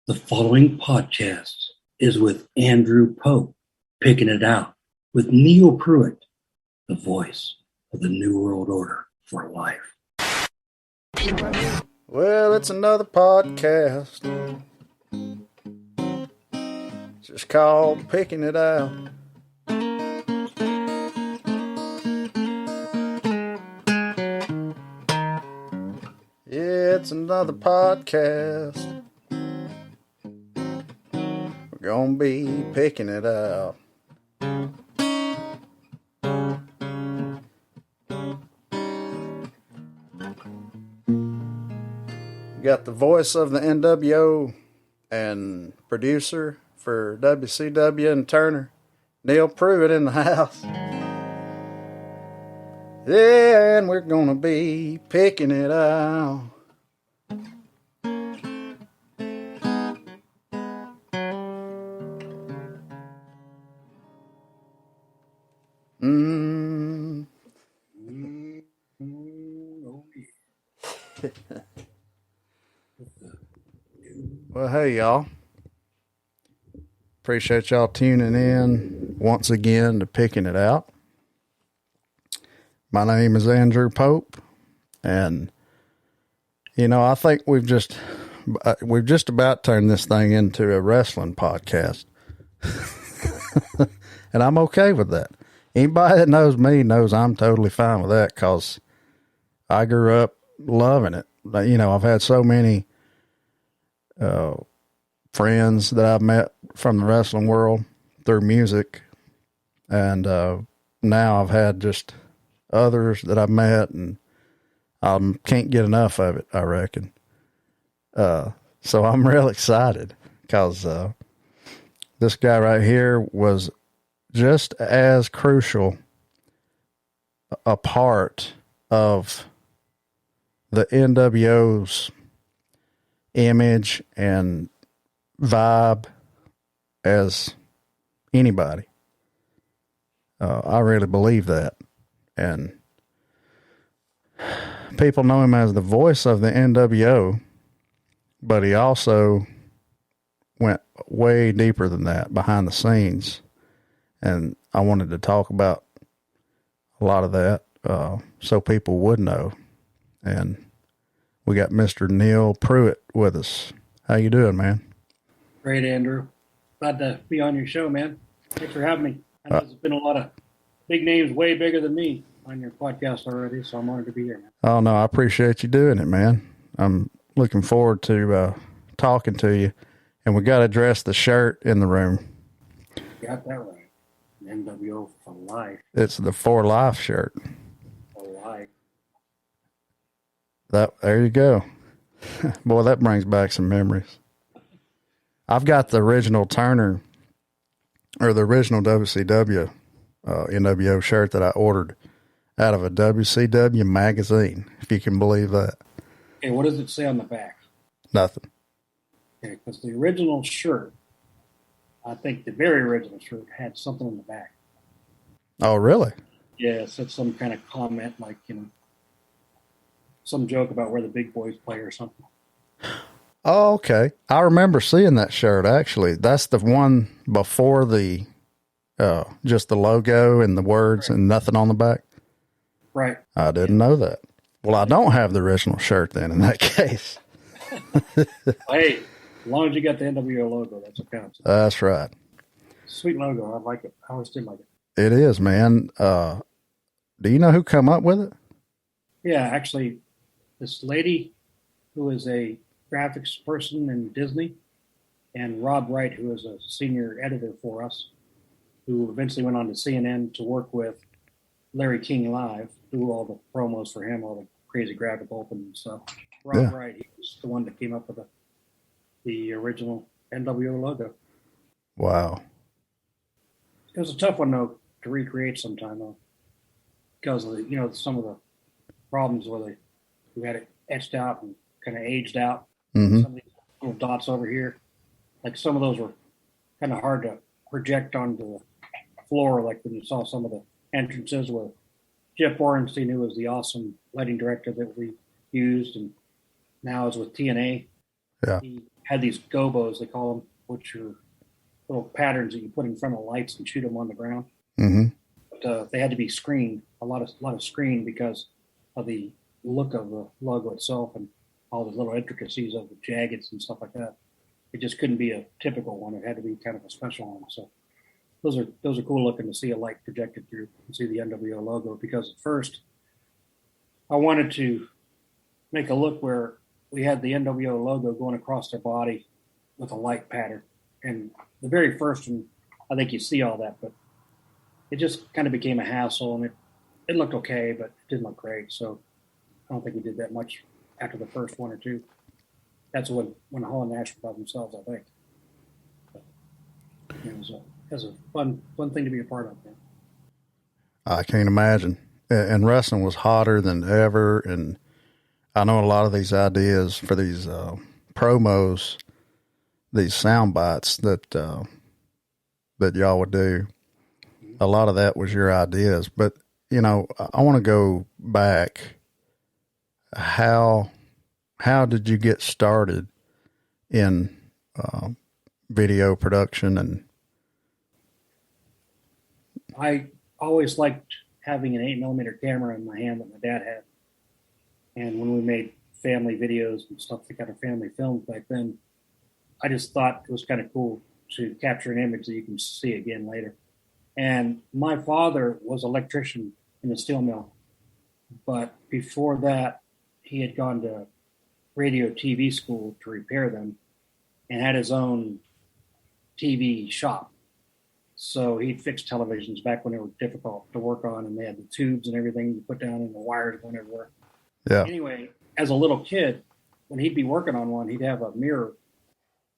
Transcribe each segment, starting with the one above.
The following podcast is with Andrew Pope, Picking It Out, with Neal Pruitt, the voice of the New World Order for life. Well, it's another podcast. Just called Picking It Out. Yeah, it's another podcast. We're gonna be picking it out. We got the voice of the NWO and producer for WCW and Turner, Neal Pruitt, in the house. Yeah, and we're gonna be picking it out. Well, hey, y'all. Appreciate y'all tuning in once again to Picking It Out. My name is Andrew Pope, and, I think we've just about turned this thing into a wrestling podcast. And I'm okay with that. Anybody that knows me knows I'm totally fine with that, because I grew up loving it. I've had so many friends that I've met from the wrestling world through music, and now I've had just others that I've met, and I can't get enough of it, I reckon. So I'm real excited, because this guy right here was just as crucial a part of the NWO's image and vibe as anybody. I really believe that. And people know him as the voice of the NWO, but he also went way deeper than that, behind the scenes. And I wanted to talk about a lot of that so people would know. And we got Mr. Neal Pruitt with us. How you doing, man? Great, Andrew. Glad to be on your show, man. Thanks for having me. I know there's been a lot of big names way bigger than me on your podcast already, so I'm honored to be here, man. Oh, no, I appreciate you doing it, man. I'm looking forward to talking to you. And we got to dress the shirt in the room. You got that right. NWO for life. It's the For Life shirt. For life. There you go. Boy, that brings back some memories. I've got the original Turner, or the original WCW NWO shirt that I ordered out of a WCW magazine, if you can believe that. Okay, what does it say on the back? Nothing. Okay, because the original shirt, I think the very original shirt had something on the back. Oh, really? Yeah, it said some kind of comment, like, some joke about where the big boys play or something. Oh, okay. I remember seeing that shirt, actually. That's the one before the, just the logo and the words, right, and nothing on the back? Right. I didn't know that. Well, I don't have the original shirt then, in that case. Hey, as long as you got the NWO logo, that's what counts. That's right. Sweet logo. I like it. I always did like it. It is, man. Do you know who come up with it? Yeah, actually, this lady who is a graphics person in Disney, and Rob Wright, who is a senior editor for us, who eventually went on to CNN to work with Larry King Live, do all the promos for him, all the crazy graphic open and stuff. Rob Wright, he was the one that came up with the original NWO logo. Wow. It was a tough one, though, to recreate sometime, though, because of the, some of the problems where we had it etched out and kind of aged out. Mm-hmm. Some of these little dots over here, like some of those were kind of hard to project onto the floor, like when you saw some of the entrances where Jeff Borenstein, who was the awesome lighting director that we used, and now is with TNA. Yeah. He had these gobos, they call them, which are little patterns that you put in front of lights and shoot them on the ground. Mm-hmm. But they had to be screened, a lot of screen because of the look of the logo itself and all the little intricacies of the jaggeds and stuff like that. It just couldn't be a typical one. It had to be kind of a special one. So those are cool looking to see a light projected through and see the NWO logo, because at first I wanted to make a look where we had the NWO logo going across their body with a light pattern. And the very first one, I think you see all that, but it just kind of became a hassle, and it looked okay, but it didn't look great. So I don't think we did that much after the first one or two. That's when Hall and Nash were by themselves, I think. But it was a fun thing to be a part of. Man. I can't imagine. And wrestling was hotter than ever. And I know a lot of these ideas for these promos, these sound bites that y'all would do. A lot of that was your ideas. But, I want to go back. How did you get started in video production? And I always liked having an 8mm camera in my hand that my dad had. And when we made family videos and stuff, the kind of family films back then, I just thought it was kind of cool to capture an image that you can see again later. And my father was an electrician in a steel mill. But before that, he had gone to radio TV school to repair them and had his own TV shop. So he'd fix televisions back when they were difficult to work on, and they had the tubes and everything you put down and the wires going everywhere. Yeah. Anyway, as a little kid, when he'd be working on one, he'd have a mirror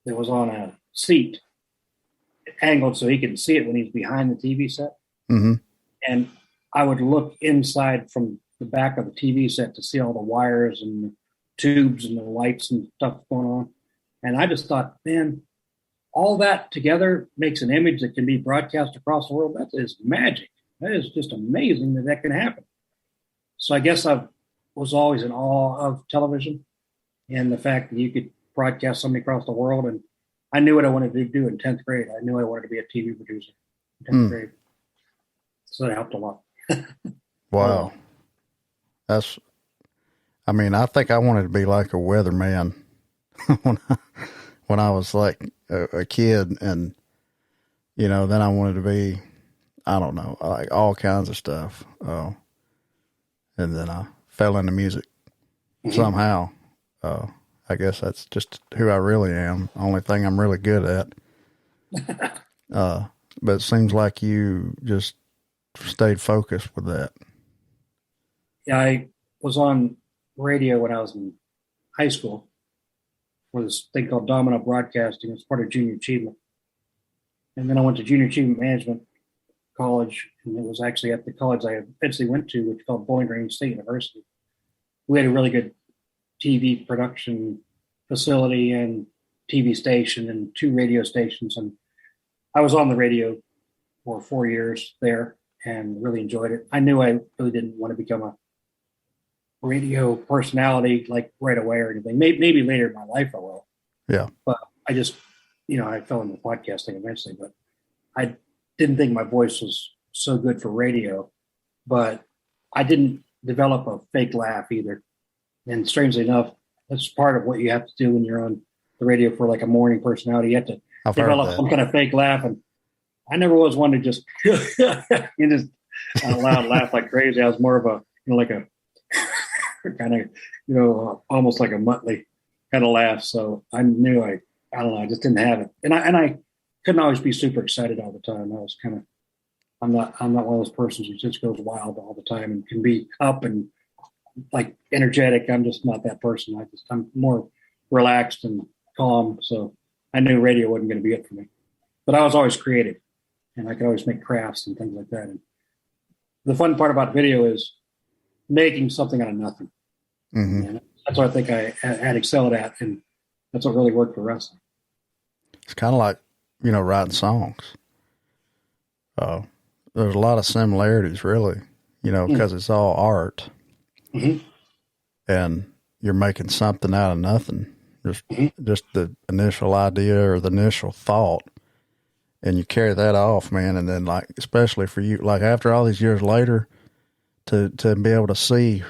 that was on a seat angled so he could see it when he's behind the TV set. Mm-hmm. And I would look inside from the back of the TV set to see all the wires and the tubes and the lights and stuff going on. And I just thought, man, all that together makes an image that can be broadcast across the world. That is magic. That is just amazing that can happen. So I guess I was always in awe of television and the fact that you could broadcast something across the world. And I knew what I wanted to do in 10th grade. I knew I wanted to be a TV producer in 10th grade. So that helped a lot. Wow. I think I wanted to be like a weatherman when I was like a kid, and then I wanted to be, I don't know, like all kinds of stuff. And then I fell into music somehow. I guess that's just who I really am. Only thing I'm really good at. But it seems like you just stayed focused with that. Yeah, I was on radio when I was in high school for this thing called Domino Broadcasting. It's part of Junior Achievement. And then I went to Junior Achievement Management College, and it was actually at the college I eventually went to, which is called Bowling Green State University. We had a really good TV production facility and TV station and 2 radio stations. And I was on the radio for 4 years there and really enjoyed it. I knew I really didn't want to become a radio personality like right away or anything. Maybe later in my life I will. Yeah. But I just, I fell into podcasting eventually, but I didn't think my voice was so good for radio, but I didn't develop a fake laugh either. And strangely enough, that's part of what you have to do when you're on the radio for like a morning personality. You have to develop some kind of fake laugh. And I never was one to just, just out loud laugh like crazy. I was more of a, like a kind of, almost like a Muttley kind of laugh. So I knew I don't know, I just didn't have it. And I couldn't always be super excited all the time. I was kind of, I'm not one of those persons who just goes wild all the time and can be up and like energetic. I'm just not that person. I'm more relaxed and calm. So I knew radio wasn't going to be it for me, but I was always creative and I could always make crafts and things like that. And the fun part about video is making something out of nothing. Mm-hmm. And that's what I think I had excelled at. And that's what really worked for wrestling. It's kind of like, writing songs. There's a lot of similarities really, because it's all art. Mm-hmm. And you're making something out of nothing, Just the initial idea or the initial thought, and you carry that off, man. And then, like, especially for you, like after all these years later, to be able to see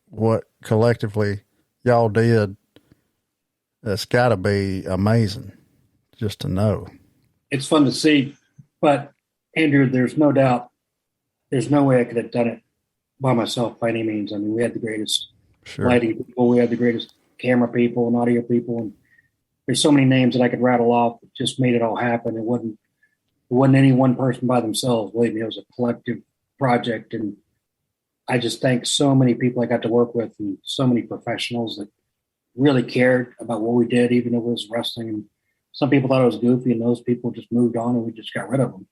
what collectively y'all did, that's got to be amazing just to know. It's fun to see, but Andrew, there's no doubt, there's no way I could have done it by myself by any means. I mean, we had the greatest lighting people, we had the greatest camera people and audio people, and there's so many names that I could rattle off that just made it all happen. It wasn't any one person by themselves. Believe me, it was a collective project, and I just thank so many people I got to work with and so many professionals that really cared about what we did, even if it was wrestling. And some people thought it was goofy, and those people just moved on, and we just got rid of them.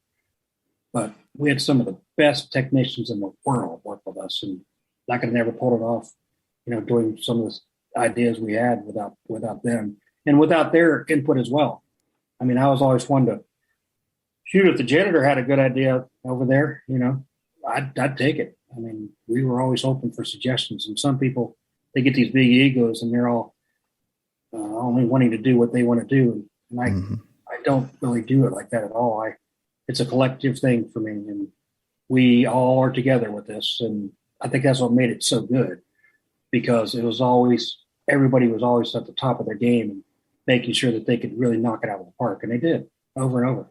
But we had some of the best technicians in the world work with us, and I could have never pulled it off, doing some of the ideas we had without them and without their input as well. I mean, I was always one to shoot if the janitor had a good idea over there, I'd take it. I mean, we were always open for suggestions, and some people, they get these big egos and they're all only wanting to do what they want to do. And I don't really do it like that at all. It's a collective thing for me, and we all are together with this. And I think that's what made it so good, because everybody was always at the top of their game and making sure that they could really knock it out of the park. And they did over and over.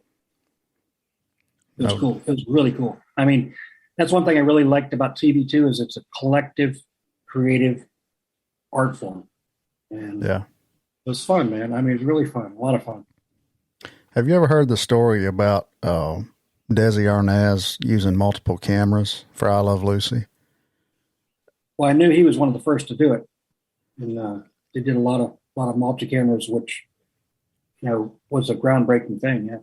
It was cool. It was really cool. I mean, that's one thing I really liked about TV too, is it's a collective, creative art form. And it was fun, man. I mean, it was really fun. A lot of fun. Have you ever heard the story about Desi Arnaz using multiple cameras for I Love Lucy? Well, I knew he was one of the first to do it, and they did a lot of multi cameras, which was a groundbreaking thing. Yeah.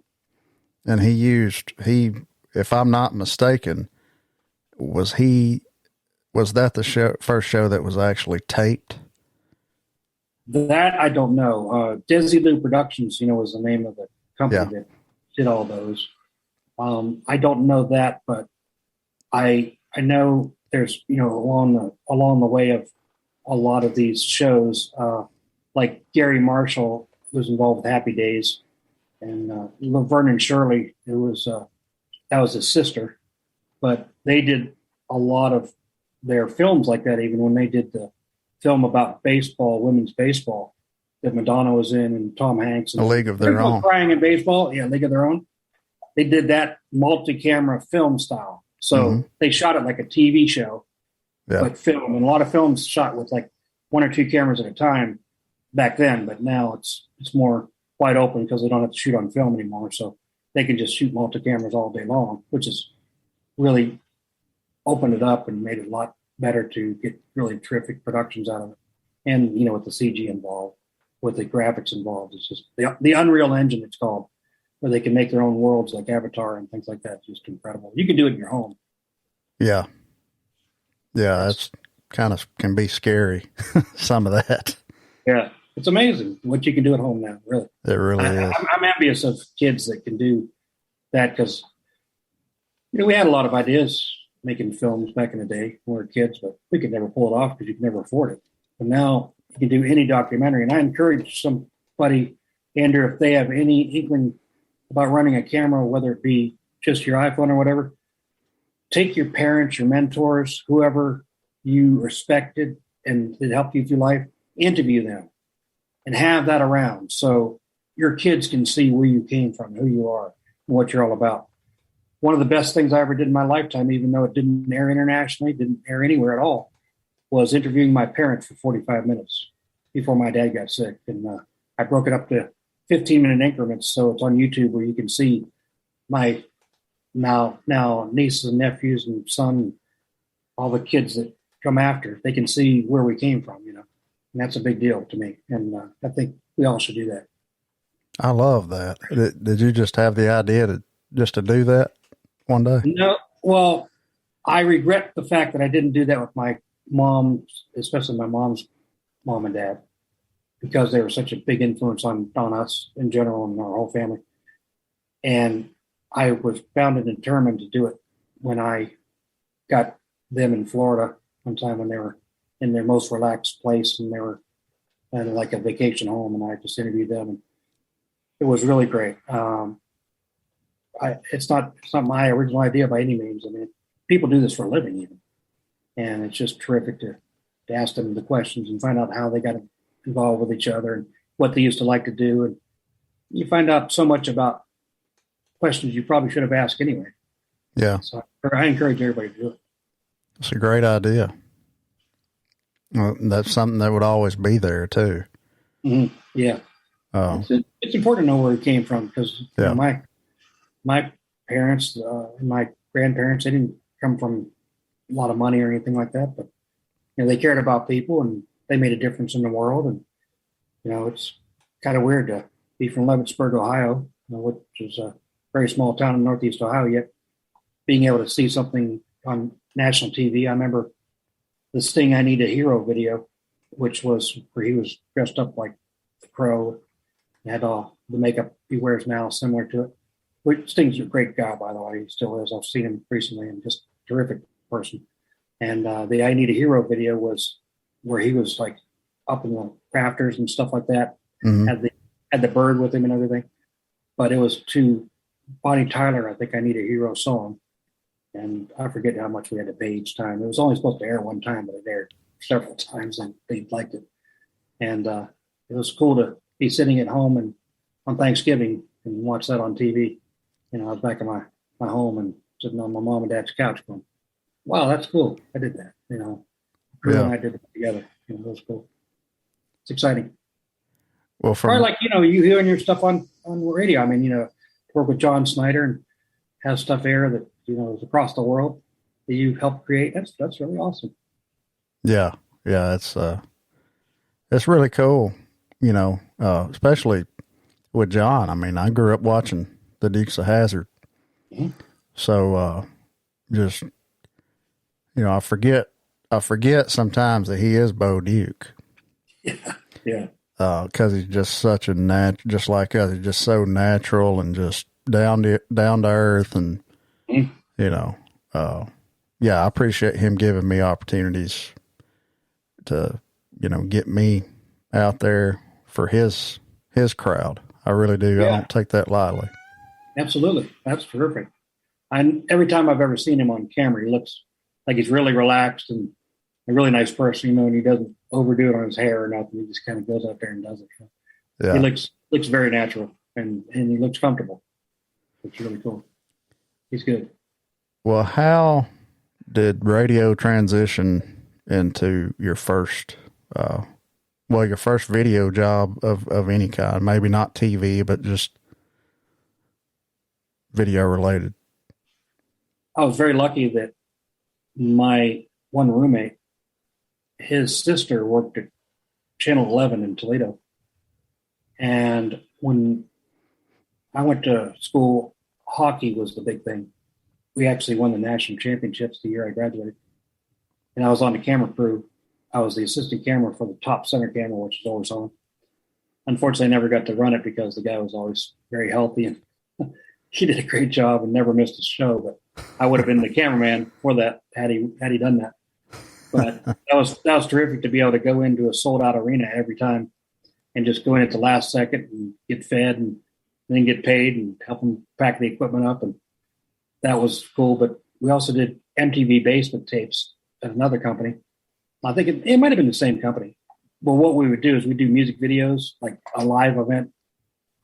And he, if I'm not mistaken, was that the first show that was actually taped? That I don't know. Desi Lou Productions, was the name of the company that did all those. I don't know that, but I know there's along the way of a lot of these shows, like Gary Marshall was involved with Happy Days, and Laverne and Shirley, that was his sister, but they did a lot of their films like that. Even when they did the film about baseball, women's baseball, that Madonna was in, and Tom Hanks, and A League of Their Own, crying in baseball, League of Their Own. They did that multi-camera film style, so they shot it like a TV show, but film. And a lot of films shot with like one or two cameras at a time back then, but now it's more wide open because they don't have to shoot on film anymore, so they can just shoot multi-cameras all day long, which has really opened it up and made it a lot better to get really terrific productions out of it. And with the CG involved, with the graphics involved, it's just the Unreal Engine, it's called, where they can make their own worlds like Avatar and things like that. It's just incredible. You can do it in your home. Yeah, that's kind of can be scary. Some of that. Yeah, it's amazing what you can do at home now. Really, it really is. I'm envious of kids that can do that, because we had a lot of ideas making films back in the day when we were kids, but we could never pull it off because you could never afford it. But now you can do any documentary, and I encourage somebody, Andrew, if they have any inkling about running a camera, whether it be just your iPhone or whatever, take your parents, your mentors, whoever you respected and that helped you through life, interview them and have that around so your kids can see where you came from, who you are, and what you're all about. One of the best things I ever did in my lifetime, even though it didn't air internationally, didn't air anywhere at all, was interviewing my parents for 45 minutes before my dad got sick. And I broke it up to 15-minute increments, so it's on YouTube, where you can see my now nieces and nephews and son, all the kids that come after. They can see where we came from, and that's a big deal to me. And I think we all should do that. I love that. Did you just have the idea to do that one day? No, well, I regret the fact that I didn't do that with my mom, especially my mom's mom and dad, because they were such a big influence on us in general and our whole family. And I was bound and determined to do it when I got them in Florida one time, when they were in their most relaxed place, and they were and like a vacation home, and I just interviewed them, and it was really great. It's not my original idea by any means. I mean, people do this for a living even, and it's just terrific to ask them the questions and find out how they got involved with each other and what they used to like to do, and you find out so much about questions you probably should have asked anyway. Yeah. So I encourage everybody to do it. It's a great idea. Well, that's something that would always be there too. Mm-hmm. Yeah. It's important to know where it came from because you know, my parents, my grandparents, they didn't come from a lot of money or anything like that, but you know, they cared about people and they made a difference in the world. And you know, it's kind of weird to be from Leavittsburg, Ohio, you know, which is a very small town in Northeast Ohio, yet being able to see something on national TV. I remember the Sting "I Need a Hero" video, which was where he was dressed up like the Crow, had all the makeup he wears now, similar to it. Which Sting's a great guy, by the way. He still is. I've seen him recently, and just a terrific person. And the "I Need a Hero" video was where he was like up in the rafters and stuff like that. Mm-hmm. Had the bird with him and everything. But it was to Bonnie Tyler, I think, "I Need a Hero" song. And I forget how much we had to pay each time. It was only supposed to air one time, but it aired several times, and they liked it. And it was cool to be sitting at home and on Thanksgiving and watch that on TV. You know, I was back in my home and sitting on my mom and dad's couch going, wow, that's cool. I did that. You know, Drew and I did it together. You know, it was cool. It's exciting. Well, probably like, you know, you hearing your stuff on radio. I mean, you know, work with John Snyder and have stuff air that, you know, is across the world that you helped create. That's really awesome. Yeah. Yeah. It's really cool, you know, especially with John. I mean, I grew up watching the Dukes of Hazzard. Mm-hmm. So, just, you know, I forget sometimes that he is Bo Duke. Yeah. Yeah. Cause he's just such just like us. He's just so natural and just down to earth. And, you know, yeah, I appreciate him giving me opportunities to, you know, get me out there for his crowd. I really do. Yeah. I don't take that lightly. Absolutely. That's terrific. Every time I've ever seen him on camera, he looks like he's really relaxed and a really nice person, you know, and he doesn't overdo it on his hair or nothing. He just kind of goes out there and does it. Yeah. He looks very natural and he looks comfortable. It's really cool. He's good. Well, how did radio transition into your first video job of any kind? Maybe not TV, but just video related. I was very lucky that my one roommate, his sister worked at Channel 11 in Toledo. And when I went to school, hockey was the big thing. We actually won the national championships the year I graduated. And I was on the camera crew. I was the assistant camera for the top center camera, which is always on. Unfortunately, I never got to run it because the guy was always very healthy and he did a great job and never missed a show. But I would have been the cameraman for that had he done that. But that was terrific to be able to go into a sold out arena every time and just go in at the last second and get fed and then get paid and help them pack the equipment up. And that was cool. But we also did MTV basement tapes at another company. I think it might have been the same company. But what we would do is we'd do music videos, like a live event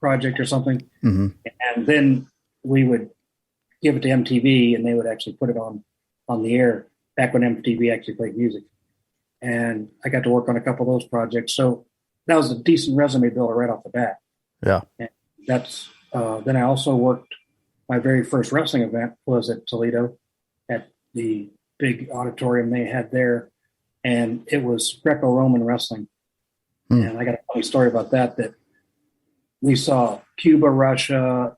project or something. Mm-hmm. And then we would give it to MTV and they would actually put it on the air back when MTV actually played music. And I got to work on a couple of those projects. So that was a decent resume builder right off the bat. Yeah. And that's, then I also worked, my very first wrestling event was at Toledo at the big auditorium they had there. And it was Greco-Roman wrestling. And I got a funny story about that we saw Cuba, Russia,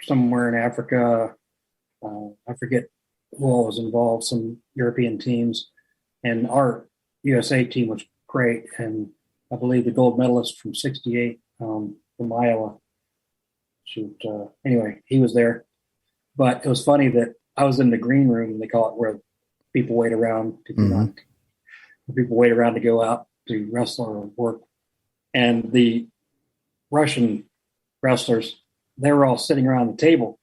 somewhere in Africa. I forget who all was involved, some European teams. And our USA team was great. And I believe the gold medalist from 68 from Iowa. Anyway, he was there. But it was funny that I was in the green room, they call it, where people wait around to go out. to wrestle or work. And the Russian wrestlers, they were all sitting around the table.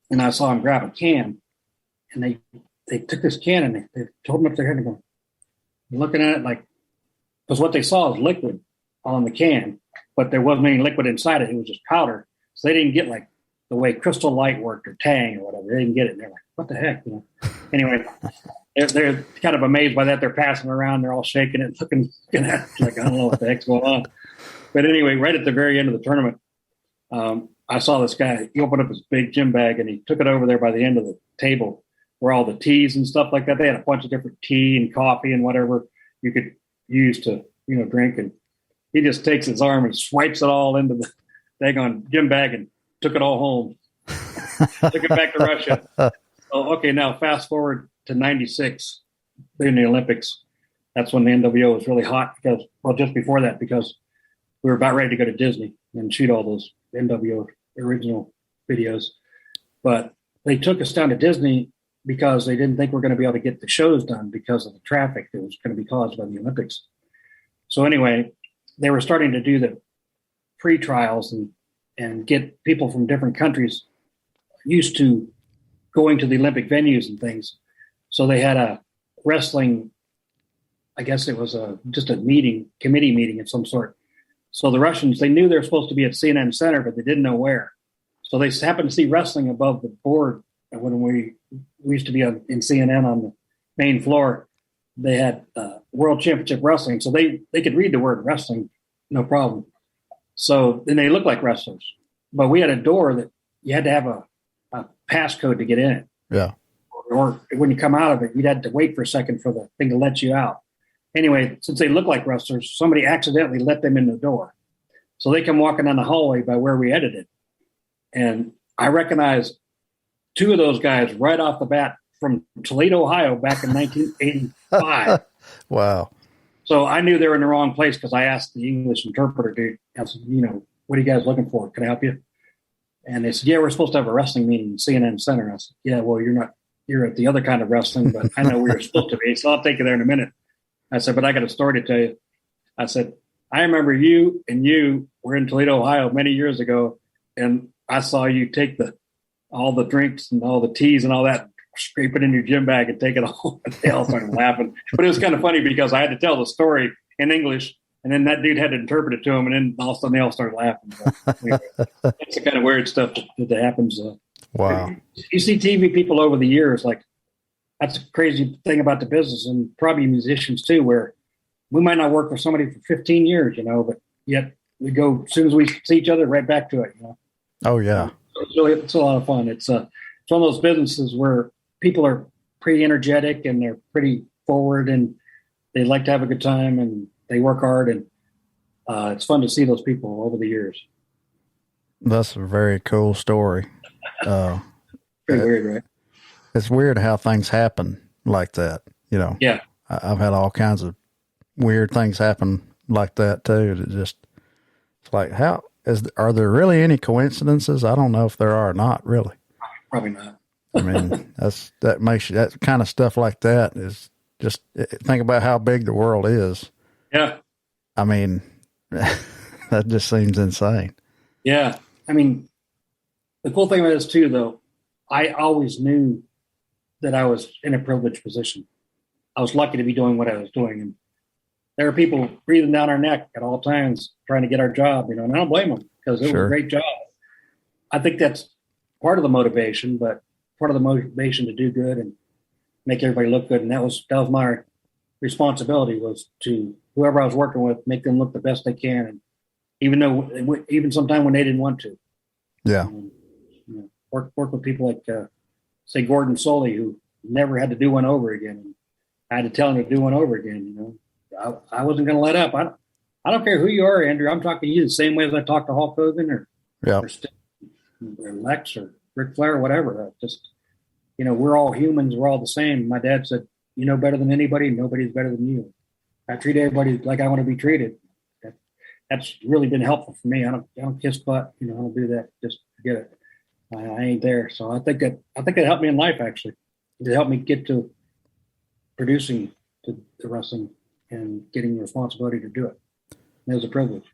And I saw them grab a can. And they took this can and they told them up their head and go, looking at it like, because what they saw was liquid on the can, but there wasn't any liquid inside it. It was just powder. So they didn't get like the way Crystal Light worked or Tang or whatever. They didn't get it. And they're like, what the heck? Anyway, they're kind of amazed by that. They're passing around. They're all shaking it, looking at it like, I don't know what the heck's going on. But anyway, right at the very end of the tournament, I saw this guy. He opened up his big gym bag and he took it over there by the end of the table where all the teas and stuff like that. They had a bunch of different tea and coffee and whatever you could use to, drink. And he just takes his arm and swipes it all into the daggone gym bag and took it all home. Took it back to Russia. So, okay, now fast forward to 96 in the Olympics. That's when the NWO was really hot because, well, just before that, because we were about ready to go to Disney and shoot all those NWO original videos. But they took us down to Disney because they didn't think we were going to be able to get the shows done because of the traffic that was going to be caused by the Olympics. So anyway, they were starting to do the pre-trials and get people from different countries used to going to the Olympic venues and things. So they had a wrestling, I guess it was just a committee meeting of some sort. So the Russians, they knew they were supposed to be at CNN Center, but they didn't know where. So they happened to see wrestling above the board when we used to be in CNN on the main floor. They had World Championship Wrestling, so they could read the word wrestling, no problem. So then they looked like wrestlers. But we had a door that you had to have a passcode to get in it. Yeah. Or when you come out of it, you'd have to wait for a second for the thing to let you out. Anyway, since they look like wrestlers, somebody accidentally let them in the door. So they come walking down the hallway by where we edited. And I recognized two of those guys right off the bat from Toledo, Ohio, back in 1985. Wow. So I knew they were in the wrong place because I asked the English interpreter, dude, I said, what are you guys looking for? Can I help you? And they said, yeah, we're supposed to have a wrestling meeting in CNN Center. I said, yeah, well, you're at the other kind of wrestling, but I know we were supposed to be. So I'll take you there in a minute. I said, but I got a story to tell you. I said, I remember you were in Toledo, Ohio many years ago, and I saw you take all the drinks and all the teas and all that, scrape it in your gym bag and take it home. And they all started laughing. But it was kind of funny because I had to tell the story in English, and then that dude had to interpret it to him, and then all of a sudden they all started laughing. So, anyway, that's the kind of weird stuff that happens. Wow. You see TV people over the years, like, that's a crazy thing about the business, and probably musicians too, where we might not work for somebody for 15 years, but yet we go, as soon as we see each other, right back to it, Oh, yeah. It's a lot of fun. It's one of those businesses where people are pretty energetic and they're pretty forward and they like to have a good time and they work hard, and it's fun to see those people over the years. That's a very cool story. Pretty weird, right? It's weird how things happen like that, Yeah. I've had all kinds of weird things happen like that too. It's like, are there really any coincidences? I don't know if there are or not, really. Probably not. I mean, that kind of stuff like that is just, think about how big the world is. Yeah. I mean, that just seems insane. Yeah. I mean, the cool thing about this too, though, I always knew that I was in a privileged position. I was lucky to be doing what I was doing. And there are people breathing down our neck at all times trying to get our job, and I don't blame them because it was a great job. I think that's part of the motivation, but part of the motivation to do good and make everybody look good. And that was my responsibility, was to whoever I was working with, make them look the best they can. And even sometime when they didn't want to. Yeah. Work with people like, say, Gordon Soley, who never had to do one over again. And I had to tell him to do one over again. I wasn't going to let up. I don't care who you are, Andrew. I'm talking to you the same way as I talk to Hulk Hogan or Lex or Ric Flair or whatever. We're all humans. We're all the same. My dad said, you know better than anybody. Nobody's better than you. I treat everybody like I want to be treated. That's really been helpful for me. I don't kiss butt. I don't do that. Just forget it. I ain't there. So I think it helped me in life, actually. It helped me get to producing the wrestling and getting the responsibility to do it. It was a privilege.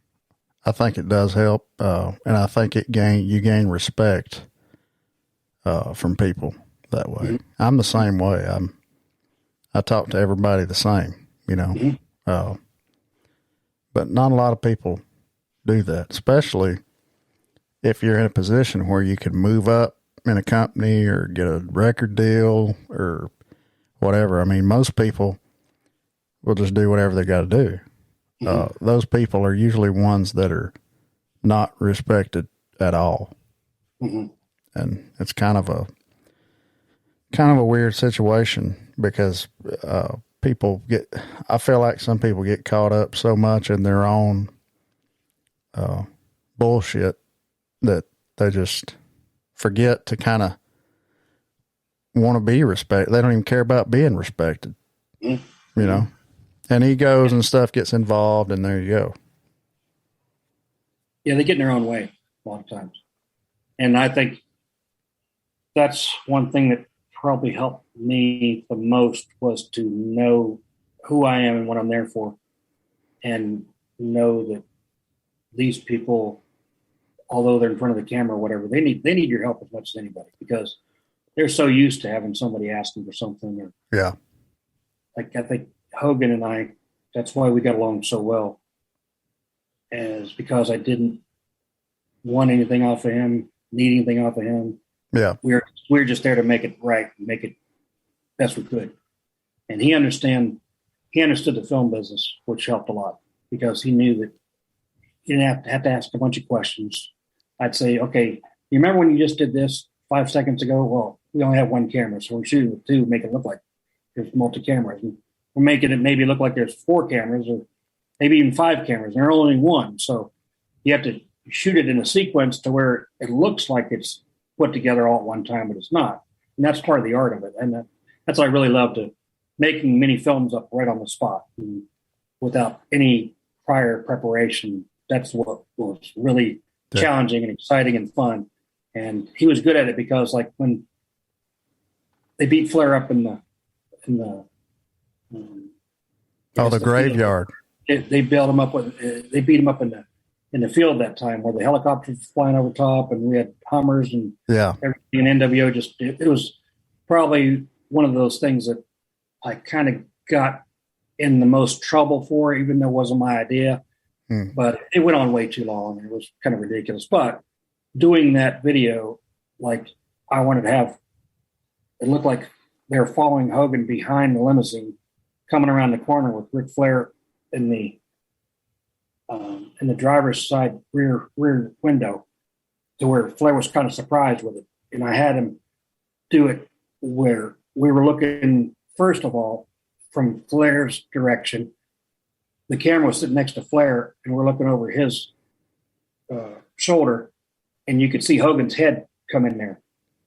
I think it does help, and I think you gain respect from people that way. Mm-hmm. I'm the same way. I talk to everybody the same, Mm-hmm. But not a lot of people do that, especially if you're in a position where you could move up in a company or get a record deal or whatever. I mean, most people will just do whatever they got to do. Mm-hmm. Those people are usually ones that are not respected at all. Mm-hmm. And it's kind of a weird situation because I feel like some people get caught up so much in their own bullshit that they just forget to kind of want to be respected. They don't even care about being respected, mm-hmm. And egos and stuff gets involved, and there you go. Yeah, they get in their own way a lot of times. And I think that's one thing that probably helped me the most was to know who I am and what I'm there for, and know that these people, although they're in front of the camera or whatever, they need your help as much as anybody because they're so used to having somebody asking for something. Or, yeah. Like I think Hogan and I, that's why we got along so well, is because I didn't want anything off of him, need anything off of him. Yeah. We were just there to make it right, make it best we could. And he understood the film business, which helped a lot because he knew that he didn't have to ask a bunch of questions. I'd say, okay, you remember when you just did this 5 seconds ago? Well, we only have one camera, so we're shooting with two, make it look like there's multi-cameras. And we're making it maybe look like there's 4 cameras or maybe even 5 cameras, and there's only one. So you have to shoot it in a sequence to where it looks like it's put together all at one time, but it's not. And that's part of the art of it. And that's what I really loved, making many films up right on the spot and without any prior preparation. That's what was really challenging and exciting and fun. And he was good at it because, like, when they beat Flair up in the graveyard, they built him up they beat him up in the field that time where the helicopters flying over top and we had Hummers and everything. And NWO it was probably one of those things that I kind of got in the most trouble for, even though it wasn't my idea. But it went on way too long. It was kind of ridiculous. But doing that video, like, I wanted to have it look like they were following Hogan behind the limousine, coming around the corner with Ric Flair in the driver's side rear window, to where Flair was kind of surprised with it. And I had him do it where we were looking, first of all, from Flair's direction. The camera was sitting next to Flair, and we're looking over his shoulder, and you could see Hogan's head come in there.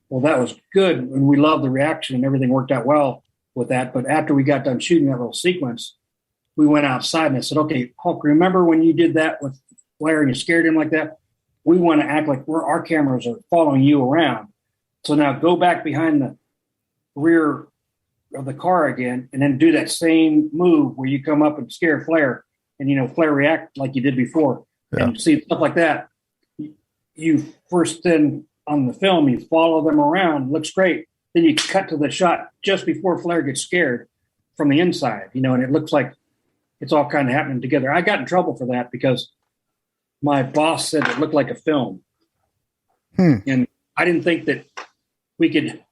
Well, that was good, and we loved the reaction, and everything worked out well with that. But after we got done shooting that little sequence, we went outside, and I said, okay, Hulk, remember when you did that with Flair and you scared him like that? We want to act like our cameras are following you around. So now go back behind the rear of the car again, and then do that same move where you come up and scare Flair, and Flair react like you did before. Yeah. And see stuff like that. You first then on the film, you follow them around, looks great. Then you cut to the shot just before Flair gets scared from the inside, and it looks like it's all kind of happening together. I got in trouble for that because my boss said it looked like a film. And I didn't think that we could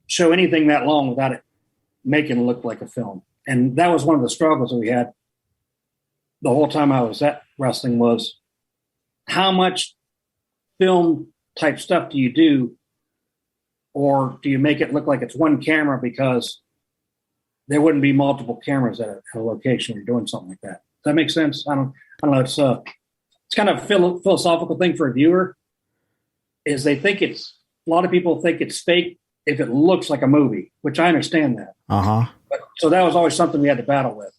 show anything that long without it making it look like a film. And that was one of the struggles that we had the whole time I was at wrestling, was how much film type stuff do you do, or do you make it look like it's one camera because there wouldn't be multiple cameras at a location where you're doing something like that? Does that make sense? I don't know. It's kind of a philosophical thing for a viewer, is they think a lot of people think it's fake if it looks like a movie, which I understand that. So that was always something we had to battle with.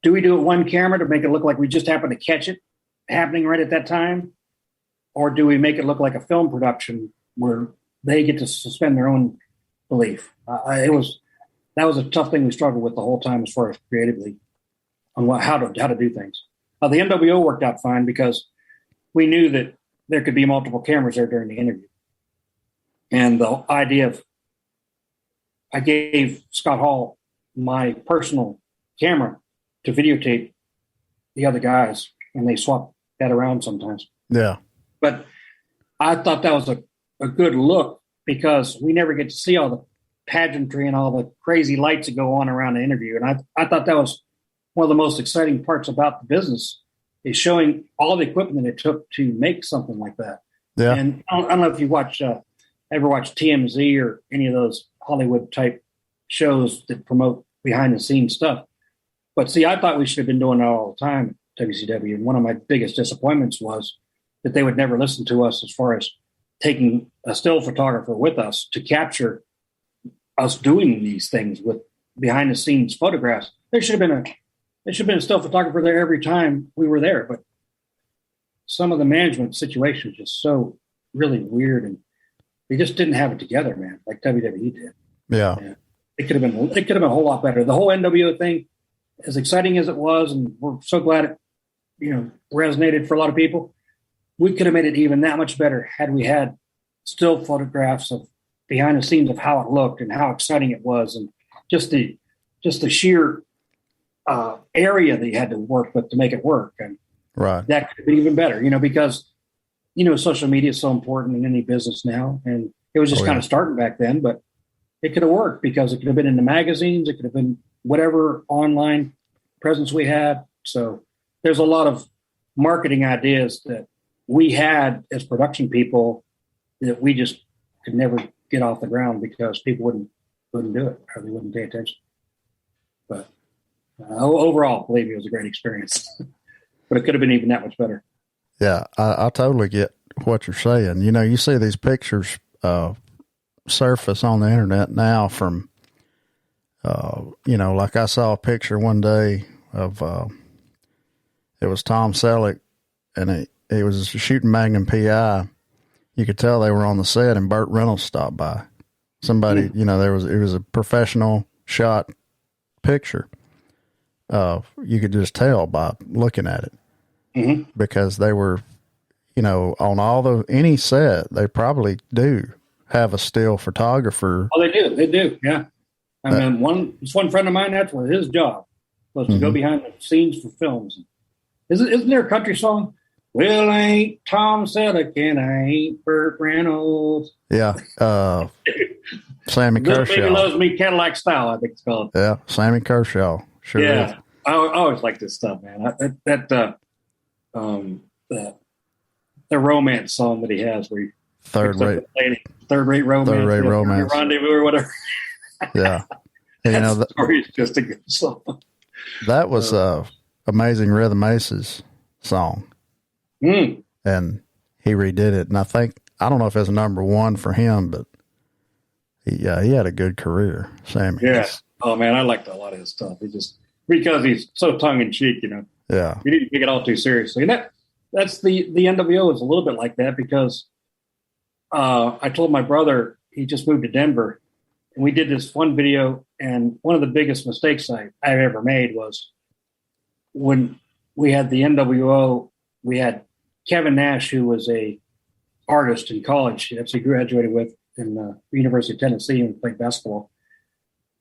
Do we do it one camera to make it look like we just happened to catch it happening right at that time? Or do we make it look like a film production where they get to suspend their own belief? That was a tough thing we struggled with the whole time as far as creatively. how to do things. The NWO worked out fine because we knew that there could be multiple cameras there during the interview. And the idea of, I gave Scott Hall my personal camera to videotape the other guys, and they swap that around sometimes. Yeah. But I thought that was a good look because we never get to see all the pageantry and all the crazy lights that go on around the interview. And I thought that was one of the most exciting parts about the business, is showing all the equipment that it took to make something like that. Yeah. And I don't know if you ever watch TMZ or any of those Hollywood type shows that promote behind the scenes stuff. But see, I thought we should have been doing that all the time at WCW. And one of my biggest disappointments was that they would never listen to us as far as taking a still photographer with us to capture us doing these things with behind the scenes photographs. There should have been a still photographer there every time we were there. But some of the management situation was just so really weird, and they just didn't have it together, man, like WWE did. Yeah. It could have been a whole lot better. The whole NWO thing, as exciting as it was, and we're so glad it, resonated for a lot of people. We could have made it even that much better had we had still photographs of behind the scenes of how it looked and how exciting it was, and just the sheer area that you had to work with to make it work. And right. That could have been even better, because social media is so important in any business now, and it was just kind of starting back then, but it could have worked because it could have been in the magazines. It could have been whatever online presence we had. So there's a lot of marketing ideas that we had as production people that we just could never get off the ground because people wouldn't do it, or they wouldn't pay attention. But overall, believe me, it was a great experience. But it could have been even that much better. Yeah, I totally get what you're saying. You see these pictures surface on the internet now from, like I saw a picture one day of, it was Tom Selleck, and he was shooting Magnum PI. You could tell they were on the set, and Burt Reynolds stopped by. Somebody, it was a professional shot picture. You could just tell by looking at it, because they were, on any set, they probably do have a still photographer. Oh, they do. Yeah. I mean, one friend of mine, that's what his job was, to go behind the scenes for films. Isn't there a country song? Well, I ain't Tom Selleck and I ain't Burt Reynolds. Yeah. Sammy Kershaw. Baby Loves Me Cadillac Style, I think it's called. Yeah. Sammy Kershaw. Sure. Yeah. Is. I always like this stuff, man. The romance song that he has where he third rate romance, rendezvous or whatever. Yeah. That story is just a good song. That was Amazing Rhythm Aces song. And he redid it. And I don't know if it's number one for him, but he had a good career, Sammy. Yeah. Oh man, I liked a lot of his stuff. Because he's so tongue in cheek, Yeah. You need to take it all too seriously. And that's the NWO is a little bit like that, because I told my brother, he just moved to Denver, and we did this one video, and one of the biggest mistakes I've ever made was when we had the NWO, we had Kevin Nash, who was a artist in college. That's he graduated with in the University of Tennessee and played basketball.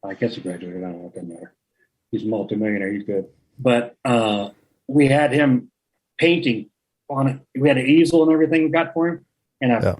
I guess he graduated. I don't know, it doesn't matter. He's a multimillionaire. He's good. But we had him painting on it. We had an easel and everything we got for him. And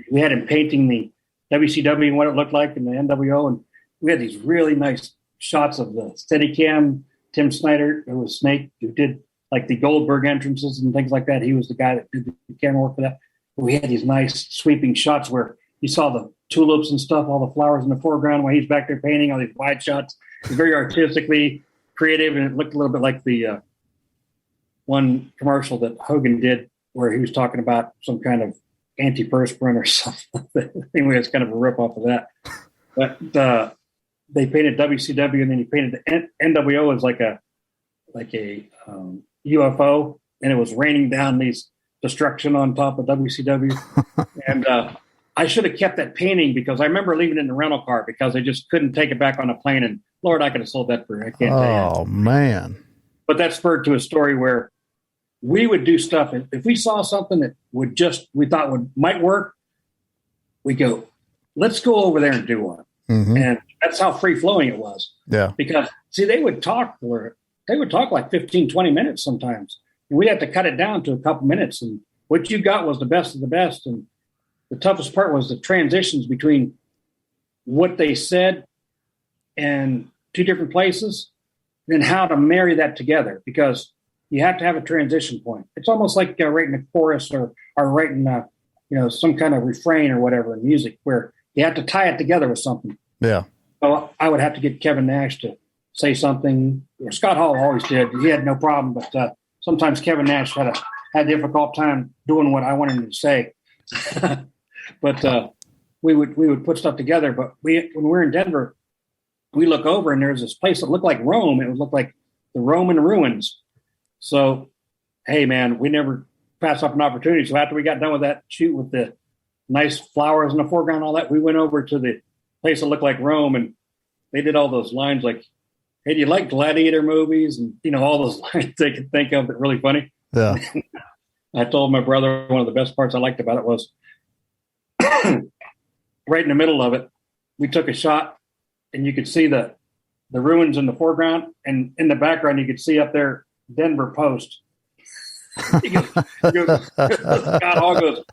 we had him painting the WCW and what it looked like in the NWO. And we had these really nice shots of the Steadicam. Tim Snyder, who was Snake, who did like the Goldberg entrances and things like that. He was the guy that did the camera work for that. But we had these nice sweeping shots where you saw the tulips and stuff, all the flowers in the foreground while he's back there painting, all these wide shots. Very artistically creative, and it looked a little bit like the one commercial that Hogan did where he was talking about some kind of antiperspirant or something. Anyway, it's kind of a rip off of that. But they painted WCW, and then he painted the NWO as like a UFO, and it was raining down these destruction on top of WCW. And I should have kept that painting, because I remember leaving it in the rental car because I just couldn't take it back on a plane. And Lord, I could have sold that for, I can't tell you. Oh man. But that spurred to a story where we would do stuff. If we saw something that we thought might work, we go, let's go over there and do one. Mm-hmm. And that's how free flowing it was. Yeah. Because see, they would talk like 15, 20 minutes sometimes. And we'd have to cut it down to a couple minutes. And what you got was the best of the best. And the toughest part was the transitions between what they said and two different places, and how to marry that together, because you have to have a transition point. It's almost like writing a chorus or writing some kind of refrain or whatever in music, where you have to tie it together with something. Yeah. So I would have to get Kevin Nash to say something, or Scott Hall always did. He had no problem, but sometimes Kevin Nash had a difficult time doing what I wanted him to say. But we would put stuff together. But when we were in Denver, we look over and there's this place that looked like Rome. It would look like the Roman ruins. So, hey, man, we never passed up an opportunity. So after we got done with that shoot with the nice flowers in the foreground and all that, we went over to the place that looked like Rome, and they did all those lines like, hey, do you like gladiator movies? And, all those lines they could think of that really funny. Yeah. I told my brother one of the best parts I liked about it was right in the middle of it, we took a shot and you could see the ruins in the foreground, and in the background you could see up there Denver Post. Scott Hall goes,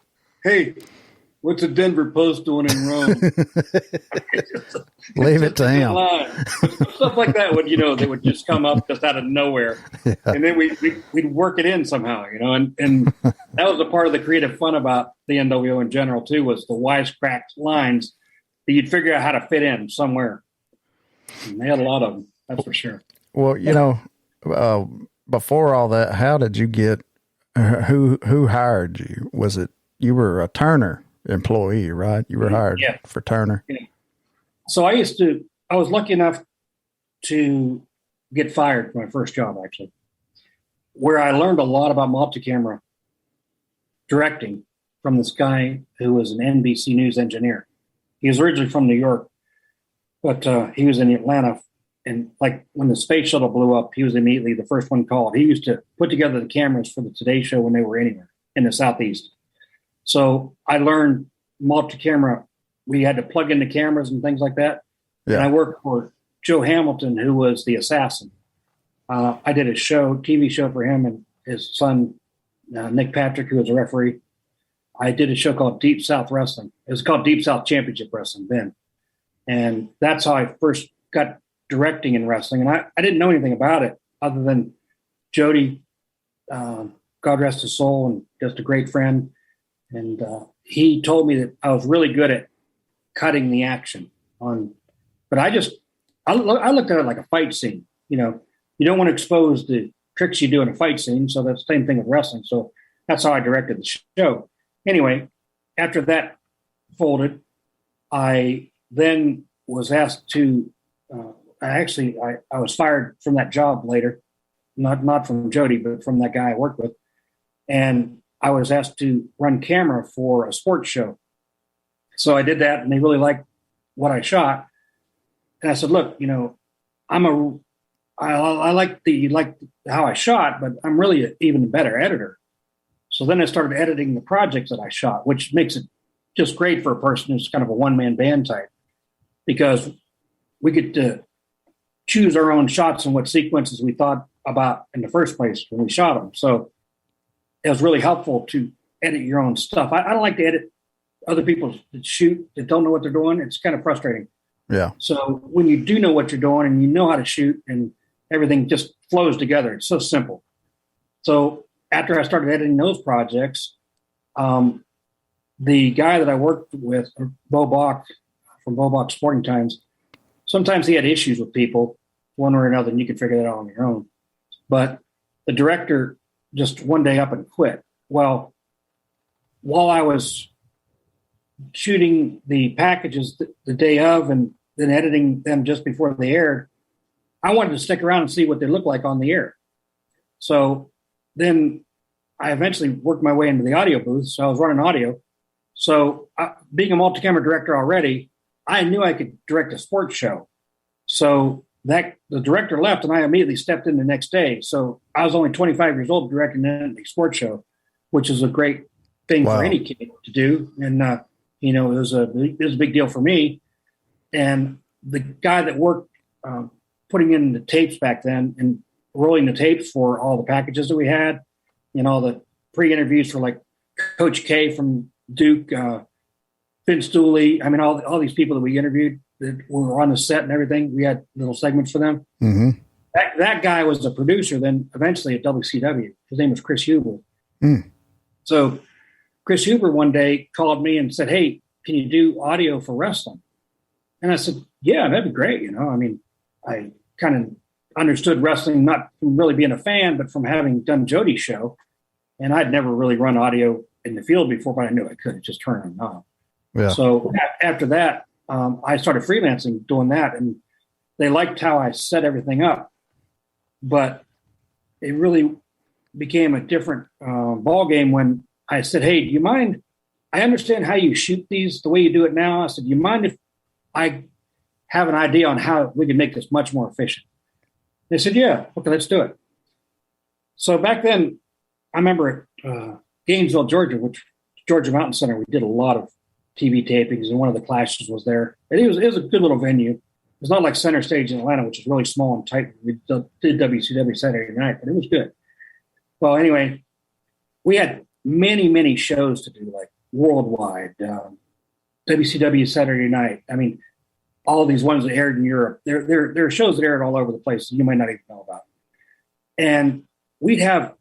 hey, what's a Denver Post doing in Rome? Leave it to him. Stuff like that they would just come up just out of nowhere. Yeah. And then we'd work it in somehow, and that was a part of the creative fun about the NWO in general too, was the wisecracked lines that you'd figure out how to fit in somewhere. And they had a lot of them, that's for sure. Well, before all that, how did you get, who hired you? Was it, you were a Turner employee, right? You were hired for Turner. Yeah. So I was lucky enough to get fired for my first job, actually, where I learned a lot about multi-camera directing from this guy who was an NBC News engineer. He was originally from New York, but he was in Atlanta. And like when the space shuttle blew up, he was immediately the first one called. He used to put together the cameras for the Today Show when they were anywhere in the Southeast. So I learned multi-camera. We had to plug in the cameras and things like that. Yeah. And I worked for Joe Hamilton, who was the assassin. I did a TV show for him and his son, Nick Patrick, who was a referee. I did a show called Deep South Wrestling. It was called Deep South Championship Wrestling then. And that's how I first got directing in wrestling. And I didn't know anything about it other than Jody, God rest his soul, and just a great friend. And he told me that I was really good at cutting the action on, but I looked at it like a fight scene. You don't want to expose the tricks you do in a fight scene. So that's the same thing with wrestling. So that's how I directed the show. Anyway, after that folded, I then was asked to, I was fired from that job later, not from Jody, but from that guy I worked with. And I was asked to run camera for a sports show. So I did that, and they really liked what I shot. And I said, look, I like how I shot, but I'm really even a better editor. So then I started editing the projects that I shot, which makes it just great for a person who's kind of a one-man band type, because we get to choose our own shots and what sequences we thought about in the first place when we shot them. So it was really helpful to edit your own stuff. I don't like to edit other people that shoot that don't know what they're doing. It's kind of frustrating. Yeah. So when you do know what you're doing and you know how to shoot and everything just flows together, it's so simple. So after I started editing those projects, the guy that I worked with, Bo Bach from Bo Bach Sporting Times, sometimes he had issues with people one way or another, and you can figure that out on your own. But the director just one day up and quit. Well, while I was shooting the packages the day of and then editing them just before they aired, I wanted to stick around and see what they look like on the air. So then I eventually worked my way into the audio booth. So I was running audio. So being a multi-camera director already, I knew I could direct a sports show. So the director left, and I immediately stepped in the next day. So I was only 25 years old directing a sports show, which is a great thing for any kid to do. And, it was a big deal for me. And the guy that worked putting in the tapes back then and rolling the tapes for all the packages that we had, all the pre-interviews for like Coach K from Duke, Finn Stooley. I mean, all these people that we interviewed that were on the set and everything. We had little segments for them. Mm-hmm. That guy was a producer then eventually at WCW. His name was Chris Huber. Mm. So Chris Huber one day called me and said, "Hey, can you do audio for wrestling?" And I said, "Yeah, that'd be great." I mean, I kind of understood wrestling, not from really being a fan, but from having done Jody's show. And I'd never really run audio in the field before, but I knew I could just turn it on. Yeah. So after that, I started freelancing doing that, and they liked how I set everything up. But it really became a different ball game when I said, "Hey, do you mind? I understand how you shoot these the way you do it now." I said, "Do you mind if I have an idea on how we can make this much more efficient?" They said, "Yeah, okay, let's do it." So back then, I remember at Gainesville, Georgia, which Georgia Mountain Center, we did a lot of TV tapings, and one of the clashes was there. And it was a good little venue. It's not like Center Stage in Atlanta, which is really small and tight. We did WCW Saturday night, but it was good. Well, anyway, we had many, many shows to do, like worldwide, WCW Saturday night. I mean, all of these ones that aired in Europe. There are shows that aired all over the place that you might not even know about. And we'd have,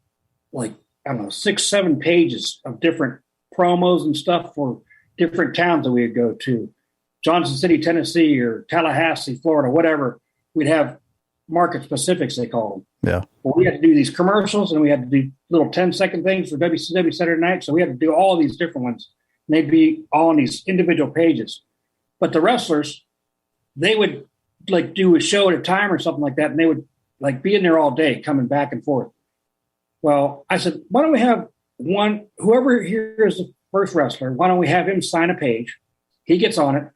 like, I don't know, 6-7 pages of different promos and stuff for different towns that we would go to. Johnson City, Tennessee, or Tallahassee, Florida, whatever. We'd have market specifics, they call them. Yeah. Well, we had to do these commercials, and we had to do little 10-second things for WCW Saturday night. So we had to do all these different ones. And they'd be all on these individual pages. But the wrestlers, they would like do a show at a time or something like that, and they would like be in there all day coming back and forth. Well, I said, why don't we have whoever here is the first wrestler, why don't we have him sign a page? He gets on it,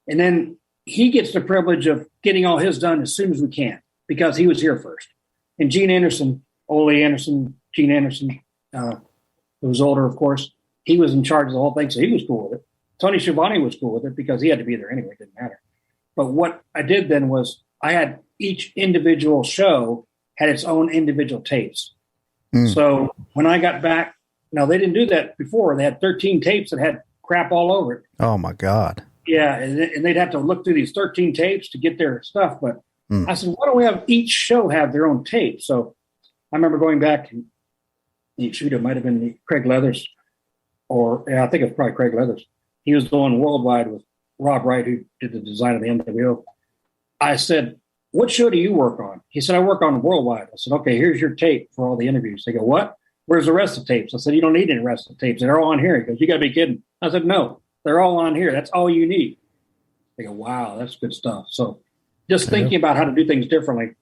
and then he gets the privilege of getting all his done as soon as we can because he was here first. And Gene Anderson, Ole Anderson, Gene Anderson, who was older, of course, he was in charge of the whole thing, so he was cool with it. Tony Schiavone was cool with it because he had to be there anyway. It didn't matter. But what I did then was I had each individual show had its own individual tapes. Mm. So when I got back, now they didn't do that before. They had 13 tapes that had crap all over it. Oh, my God. Yeah, and they'd have to look through these 13 tapes to get their stuff. But I said, why don't we have each show have their own tape? So I remember going back, and it might have been Craig Leathers, I think it was probably Craig Leathers. He was the one worldwide with Rob Wright, who did the design of the NWO. I said, what show do you work on? He said, I work on worldwide. I said, okay, here's your tape for all the interviews. They go, what? Where's the rest of the tapes? I said, you don't need any rest of the tapes. They're all on here. He goes, you got to be kidding. I said, no, they're all on here. That's all you need. They go, wow, that's good stuff. So just thinking about how to do things differently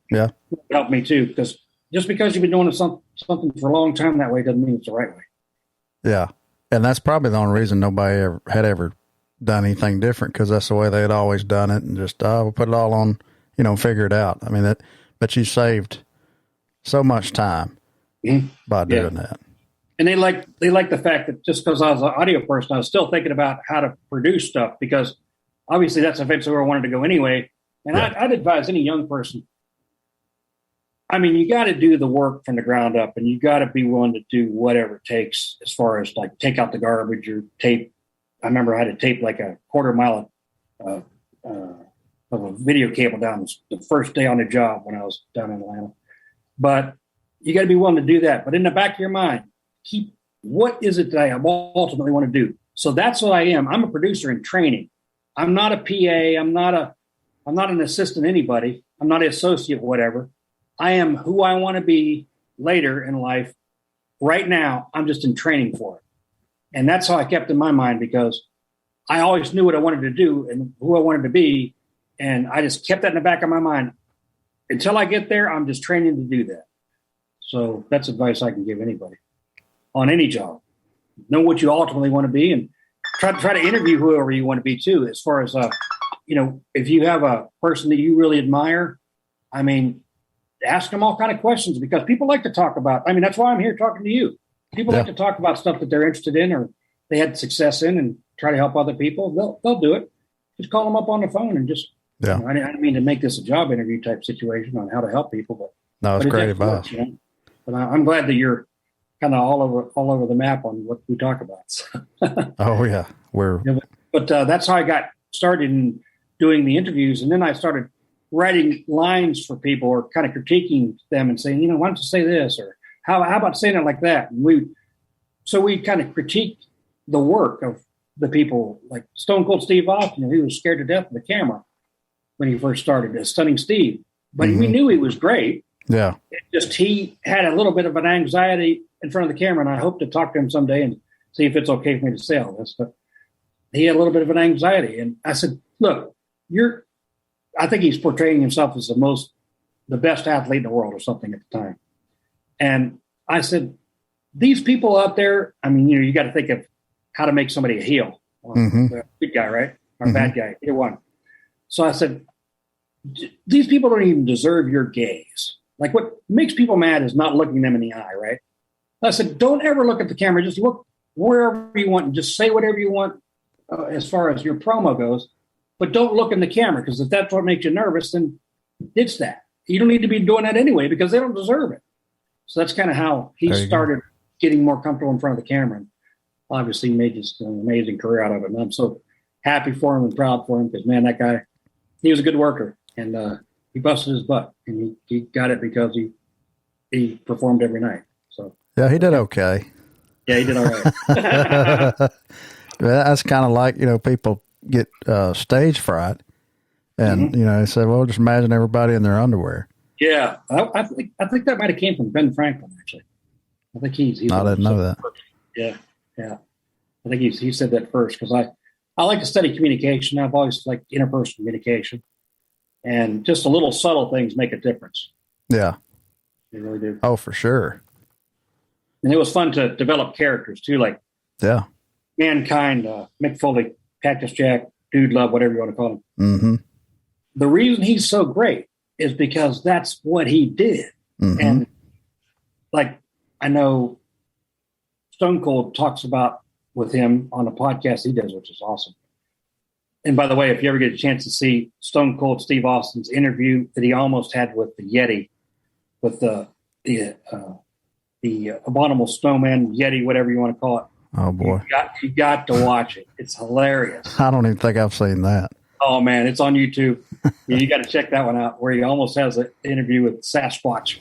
helped me too, because just because you've been doing something for a long time that way doesn't mean it's the right way. Yeah. And that's probably the only reason nobody had ever done anything different, because that's the way they had always done it, and just we'll put it all on, figure it out. I mean, but you saved so much time by doing that. And they like the fact that just because I was an audio person, I was still thinking about how to produce stuff, because obviously that's eventually where I wanted to go anyway. And I'd advise any young person, I mean, you got to do the work from the ground up, and you got to be willing to do whatever it takes as far as like take out the garbage or tape. I remember I had to tape like a quarter mile of a video cable down the first day on the job when I was down in Atlanta. But you got to be willing to do that. But in the back of your mind, keep what is it that I ultimately want to do? So that's what I am. I'm a producer in training. I'm not a PA. I'm not an assistant anybody. I'm not an associate, whatever. I am who I want to be later in life. Right now, I'm just in training for it. And that's how I kept in my mind, because I always knew what I wanted to do and who I wanted to be. And I just kept that in the back of my mind. Until I get there, I'm just training to do that. So that's advice I can give anybody on any job. Know what you ultimately want to be, and try to interview whoever you want to be too. As far as, if you have a person that you really admire, I mean, ask them all kind of questions because people like to talk about. I mean, that's why I'm here talking to you. People like to talk about stuff that they're interested in or they had success in, and try to help other people. They'll do it. Just call them up on the phone and just. Yeah. I didn't mean to make this a job interview type situation on how to help people, but no, it's great advice. But I'm glad that you're kind of all over the map on what we talk about. Oh yeah, but that's how I got started in doing the interviews, and then I started writing lines for people or kind of critiquing them and saying, why don't you say this, or how about saying it like that? And we kind of critiqued the work of the people, like Stone Cold Steve Austin. He was scared to death of the camera when he first started as Stunning Steve, but we knew he was great. Yeah. He had a little bit of an anxiety in front of the camera, and I hope to talk to him someday and see if it's okay for me to say all this, but he had a little bit of an anxiety. And I said, look, I think he's portraying himself as the best athlete in the world or something at the time. And I said, these people out there, I mean, you got to think of how to make somebody a heel. The good guy, right? Or bad guy, either one. So I said, these people don't even deserve your gaze. Like, what makes people mad is not looking them in the eye, right? I said, don't ever look at the camera. Just look wherever you want and just say whatever you want as far as your promo goes. But don't look in the camera, because if that's what makes you nervous, then it's that. You don't need to be doing that anyway because they don't deserve it. So that's kind of how he started getting more comfortable in front of the camera. And obviously made just an amazing career out of it. And I'm so happy for him and proud for him because, man, that guy, he was a good worker. And he busted his butt. And he got it because he performed every night. So yeah, he did okay. Yeah, he did all right. That's kind of like, people get stage fright. And, they say, well, just imagine everybody in their underwear. Yeah. I think that might have came from Ben Franklin, actually. I think he's I didn't know that. Yeah. Yeah. I think he said that first because I like to study communication. I've always liked interpersonal communication. And just the little subtle things make a difference. Yeah. They really do. Oh, for sure. And it was fun to develop characters, too, like Mankind, Mick Foley, Cactus Jack, Dude Love, whatever you want to call him. Mm-hmm. The reason he's so great is because that's what he did. Mm-hmm. And, like, I know Stone Cold talks about with him on a podcast he does, which is awesome. And by the way, if you ever get a chance to see Stone Cold Steve Austin's interview that he almost had with the Yeti, with the abominable snowman Yeti, whatever you want to call it. Oh boy, you got to watch it. It's hilarious. I don't even think I've seen that. Oh man, it's on YouTube. You got to check that one out. Where he almost has an interview with Sasquatch.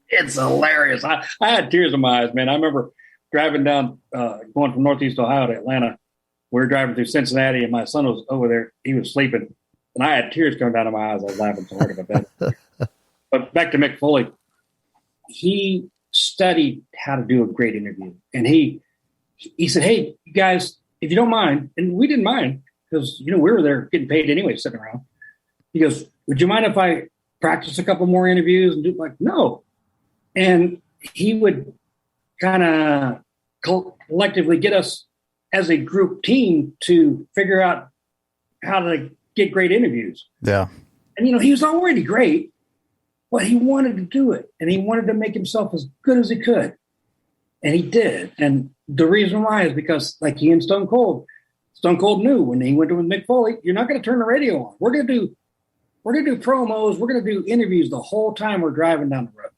It's hilarious. I had tears in my eyes, man. I remember driving down, going from Northeast Ohio to Atlanta. We were driving through Cincinnati, and my son was over there. He was sleeping, and I had tears coming down to my eyes. I was laughing so hard about that. But back to Mick Foley. He studied how to do a great interview. And he said, hey, you guys, if you don't mind, and we didn't mind because, we were there getting paid anyway, sitting around. He goes, would you mind if I practice a couple more interviews? And do like, no. And he would kind of collectively get us as a group team to figure out how to get great interviews. Yeah. And, he was already great, but he wanted to do it. And he wanted to make himself as good as he could. And he did. And the reason why is because, like he and Stone Cold knew when he went to Mick Foley, you're not going to turn the radio on. We're going to do promos. We're going to do interviews the whole time we're driving down the road.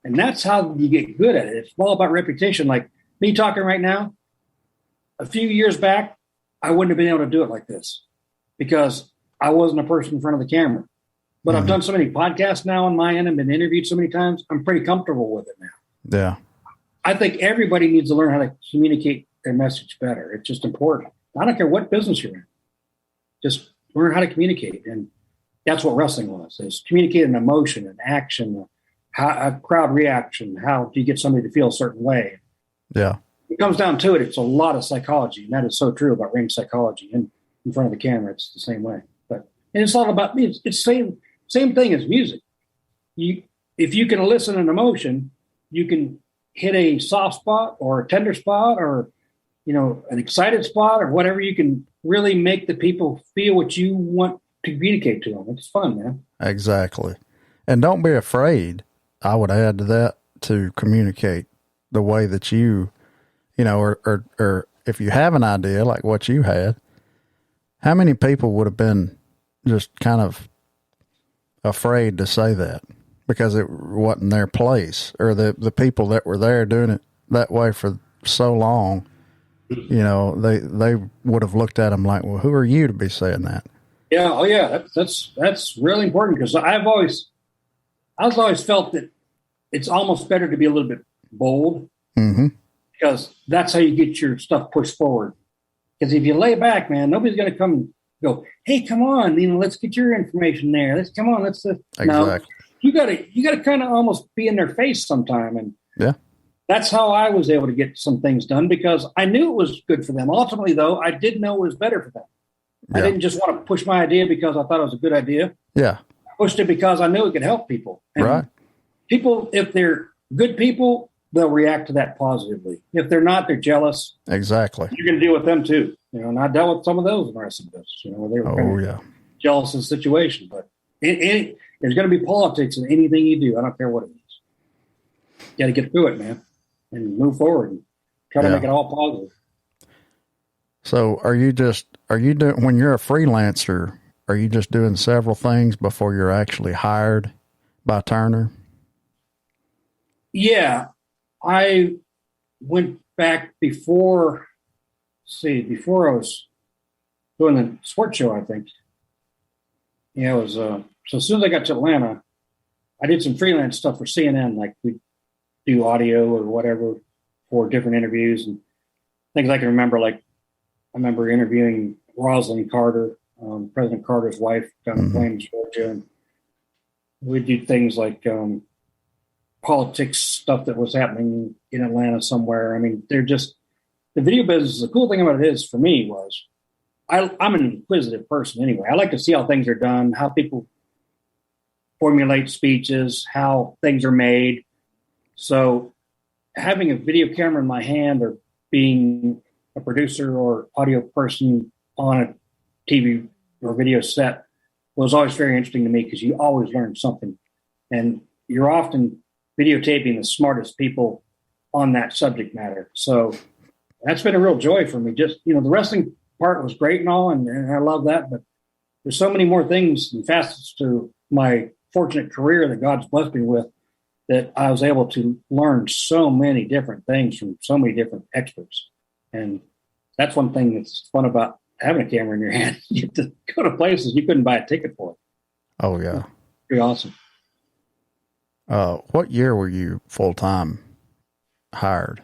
And that's how you get good at it. It's all about repetition. Like me talking right now, a few years back, I wouldn't have been able to do it like this because I wasn't a person in front of the camera. But I've done so many podcasts now on my end and been interviewed so many times, I'm pretty comfortable with it now. Yeah. I think everybody needs to learn how to communicate their message better. It's just important. I don't care what business you're in. Just learn how to communicate. And that's what wrestling was, is communicate an emotion, an action, a crowd reaction. How do you get somebody to feel a certain way? Yeah. It comes down to it. It's a lot of psychology, and that is so true about ring psychology. And in front of the camera, it's the same way. And it's all about me. It's same thing as music. If you can elicit an emotion, you can hit a soft spot or a tender spot or an excited spot or whatever. You can really make the people feel what you want to communicate to them. It's fun, man. Exactly. And don't be afraid, I would add to that, to communicate the way that you know, or if you have an idea like what you had, how many people would have been just kind of afraid to say that because it wasn't their place, or the people that were there doing it that way for so long, you know, they would have looked at them like, well, who are you to be saying that? Yeah. Oh yeah. That's really important, because I've always felt that it's almost better to be a little bit bold, because that's how you get your stuff pushed forward. Because if you lay back, man, nobody's going to come and go, hey, come on, you know, let's get your information there. Let's come on. Exactly. No, you gotta kind of almost be in their face sometime. And yeah, that's how I was able to get some things done, because I knew it was good for them. Ultimately, though, I did know it was better for them. Yeah. I didn't just want to push my idea because I thought it was a good idea. Yeah. I pushed it because I knew it could help people. And right. People, if they're good people, they'll react to that positively. If they're not, they're jealous. Exactly. You're going to deal with them too. You know, and I dealt with some of those in the rest of this. You know, where they were jealous of the situation. But there's going to be politics in anything you do. I don't care what it is. You got to get through it, man, and move forward and try to make it all positive. So, are you doing, when you're a freelancer, are you just doing several things before you're actually hired by Turner? Yeah. I went back before I was doing the sports show, I think. Yeah, it was, so as soon as I got to Atlanta, I did some freelance stuff for CNN, like we do audio or whatever for different interviews and things I can remember. Like I remember interviewing Rosalind Carter, President Carter's wife, down in Plains, Georgia. And we do things like politics stuff that was happening in Atlanta somewhere. I mean, they're just, the video business, the cool thing about it is, for me, was I'm an inquisitive person anyway. I like to see how things are done, how people formulate speeches, how things are made. So having a video camera in my hand, or being a producer or audio person on a TV or video set, was always very interesting to me, because you always learn something. And you're often videotaping the smartest people on that subject matter. So that's been a real joy for me. Just, you know, the wrestling part was great and all, and I love that, but there's so many more things and facets to my fortunate career that God's blessed me with, that I was able to learn so many different things from so many different experts. And that's one thing that's fun about having a camera in your hand. You get to go to places you couldn't buy a ticket for. Oh, yeah. Pretty awesome. What year were you full-time hired?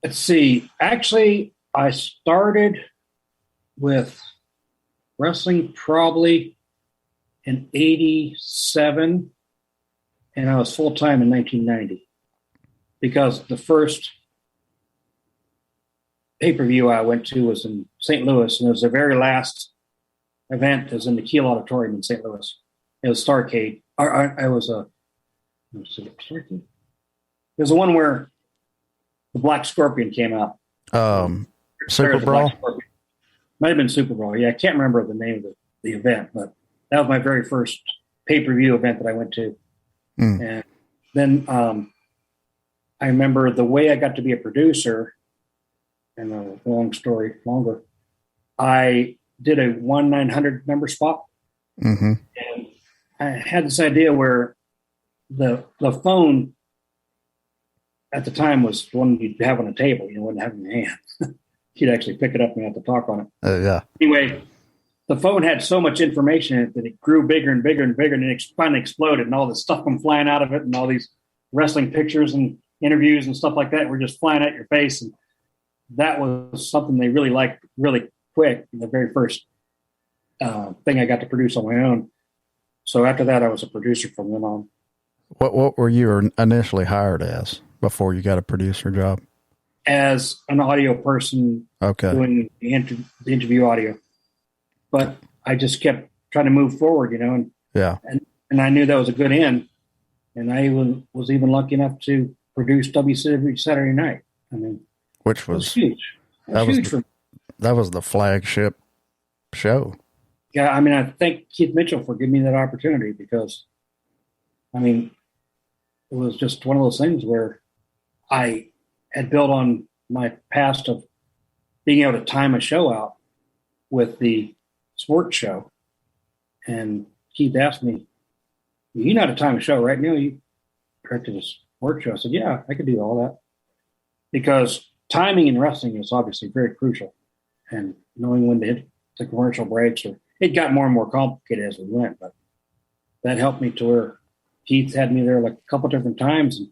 Let's see. Actually, I started with wrestling probably in 87, and I was full-time in 1990, because the first pay-per-view I went to was in St. Louis, and it was the very last event. It was in the Kiel Auditorium in St. Louis. It was Starcade. It was the one where the Black Scorpion came out. Super Brawl? Might have been Super Brawl. Yeah, I can't remember the name of the event, but that was my very first pay-per-view event that I went to. And then I remember the way I got to be a producer, and a long story longer, I did a 1-900 number spot. And I had this idea where the phone at the time was one you'd have on a table. You wouldn't have in your hand. You'd actually pick it up and have to talk on it. Yeah. Anyway, the phone had so much information in it that it grew bigger and bigger and bigger, and it finally exploded, and all this stuff come flying out of it, and all these wrestling pictures and interviews and stuff like that were just flying at your face. And that was something they really liked really quick. The very first thing I got to produce on my own. So after that, I was a producer from then on. What were you initially hired as before you got a producer job? As an audio person, doing the interview audio. But I just kept trying to move forward, you know, and I knew that was a good end. And I was even lucky enough to produce WCW Saturday Night. I mean, which was huge. That was the flagship show. Yeah, I mean, I thank Keith Mitchell for giving me that opportunity because, I mean, it was just one of those things where I had built on my past of being able to time a show out with the sports show. And Keith asked me, "You know how to time a show, right? Neal, you directed a sports show." I said, "Yeah, I could do all that." Because timing in wrestling is obviously very crucial. And knowing when to hit the commercial breaks, or it got more and more complicated as we went, but that helped me to where Keith had me there like a couple different times. And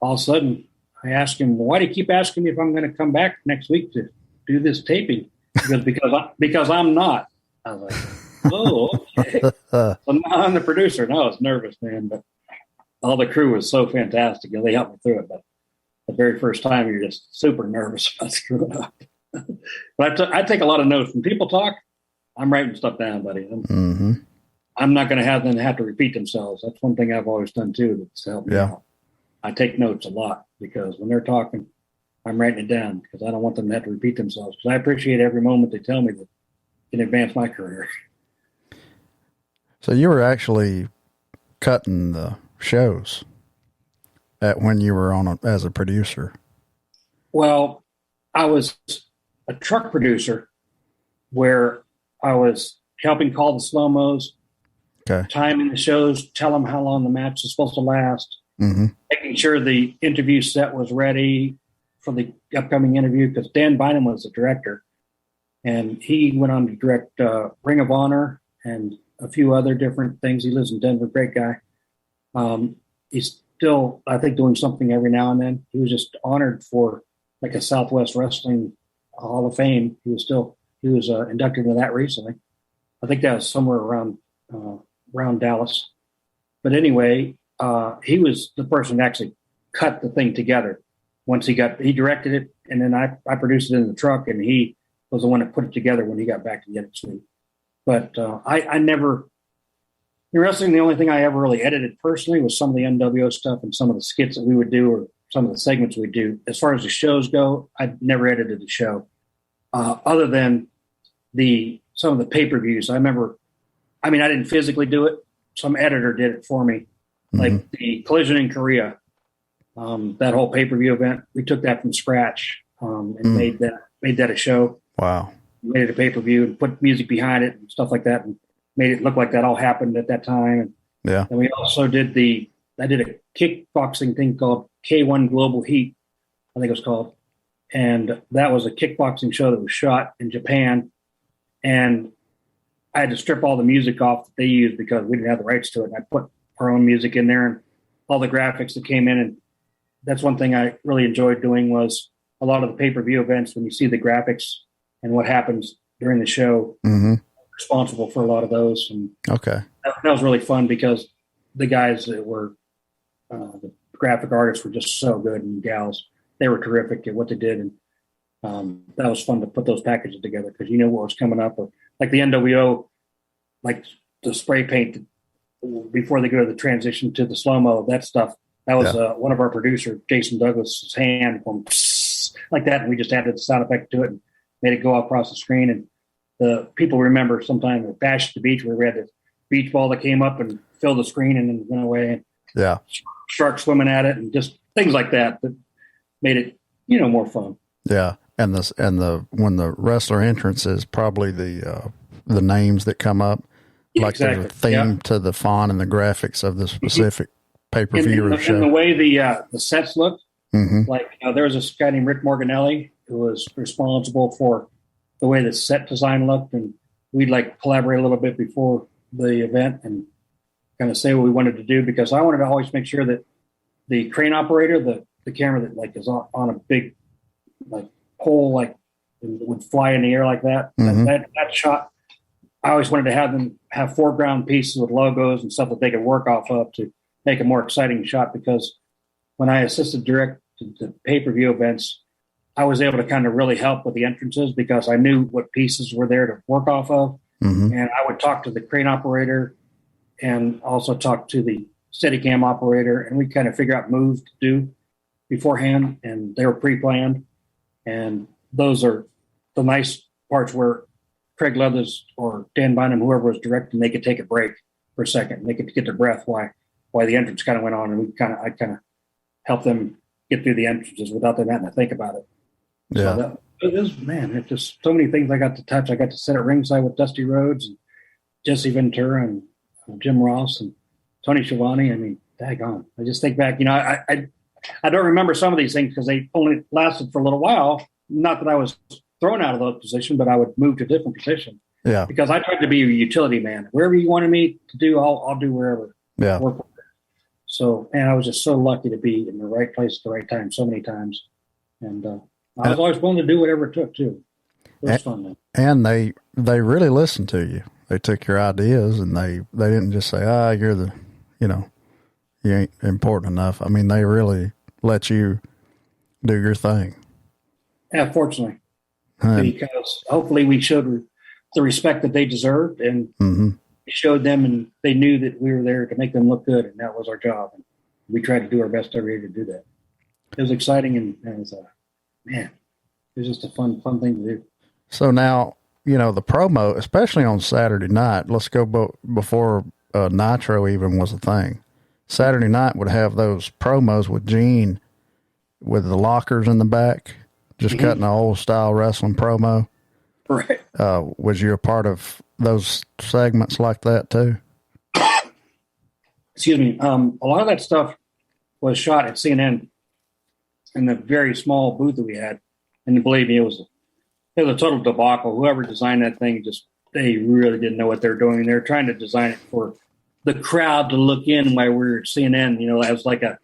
all of a sudden, I asked him, "Why do you keep asking me if I'm going to come back next week to do this taping?" Because I'm not. I was like, "Oh, okay." So now I'm the producer. No, I was nervous, man, but all the crew was so fantastic. They helped me through it. But the very first time, you're just super nervous about screwing up. But I take a lot of notes. When people talk, I'm writing stuff down, buddy. I'm not going to have them have to repeat themselves. That's one thing I've always done too that's helped me out. I take notes a lot because when they're talking, I'm writing it down because I don't want them to have to repeat themselves. Because I appreciate every moment they tell me that can advance my career. So you were actually cutting the shows at when you were on as a producer. Well, I was a truck producer where I was helping call the slow-mos, timing the shows, tell them how long the match is supposed to last, making sure the interview set was ready for the upcoming interview, because Dan Bynum was the director, and he went on to direct Ring of Honor and a few other different things. He lives in Denver, great guy. He's still, I think, doing something every now and then. He was just honored for like a Southwest Wrestling Hall of Fame. He was inducted into that recently. I think that was somewhere around Dallas. But anyway, he was the person that actually cut the thing together. Once he directed it, and then I produced it in the truck, and he was the one that put it together when he got back to get it sweet. But I never, in wrestling, the only thing I ever really edited personally was some of the NWO stuff and some of the skits that we would do or some of the segments we do. As far as the shows go, I never edited the show. Other than some of the pay-per-views. I remember, I didn't physically do it. Some editor did it for me. Like the Collision in Korea, that whole pay-per-view event, we took that from scratch and made that a show. Wow. Made it a pay-per-view and put music behind it and stuff like that and made it look like that all happened at that time. And we also did I did a kickboxing thing called K1 Global Heat, I think it was called. And that was a kickboxing show that was shot in Japan. And I had to strip all the music off that they used because we didn't have the rights to it. And I put our own music in there and all the graphics that came in. And that's one thing I really enjoyed doing was a lot of the pay-per-view events when you see the graphics and what happens during the show, responsible for a lot of those. And that was really fun because the guys that were the graphic artists were just so good, and gals, they were terrific at what they did. And that was fun to put those packages together because you know what was coming up. Or like the NWO, like the spray paint before they go to the transition to the slow-mo, that stuff, that was one of our producers, Jason Douglas's hand going like that. And we just added the sound effect to it and made it go across the screen. And the people remember sometime at Bash at the Beach where we had this beach ball that came up and filled the screen and then went away. And sharks swimming at it and just things like that made it, more fun. Yeah. And when the wrestler entrance is probably the names that come up, like there's a theme to the font and the graphics of the specific pay-per-view or show. And the way the sets look, like there was this guy named Rick Morganelli who was responsible for the way the set design looked, and we'd like collaborate a little bit before the event and kind of say what we wanted to do, because I wanted to always make sure that the crane operator, the camera that like is on a big like pole, like would fly in the air like that, that shot, I always wanted to have them have foreground pieces with logos and stuff that they could work off of to make a more exciting shot. Because when I assisted direct to pay-per-view events, I was able to kind of really help with the entrances because I knew what pieces were there to work off of. And I would talk to the crane operator and also talk to the Steadicam operator, and we kind of figure out moves to do beforehand, and they were pre-planned. And those are the nice parts where Craig Leathers or Dan Bynum, whoever was directing, they could take a break for a second. They could get their breath while the entrance kind of went on, and I kind of helped them get through the entrances without them having to think about it. Yeah. So it's just so many things I got to touch. I got to sit at ringside with Dusty Rhodes and Jesse Ventura and Jim Ross and Tony Schiavone. I mean, daggone. I just think back, I don't remember some of these things because they only lasted for a little while. Not that I was thrown out of those positions, but I would move to a different position. Yeah. Because I tried to be a utility man. Wherever you wanted me to do, I'll do wherever. Yeah. Work with it. So, and I was just so lucky to be in the right place at the right time so many times. And I was always willing to do whatever it took too. It was fun, man. And they really listened to you. They took your ideas and they didn't just say, you're you ain't important enough. I mean, they really let you do your thing. Yeah, fortunately. Because hopefully we showed the respect that they deserved, and we showed them, and they knew that we were there to make them look good, and that was our job. And we tried to do our best every day to do that. It was exciting, and it was it was just a fun thing to do. So now, the promo, especially on Saturday night, let's go before Nitro even was a thing. Saturday night would have those promos with Gene with the lockers in the back, just cutting an old style wrestling promo. Right. Was you a part of those segments like that too? Excuse me. A lot of that stuff was shot at CNN in the very small booth that we had. And believe me, it was a total debacle. Whoever designed that thing, they really didn't know what they're doing. They're trying to design it for the crowd to look in while we were at CNN, as like a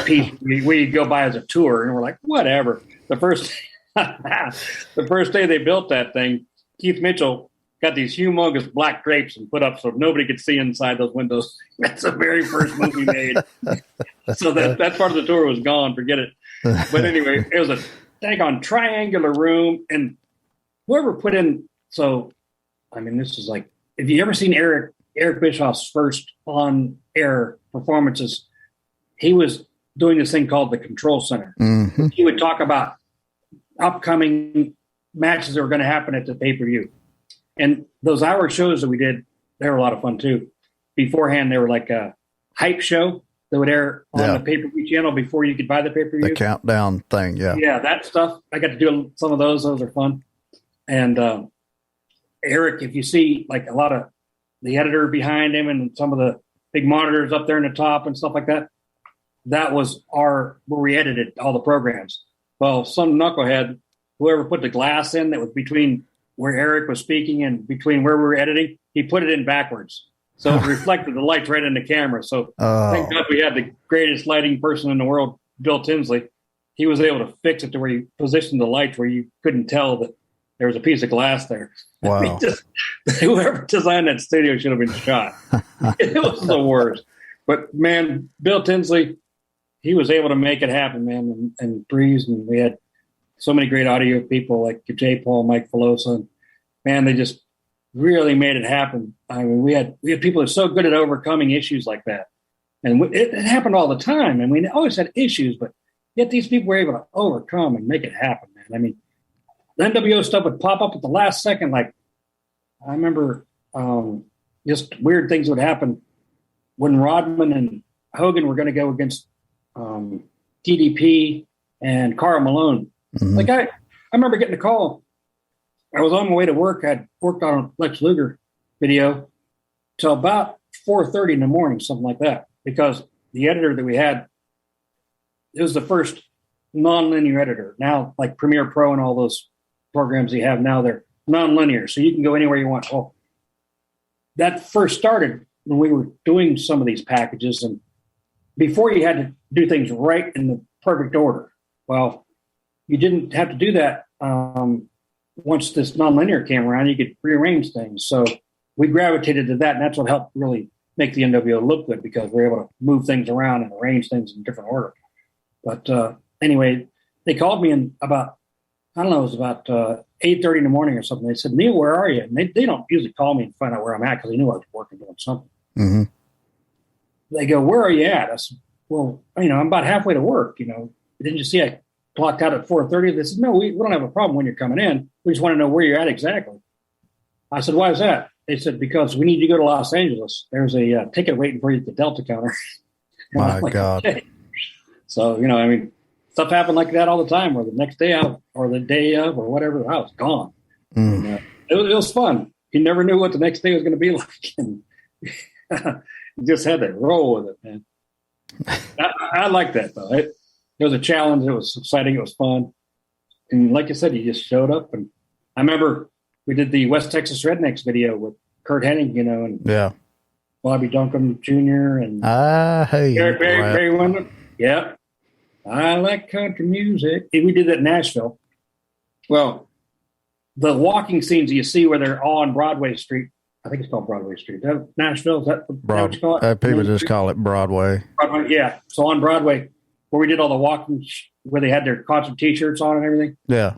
piece we go by as a tour, and we're like, whatever. The first day they built that thing, Keith Mitchell got these humongous black drapes and put up so nobody could see inside those windows. That's the very first movie made. So that part of the tour was gone. Forget it. But anyway, it was a daggone triangular room, and whoever put in. So, I mean, this is like, if you ever seen Eric Bischoff's first on-air performances, he was doing this thing called the Control Center. Mm-hmm. He would talk about upcoming matches that were going to happen at the pay-per-view. And those hour shows that we did, they were a lot of fun too. Beforehand, they were like a hype show that would air on the pay-per-view channel before you could buy the pay-per-view. The countdown thing, yeah. Yeah, that stuff. I got to do some of those. Those are fun. And Eric, if you see like a lot of the editor behind him and some of the big monitors up there in the top and stuff like that, that was where we edited all the programs. Well, some knucklehead, whoever put the glass in that was between where Eric was speaking and between where we were editing, he put it in backwards. So it reflected the lights right in the camera. So thank God we had the greatest lighting person in the world, Bill Tinsley. He was able to fix it to where he positioned the lights where you couldn't tell that there was a piece of glass there. Wow. Whoever designed that studio should have been shot. It was the worst. But, man, Bill Tinsley, he was able to make it happen, man, and Breeze. And we had so many great audio people like J. Paul, Mike Filosa. And, man, they just really made it happen. I mean, we had people that are so good at overcoming issues like that. And it happened all the time. And we always had issues, but yet these people were able to overcome and make it happen, man. I mean, the NWO stuff would pop up at the last second. Like, I remember just weird things would happen when Rodman and Hogan were going to go against DDP and Karl Malone. Mm-hmm. Like, I remember getting a call. I was on my way to work. I'd worked on a Lex Luger video till about 4:30 in the morning, something like that, because the editor that we had, it was the first non-linear editor. Now, like Premiere Pro and all those programs you have now, they're non-linear, so you can go anywhere you want. Well, that first started when we were doing some of these packages, and before you had to do things right in the perfect order. Well, you didn't have to do that. Once this non-linear came around, you could rearrange things. So we gravitated to that, and that's what helped really make the NWO look good, because we're able to move things around and arrange things in different order. But anyway, they called me in about, I don't know, it was about 8:30 in the morning or something. They said, Neal, where are you? And they don't usually call me and find out where I'm at, because they knew I was working doing something. Mm-hmm. They go, where are you at? I said, well, I'm about halfway to work. Didn't you see I clocked out at 4:30? They said, no, we don't have a problem when you're coming in. We just want to know where you're at exactly. I said, why is that? They said, because we need to go to Los Angeles. There's a ticket waiting for you at the Delta counter. My God. Okay. So, I mean, stuff happened like that all the time, where the next day out or the day of or whatever, I was gone. Mm. And, it was fun. You never knew what the next day was going to be like. And you just had to roll with it, man. I like that, though. It was a challenge. It was exciting. It was fun. And like I said, you just showed up. And I remember we did the West Texas Rednecks video with Kurt Hennig, and Bobby Duncan Jr. and Barry Windham. Yeah. I like country music. And we did that in Nashville. Well, the walking scenes you see where they're all on Broadway Street. I think it's called Broadway Street. Nashville, is that what you call it? People just call it Broadway. Yeah. So on Broadway, where we did all the walking, where they had their concert T-shirts on and everything. Yeah.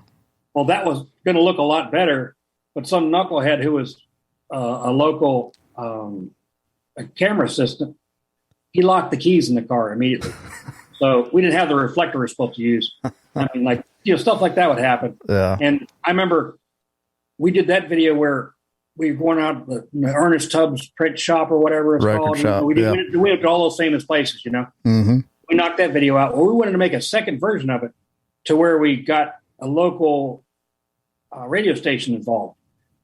Well, that was going to look a lot better, but some knucklehead who was a local a camera assistant, he locked the keys in the car immediately. So we didn't have the reflector we're supposed to use. I mean, stuff like that would happen. Yeah. And I remember we did that video where we were going out to the Ernest Tubbs print shop or whatever it's Record called. shop, We went to all those famous places, Mm-hmm. We knocked that video out. Well, we wanted to make a second version of it to where we got a local radio station involved.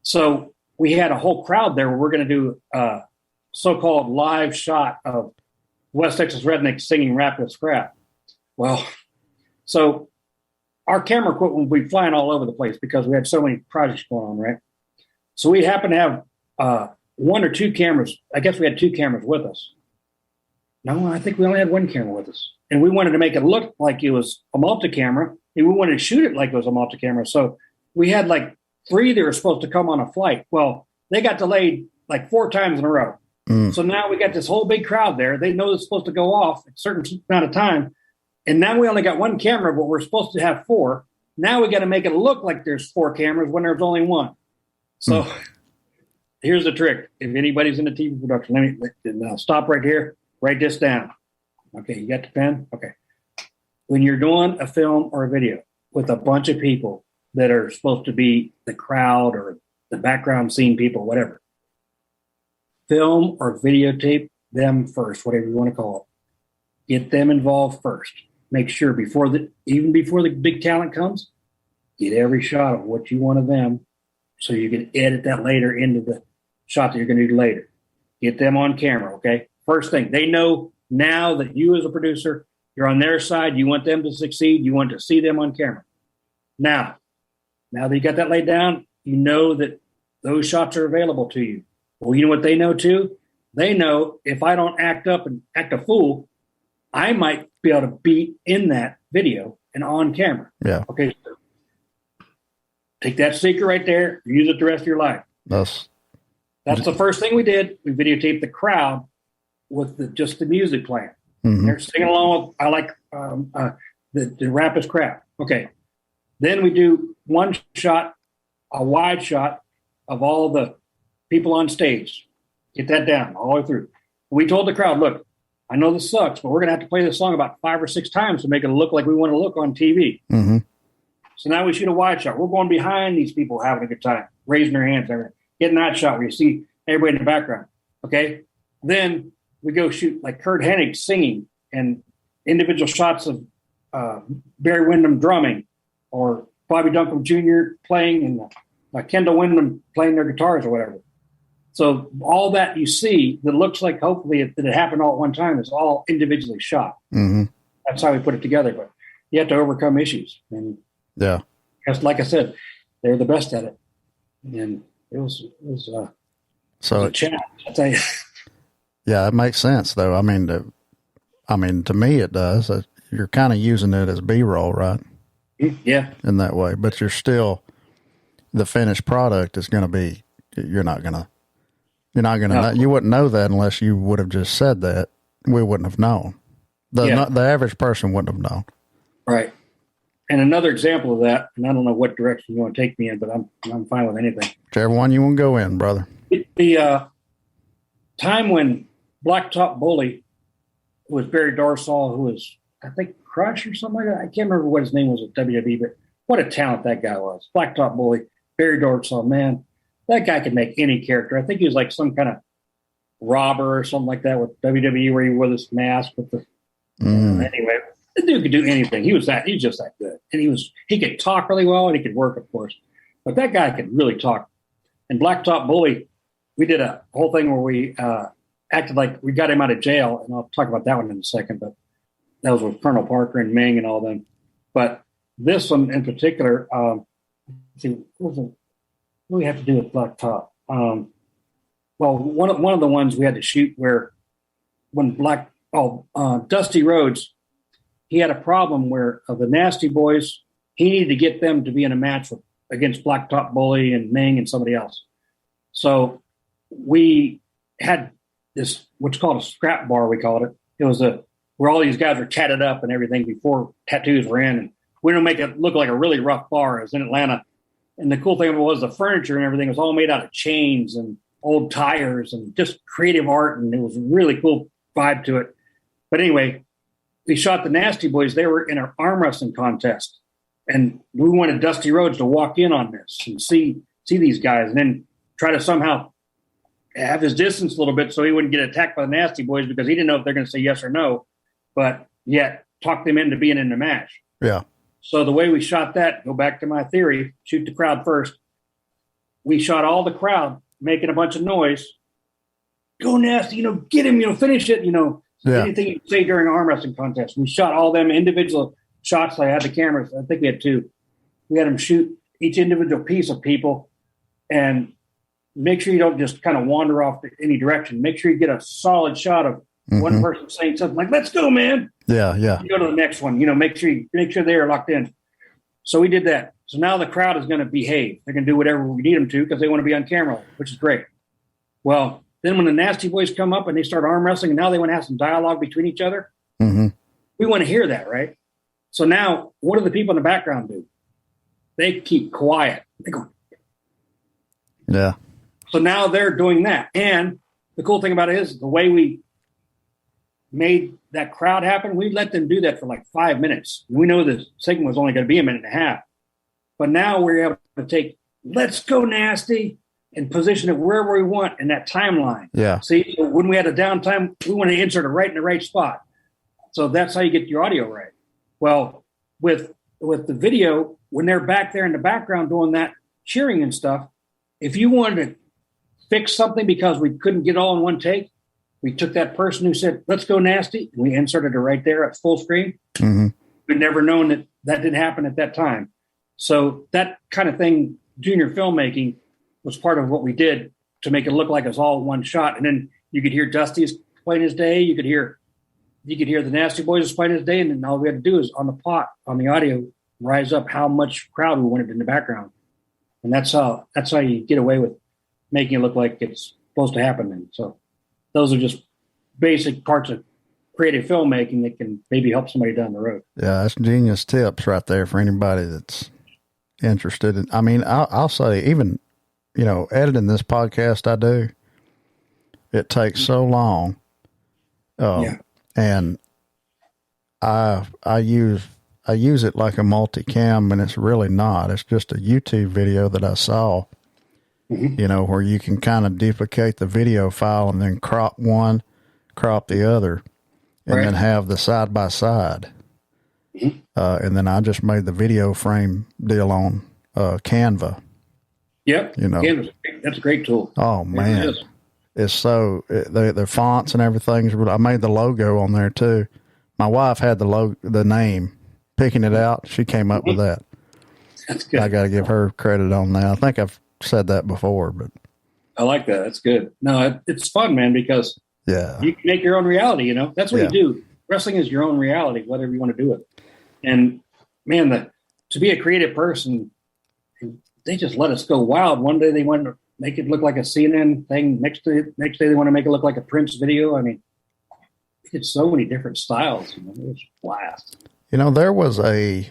So we had a whole crowd there where we're going to do a so-called live shot of West Texas Rednecks singing Rap with Scrap. Well, so our camera equipment would be flying all over the place because we had so many projects going on, right? So we happened to have one or two cameras. I guess we had two cameras with us. No, I think we only had one camera with us. And we wanted to make it look like it was a multi-camera. And we wanted to shoot it like it was a multi-camera. So we had like three that were supposed to come on a flight. Well, they got delayed like 4 times in a row. Mm. So now we got this whole big crowd there. They know it's supposed to go off at a certain amount of time. And now we only got one camera, but we're supposed to have 4. Now we got to make it look like there's 4 cameras when there's only one. So here's the trick. If anybody's in the TV production, let me stop right here. Write this down. Okay, you got the pen? Okay. When you're doing a film or a video with a bunch of people that are supposed to be the crowd or the background scene people, whatever, film or videotape them first, whatever you want to call it. Get them involved first. Make sure even before the big talent comes, get every shot of what you want of them so you can edit that later into the shot that you're going to do later. Get them on camera, okay? First thing, they know now that you as a producer, you're on their side. You want them to succeed. You want to see them on camera. Now that you got that laid down, you know that those shots are available to you. Well, you know what they know too? They know if I don't act up and act a fool, I might be able to be in that video and on camera. Yeah. Okay. So take that secret right there. Use it the rest of your life. That's the first thing we did. We videotaped the crowd with just the music playing. Mm-hmm. They're singing along with, I like the rap is crap. Okay. Then we do one shot, a wide shot of all the people on stage. Get that down all the way through. We told the crowd, look, I know this sucks, but we're going to have to play this song about 5 or 6 times to make it look like we want to look on TV. Mm-hmm. So now we shoot a wide shot. We're going behind these people having a good time, raising their hands, everything. Getting that shot where you see everybody in the background. Okay. Then we go shoot like Kurt Hennig singing and individual shots of Barry Windham drumming or Bobby Duncan Jr. playing and Kendall Windham playing their guitars or whatever. So all that you see that looks like hopefully that it happened all at one time is all individually shot. Mm-hmm. That's how we put it together. But you have to overcome issues. And yeah, just like I said, they're the best at it. And it was a challenge, I tell you. Yeah, it makes sense though. I mean, to me it does. You're kind of using it as B-roll, right? Yeah. In that way, but you're still, the finished product is going to be, you wouldn't know that unless you would have just said that. We wouldn't have known. The average person wouldn't have known. Right. And another example of that, and I don't know what direction you want to take me in, but I'm fine with anything. Whichever one you want to go in, brother. The time when Blacktop Bully was Barry Dorsall, who was, I think, Crush or something like that. I can't remember what his name was at WWE, but what a talent that guy was. Blacktop Bully, Barry Dorsall, man. that guy could make any character. I think he was like some kind of robber or something like that with WWE where he wore this mask with the anyway, the dude could do anything. He was just that good. And he could talk really well and he could work, of course. But that guy could really talk. And Blacktop Bully, we did a whole thing where we acted like we got him out of jail, and I'll talk about that one in a second, but that was with Colonel Parker and Ming and all them. But this one in particular, let's see, what do we have to do with Blacktop? Well, one of the ones we had to shoot where when Dusty Rhodes, he had a problem where the Nasty Boys, he needed to get them to be in a match against Blacktop Bully and Ming and somebody else. So we had this, what's called a scrap bar, we called it. It was where all these guys were tatted up and everything before tattoos were in. And we don't make it look like a really rough bar. It was in Atlanta. And the cool thing was the furniture and everything was all made out of chains and old tires and just creative art. And it was a really cool vibe to it. But anyway, we shot the Nasty Boys. They were in an arm wrestling contest. And we wanted Dusty Rhodes to walk in on this and see these guys and then try to somehow have his distance a little bit so he wouldn't get attacked by the Nasty Boys because he didn't know if they're going to say yes or no, but yet talk them into being in the match. Yeah. So the way we shot that, go back to my theory, shoot the crowd first. We shot all the crowd making a bunch of noise. Go Nasty, get him, finish it, anything you say during an arm wrestling contest. We shot all them individual shots. I had the cameras. I think we had 2. We had them shoot each individual piece of people and make sure you don't just kind of wander off any direction. Make sure you get a solid shot of one person saying something like, let's go, man. Yeah. Yeah. You go to the next one, make sure they are locked in. So we did that. So now the crowd is going to behave. They're going to do whatever we need them to because they want to be on camera, which is great. Well, then when the Nasty Boys come up and they start arm wrestling and now they want to have some dialogue between each other, we want to hear that, right? So now what do the people in the background do? They keep quiet. They go, yeah. So now they're doing that. And the cool thing about it is the way we made that crowd happen, we let them do that for like 5 minutes. And we know the segment was only going to be a minute and a half. But now we're able to take, let's go Nasty, and position it wherever we want in that timeline. Yeah. See, so when we had a downtime, we want to insert it right in the right spot. So that's how you get your audio right. Well, with the video, when they're back there in the background doing that cheering and stuff, if you wanted to fix something because we couldn't get all in one take, we took that person who said, let's go Nasty, and we inserted it right there at full screen. We'd never known that didn't happen at that time. So that kind of thing, junior filmmaking, was part of what we did to make it look like it was all one shot. And then you could hear Dusty's playing his day. You could hear the Nasty Boys playing his day. And then all we had to do is on the audio, rise up how much crowd we wanted in the background. And that's how you get away with making it look like it's supposed to happen. And so those are just basic parts of creative filmmaking that can maybe help somebody down the road. Yeah, that's genius tips right there for anybody that's interested in. I mean, I'll say even, editing this podcast I do, it takes so long. And I use it like a multicam, and it's really not. It's just a YouTube video that I saw, where you can kind of duplicate the video file and then crop one, crop the other, and then have the side by side. And then I just made the video frame deal on Canva. Yep. Canva's that's a great tool. Oh man, it's so the fonts and everything's. I made the logo on there too. My wife had the name, picking it out. She came up with that. That's good. I got to give her credit on that. I think I've said that before, but I like that. That's good. No, it's fun, man, because you can make your own reality. That's what you do. Wrestling is your own reality, whatever you want to do it. And man, to be a creative person, they just let us go wild. One day they want to make it look like a CNN thing. Next day they want to make it look like a Prince video. I mean, it's so many different styles. It was a blast. There was I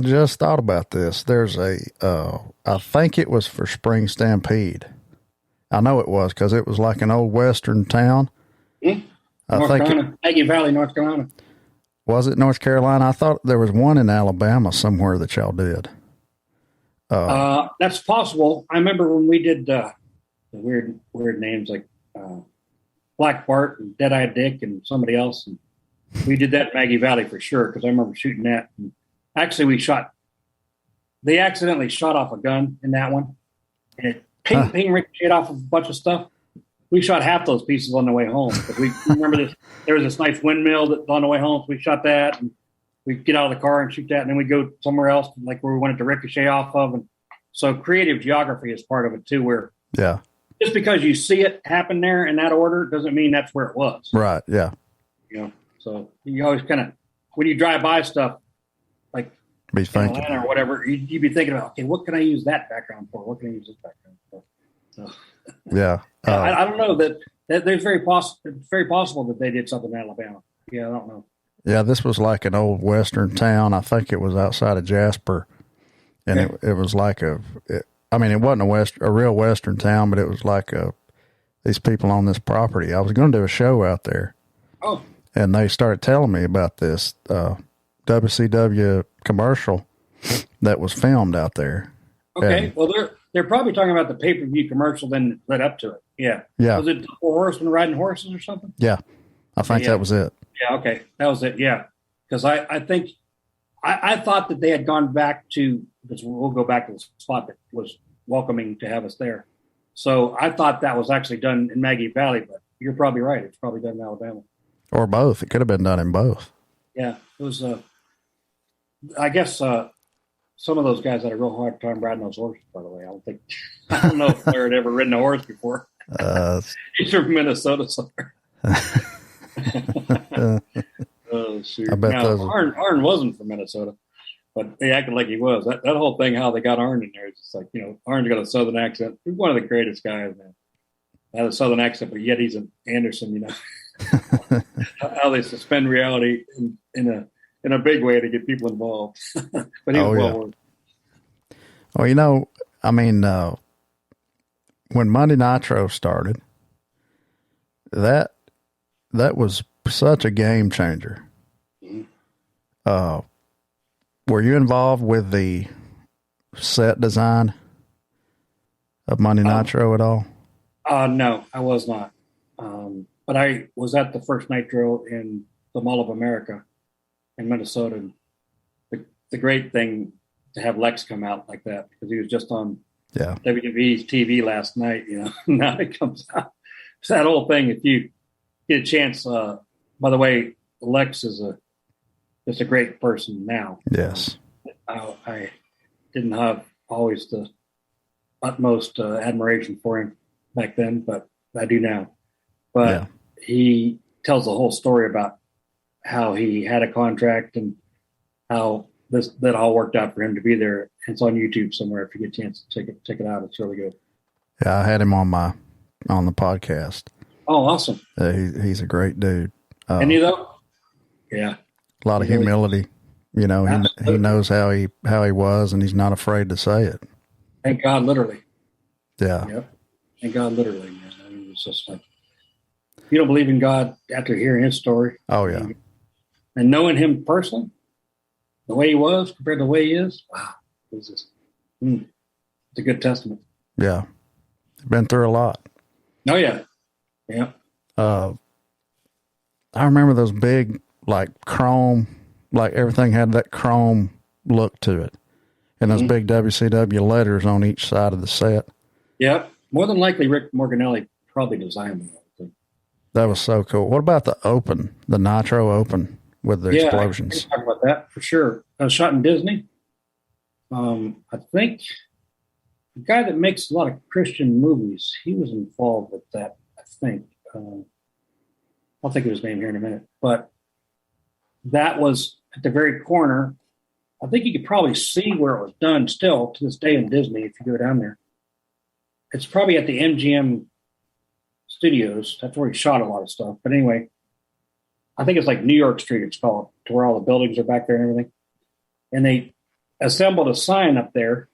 just thought about this. There's I think it was for Spring Stampede. I know it was because it was like an old Western town. North Carolina, Aggie Valley, North Carolina. Was it North Carolina? I thought there was one in Alabama somewhere that y'all did. That's possible. I remember when we did the weird names like Black Bart and Dead Eye Dick and somebody else, and we did that in Maggie Valley for sure because I remember shooting that. And actually, they accidentally shot off a gun in that one, and it ping ricocheted off of a bunch of stuff. We shot half those pieces on the way home because we remember this. There was this nice windmill that on the way home, so we shot that, and we get out of the car and shoot that, and then we go somewhere else, like where we wanted to ricochet off of. And so, creative geography is part of it too. Where just because you see it happen there in that order doesn't mean that's where it was. Right. Yeah. So you always kind of when you drive by stuff like be thinking Atlanta or whatever, you'd be thinking about, okay, what can I use that background for? What can I use this background for? So, yeah. I don't know that there's very possible that they did something in Alabama. Yeah, I don't know. Yeah, this was like an old western town. I think it was outside of Jasper, and it was like it wasn't a real western town, but it was like these people on this property. I was going to do a show out there. Oh. And they started telling me about this WCW commercial that was filmed out there. Okay, and, well, they're probably talking about the pay-per-view commercial then led up to it. Yeah. Yeah. Was it Four Horsemen riding horses or something? Yeah, I think that was it. Yeah, okay, that was it. Yeah, because I think I thought that they had gone back to because we'll go back to the spot that was welcoming to have us there. So I thought that was actually done in Maggie Valley, but you're probably right. It's probably done in Alabama. Or both. It could have been done in both. Yeah, it was. I guess some of those guys had a real hard time riding those horses. By the way, I don't know if they had ever ridden a horse before. He's from Minnesota somewhere. Oh shoot! I bet Arn wasn't from Minnesota, but they acted like he was. That whole thing, how they got Arn in there, is just like Arn's got a Southern accent. He's one of the greatest guys, man. Had a Southern accent, but yet he's an Anderson. How they suspend reality in a big way to get people involved. But he was well worth. Well, when Monday Nitro started, that was such a game changer. Mm-hmm. Were you involved with the set design of Monday Nitro at all? No, I was not. But I was at the first Nitro in the Mall of America in Minnesota. The great thing to have Lex come out like that because he was just on WWE's TV last night. Now it comes out. It's that whole thing. If you get a chance, by the way, Lex is just a great person now. Yes, I didn't have always the utmost admiration for him back then, but I do now. But he tells the whole story about how he had a contract and how that all worked out for him to be there. It's on YouTube somewhere if you get a chance to check it out. It's really good. Yeah, I had him on the podcast. Oh, awesome! He's a great dude. And yeah, a lot of humility. He knows how he was, and he's not afraid to say it. Thank God, literally. Yeah. Yep. Thank God, literally. Man. I mean, it's just like you don't believe in God after hearing his story. Oh yeah. And knowing him personally, the way he was compared to the way he is, wow, it's a good testament. Yeah, been through a lot. Oh yeah, yeah. I remember those big chrome, everything had that chrome look to it, and those big WCW letters on each side of the set. Yep, more than likely Rick Morganelli probably designed that. That was so cool. What about the Nitro Open with the explosions? I can talk about that for sure. I was shot in Disney. I think the guy that makes a lot of Christian movies, he was involved with that. I think. I'll think of his name here in a minute. But that was at the very corner. I think you could probably see where it was done still to this day in Disney if you go down there. It's probably at the MGM Studios. That's where he shot a lot of stuff. But anyway, I think it's like New York Street, it's called, to where all the buildings are back there and everything. And they assembled a sign up there,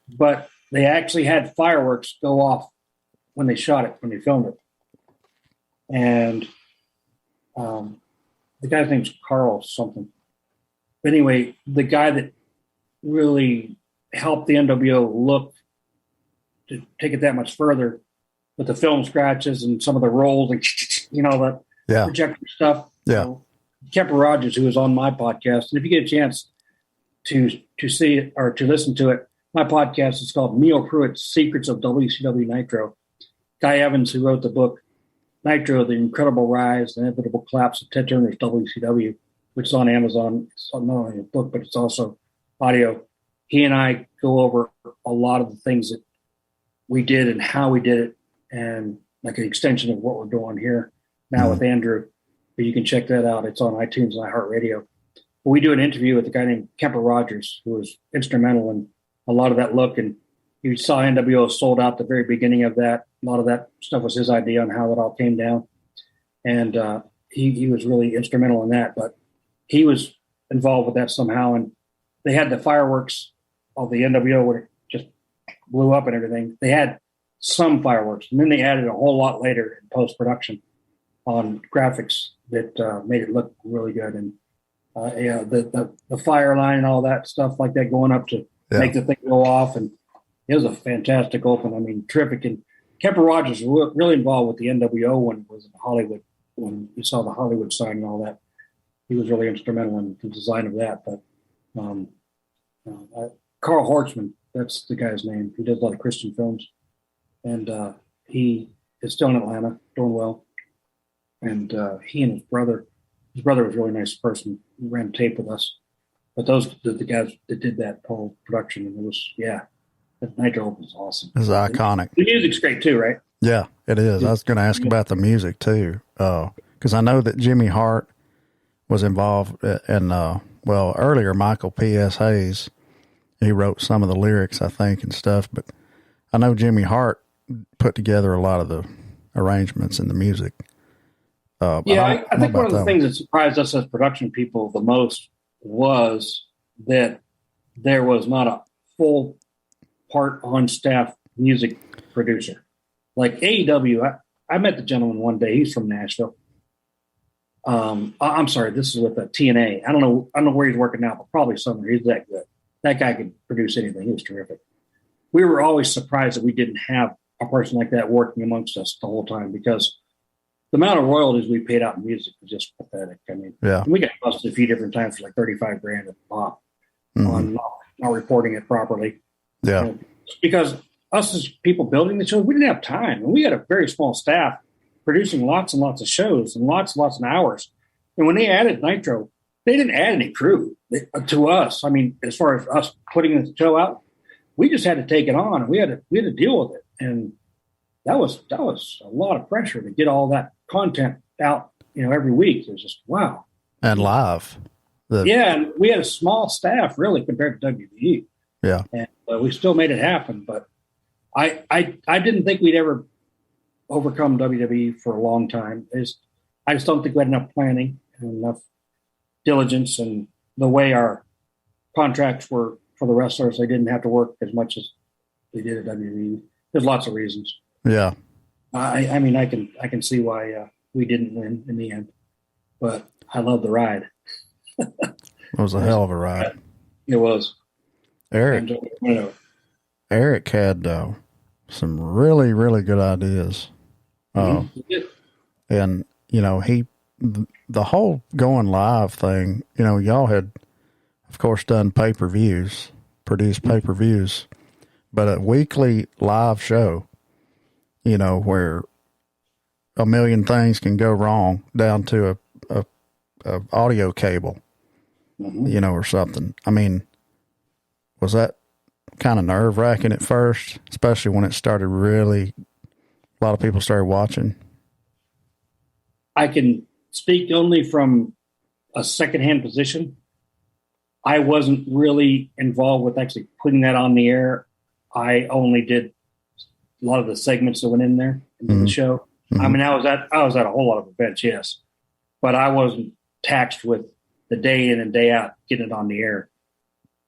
but they actually had fireworks go off when they shot it, when they filmed it. And the guy's name's Carl something. But anyway, the guy that really helped the NWO look to take it that much further with the film scratches and some of the rolls and the projector stuff. Yeah. Kemper Rogers, who was on my podcast, and if you get a chance to see it or to listen to it, my podcast is called Neal Pruitt, Secrets of WCW Nitro. Guy Evans, who wrote the book Nitro, The Incredible Rise, The Inevitable Collapse of Ted Turner's WCW, which is on Amazon. It's not only a book, but it's also audio. He and I go over a lot of the things that we did and how we did it, and like an extension of what we're doing here now with Andrew. But you can check that out. It's on iTunes and iHeartRadio. We do an interview with a guy named Kemper Rogers, who was instrumental in a lot of that look. And you saw NWO sold out the very beginning of that. A lot of that stuff was his idea on how it all came down. And he was really instrumental in that. But he was involved with that somehow. And they had the fireworks of the NWO when it just blew up and everything. They had some fireworks. And then they added a whole lot later in post-production on graphics that made it look really good. And the fire line and all that stuff like that going up to make the thing go off. And it was a fantastic open. I mean, terrific. And Kemper Rogers was really involved with the NWO when it was in Hollywood, when you saw the Hollywood sign and all that. He was really instrumental in the design of that. But Carl Hortzman, that's the guy's name. He does a lot of Christian films. And he is still in Atlanta, doing well. And he and his brother was a really nice person. He ran tape with us. But those the guys that did that whole production, and it was, that Nitro was awesome. It's iconic. The music's great too, right? Yeah, it is. I was going to ask about the music too, because I know that Jimmy Hart was involved in, earlier Michael P.S. Hayes, he wrote some of the lyrics, I think, and stuff. But I know Jimmy Hart put together a lot of the arrangements and the music. I think one of the things that surprised us as production people the most was that there was not a full part on staff music producer. Like AEW, I met the gentleman one day. He's from Nashville. I'm sorry, this is with TNA. I don't know where he's working now, but probably somewhere. He's that good. That guy could produce anything. He was terrific. We were always surprised that we didn't have a person like that working amongst us the whole time, because the amount of royalties we paid out in music was just pathetic. I mean, we got busted a few different times for like $35,000 at pop on not reporting it properly. Yeah. Because us as people building the show, we didn't have time. And we had a very small staff producing lots and lots of shows and lots of hours. And when they added Nitro, they didn't add any crew to us. I mean, as far as us putting the show out, we just had to take it on, and we had to deal with it. And that was a lot of pressure to get all that content out, every week. It was just, wow. And live. And we had a small staff really compared to WWE. Yeah. And we still made it happen. But I didn't think we'd ever overcome WWE for a long time. I just don't think we had enough planning and enough diligence, and the way our contracts were for the wrestlers, they didn't have to work as much as they did at WWE. There's lots of reasons. Yeah. I mean, I can see why we didn't win in the end, but I love the ride. It was a hell of a ride. It was. Eric had some really, really good ideas. And, the whole going live thing, y'all had, of course, done pay-per-views, produced pay-per-views, but a weekly live show, where a million things can go wrong down to a audio cable, or something. I mean, was that kind of nerve-wracking at first, especially when it started really, a lot of people started watching? I can speak only from a secondhand position. I wasn't really involved with actually putting that on the air. I only did a lot of the segments that went in there into the show. I mean, I was at a whole lot of events, yes, but I wasn't taxed with the day in and day out getting it on the air.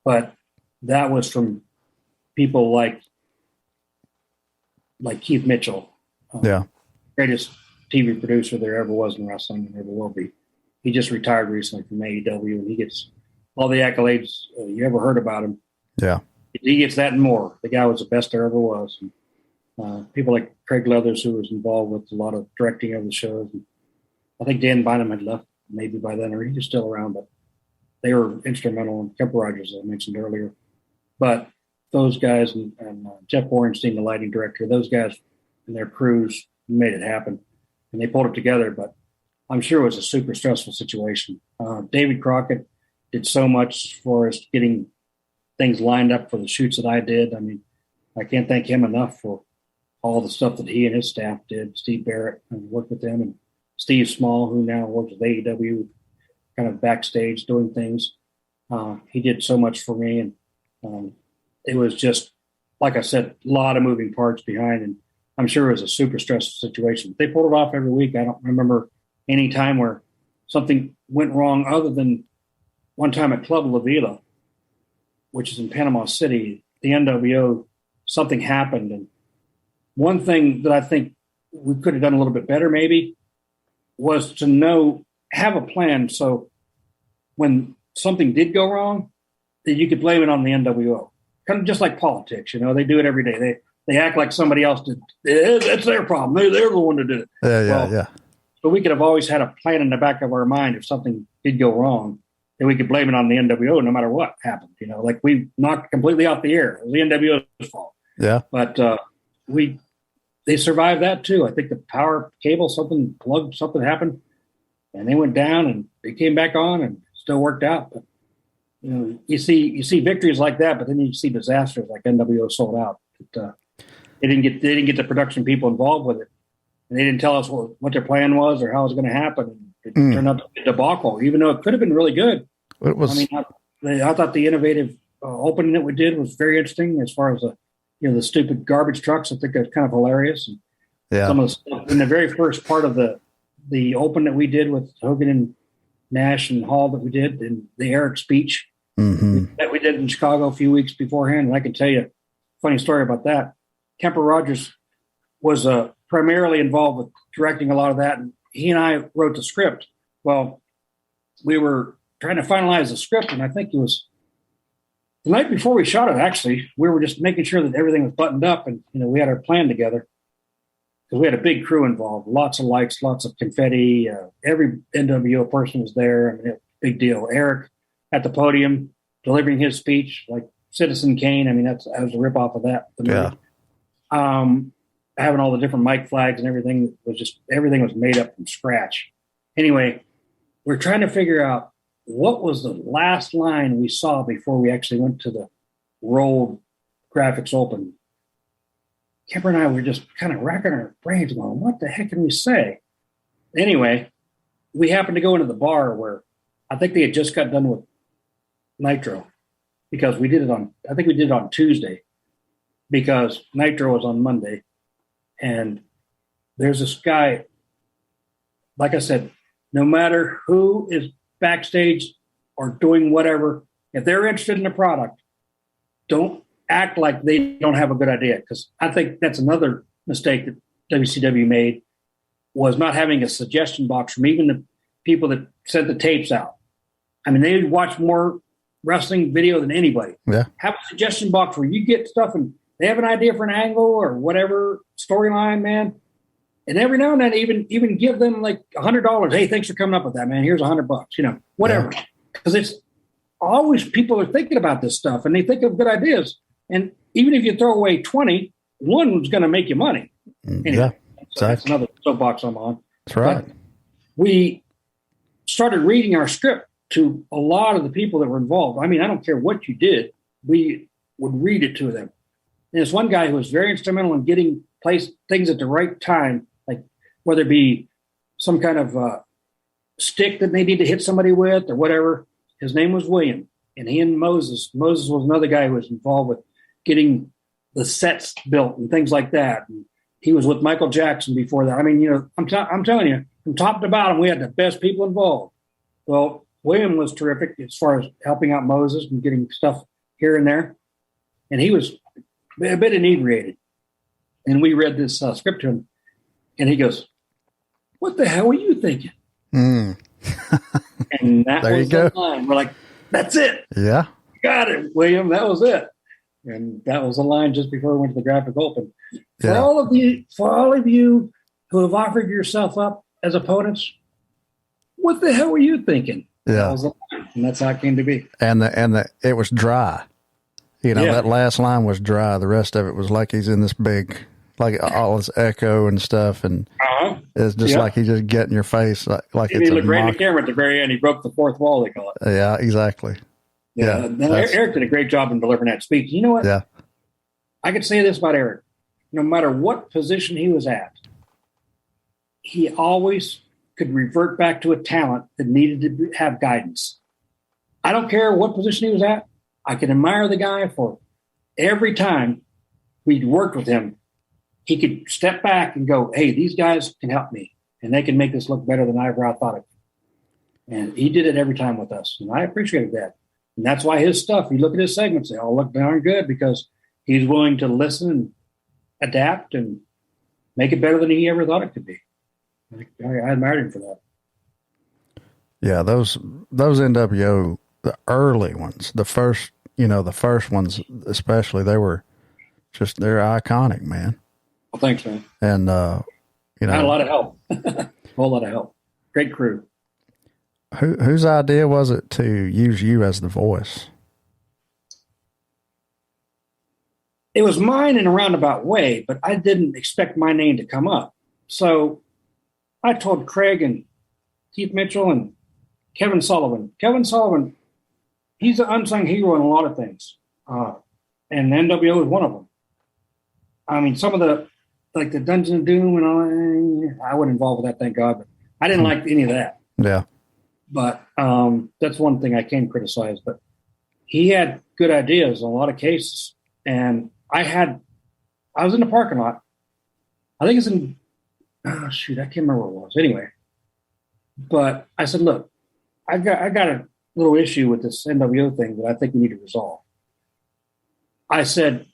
But that was from people like Keith Mitchell, greatest TV producer there ever was in wrestling and ever will be. He just retired recently from AEW, and he gets all the accolades you ever heard about him. Yeah. He gets that and more. The guy was the best there ever was. And, people like Craig Leathers, who was involved with a lot of directing of the shows. And I think Dan Bynum had left maybe by then, or he was still around, but they were instrumental in Kemper Rogers, as I mentioned earlier. But those guys and Jeff Orenstein, the lighting director, those guys and their crews made it happen. And they pulled it together, but I'm sure it was a super stressful situation. David Crockett did so much for us getting things lined up for the shoots that I did. I mean, I can't thank him enough for all the stuff that he and his staff did. Steve Barrett, and worked with them, and Steve Small, who now works with AEW, kind of backstage doing things. He did so much for me, and it was just, like I said, a lot of moving parts behind, and I'm sure it was a super stressful situation. They pulled it off every week. I don't remember any time where something went wrong other than one time at Club La Vila, which is in Panama City, the NWO, something happened. And one thing that I think we could have done a little bit better maybe was to have a plan. So when something did go wrong, that you could blame it on the NWO. Kind of just like politics, they do it every day. They act like somebody else did. It's their problem. They're the one that did it. Yeah. So we could have always had a plan in the back of our mind if something did go wrong, that we could blame it on the NWO no matter what happened. Like we knocked completely off the air. It was the NWO's fault. Yeah. But they survived that too. I think the power cable, something plugged, something happened, and they went down and they came back on and still worked out. But you see victories like that, but then you see disasters like NWO sold out. They didn't get the production people involved with it, and they didn't tell us what their plan was or how it was going to happen. It turned out to be a debacle, even though it could have been really good. It was. I mean, I thought the innovative opening that we did was very interesting. As far as the stupid garbage trucks, I think that's kind of hilarious. And some of the stuff in the very first part of the open that we did with Hogan and Nash and Hall that we did, and the Eric speech that we did in Chicago a few weeks beforehand. And I can tell you a funny story about that. Kemper Rogers was primarily involved with directing a lot of that, and he and I wrote the script. Well, we were trying to finalize the script, and I think it was the night before we shot it, actually. We were just making sure that everything was buttoned up, and we had our plan together, because we had a big crew involved, lots of lights, lots of confetti. Every NWO person was there. I mean, big deal. Eric at the podium delivering his speech like Citizen Kane. I mean, that was a rip off of that. Having all the different mic flags and everything was made up from scratch. Anyway, we're trying to figure out what was the last line we saw before we actually went to the rolled graphics open. Kemper and I were just kind of racking our brains going, what the heck can we say? Anyway, we happened to go into the bar where I think they had just got done with Nitro, because we did it on Tuesday, because Nitro was on Monday. And there's this guy, like I said, no matter who is backstage or doing whatever, if they're interested in the product, don't act like they don't have a good idea. Because I think that's another mistake that WCW made, was not having a suggestion box from even the people that sent the tapes out. I mean, they watch more wrestling video than anybody. Yeah. Have a suggestion box where you get stuff and they have an idea for an angle or whatever storyline, man. And every now and then, even give them like $100. Hey, thanks for coming up with that, man. Here's $100, whatever. Because it's always people are thinking about this stuff and they think of good ideas. And even if you throw away 20, one's going to make you money. Anyway, so that's another soapbox I'm on. That's right. But we started reading our script to a lot of the people that were involved. I mean, I don't care what you did. We would read it to them. And there's one guy who was very instrumental in getting things at the right time, like whether it be some kind of stick that they need to hit somebody with or whatever. His name was William, and he and Moses was another guy who was involved with getting the sets built and things like that. And he was with Michael Jackson before that. I mean, I'm telling you, from top to bottom, we had the best people involved. Well, William was terrific as far as helping out Moses and getting stuff here and there. And he was a bit inebriated. And we read this script to him, and he goes, "What the hell were you thinking?" And that there was the line. We're like, "That's it." Yeah. Got it, William. That was it. And that was a line just before we went to the graphic open. For Yeah. all of you who have offered yourself up as opponents, what the hell were you thinking? That Yeah. was the line, and that's how it came to be. And it was dry. You know, Yeah. that last line was dry. The rest of it was like he's in this big, like all his echo and stuff, and it's just like he's just getting your face, like he it's looked great in the camera at the very end. He broke the fourth wall, they call it. Yeah, exactly. Yeah. Eric did a great job in delivering that speech. You know what? Yeah. I could say this about Eric. No matter what position he was at, he always could revert back to a talent that needed to have guidance. I don't care what position he was at. I can admire the guy for every time we'd worked with him. He could step back and go, hey, these guys can help me, and they can make this look better than I ever thought it. And he did it every time with us, and I appreciated that. And that's why his stuff, you look at his segments, they all look darn good because he's willing to listen and adapt and make it better than he ever thought it could be. I admired him for that. Yeah, those NWO, the early ones, the first ones especially, they're iconic, man. Well, thanks, man. And had a lot of help, a whole lot of help. Great crew. Whose idea was it to use you as the voice? It was mine in a roundabout way, but I didn't expect my name to come up. So I told Craig and Keith Mitchell and Kevin Sullivan. Kevin Sullivan, he's an unsung hero in a lot of things. And NWO is one of them. I mean, some of the Dungeon of Doom and all, I wasn't involved with that, thank God. But I didn't like any of that. Yeah. But that's one thing I can criticize. But he had good ideas in a lot of cases. And I was in the parking lot. I think it's in, I can't remember what it was. Anyway, but I said, look, I got a little issue with this NWO thing that I think we need to resolve. I said,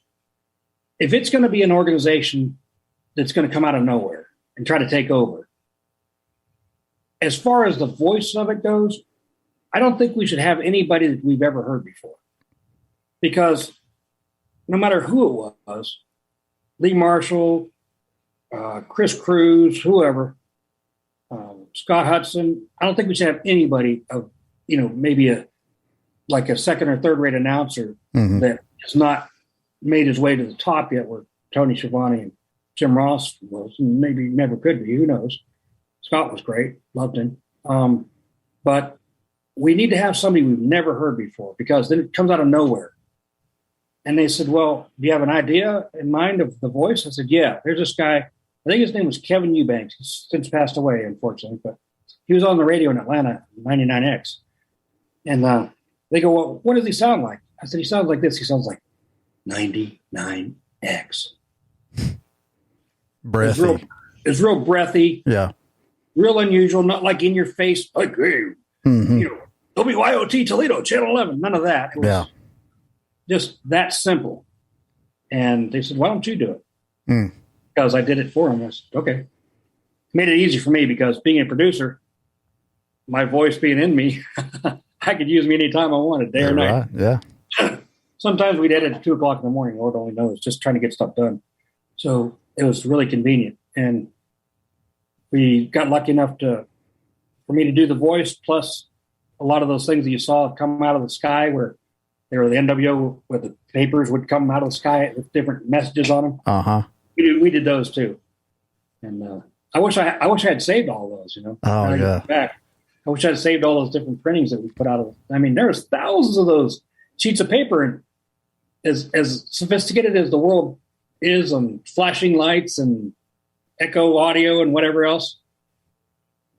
if it's going to be an organization that's going to come out of nowhere and try to take over, as far as the voice of it goes, I don't think we should have anybody that we've ever heard before. Because no matter who it was, Lee Marshall, Chris Cruz, whoever, Scott Hudson, I don't think we should have anybody of, maybe a second or third rate announcer that has not made his way to the top yet, where Tony Schiavone and Jim Ross was, and maybe never could be, who knows. Scott was great, loved him. But we need to have somebody we've never heard before, because then it comes out of nowhere. And they said, well, do you have an idea in mind of the voice? I said, yeah, there's this guy. I think his name was Kevin Eubanks. He's since passed away, unfortunately, but he was on the radio in Atlanta, 99X. And they go, well, what does he sound like? I said, he sounds like this. He sounds like 99X. Breathy. It's real breathy. Yeah. Real unusual, not like in your face, like, hey, WYOT Toledo, Channel 11. None of that. It was just that simple. And they said, why don't you do it? Because I did it for him. I said, okay. Made it easy for me, because being a producer, my voice being in me, I could use me anytime I wanted, day or night. Right. Yeah. Sometimes we'd edit at 2:00 in the morning. Lord only knows, just trying to get stuff done. So it was really convenient. And we got lucky enough for me to do the voice, plus a lot of those things that you saw come out of the sky, where they were the NWO, where the papers would come out of the sky with different messages on them. Uh-huh. We did those too. And I wish I had saved all those, Oh, yeah. Back. I wish I had saved all those different printings that we put out of. I mean, there was thousands of those sheets of paper, and as sophisticated as the world is on flashing lights and echo audio and whatever else,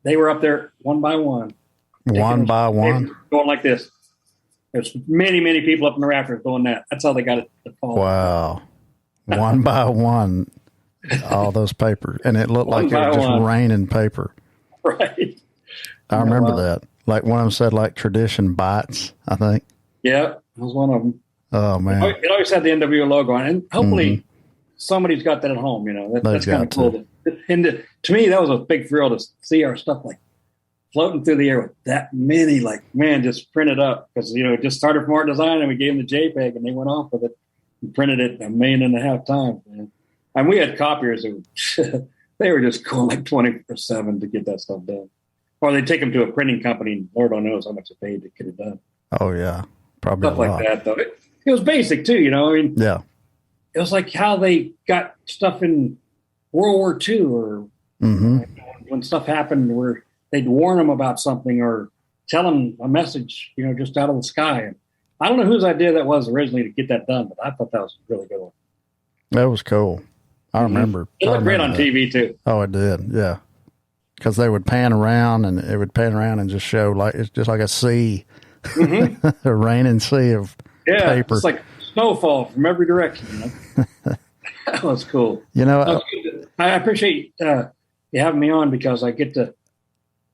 they were up there one by one. One by one. Going like this. There's many, many people up in the rafters doing that. That's how they got it to fall. Wow. One by one, all those papers. And it looked like it was just raining paper. Right. I remember that. Like one of them said, like, tradition bites, I think. Yeah, that was one of them. Oh, man. It always had the NWO logo on it. And hopefully somebody's got that at home, That's kind of cool. And to me, that was a big thrill to see our stuff like floating through the air with that many, just printed up. Because, it just started from art design, and we gave them the JPEG, and they went off with it. and printed it 1.5 million times, man. And we had copiers that were, they were just going like 24/7 to get that stuff done. Or they take them to a printing company, and Lord only knows how much they paid to get it done. Oh yeah, probably Stuff like that, though. It was basic too, you know. I mean, yeah, it was like how they got stuff in World War II, or when stuff happened where they'd warn them about something or tell them a message, you know, just out of the sky. And I don't know whose idea that was originally to get that done, but I thought that was a really good one. That was cool. I remember. It looked great on TV too. Oh, it did. Yeah. Because they would pan around and it would pan around and just show like, it's just like a sea, a raining sea of paper. It's like snowfall from every direction, you know. That was cool. You know, I appreciate you having me on, because I get to,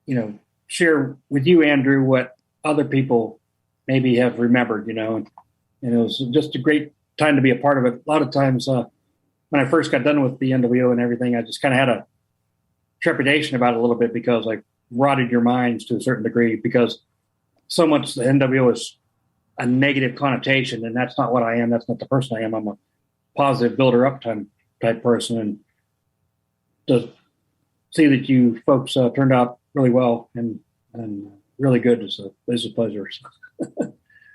you know, share with you, Andrew, what other people maybe have remembered, you know, and it was just a great time to be a part of it. A lot of times when I first got done with the NWO and everything, I just kind of had a trepidation about it a little bit, because I rotted your minds to a certain degree, because so much the NWO is a negative connotation, and that's not what I am. That's not the person I am. I'm a positive builder up type person, and to see that you folks turned out really well and really good is a pleasure.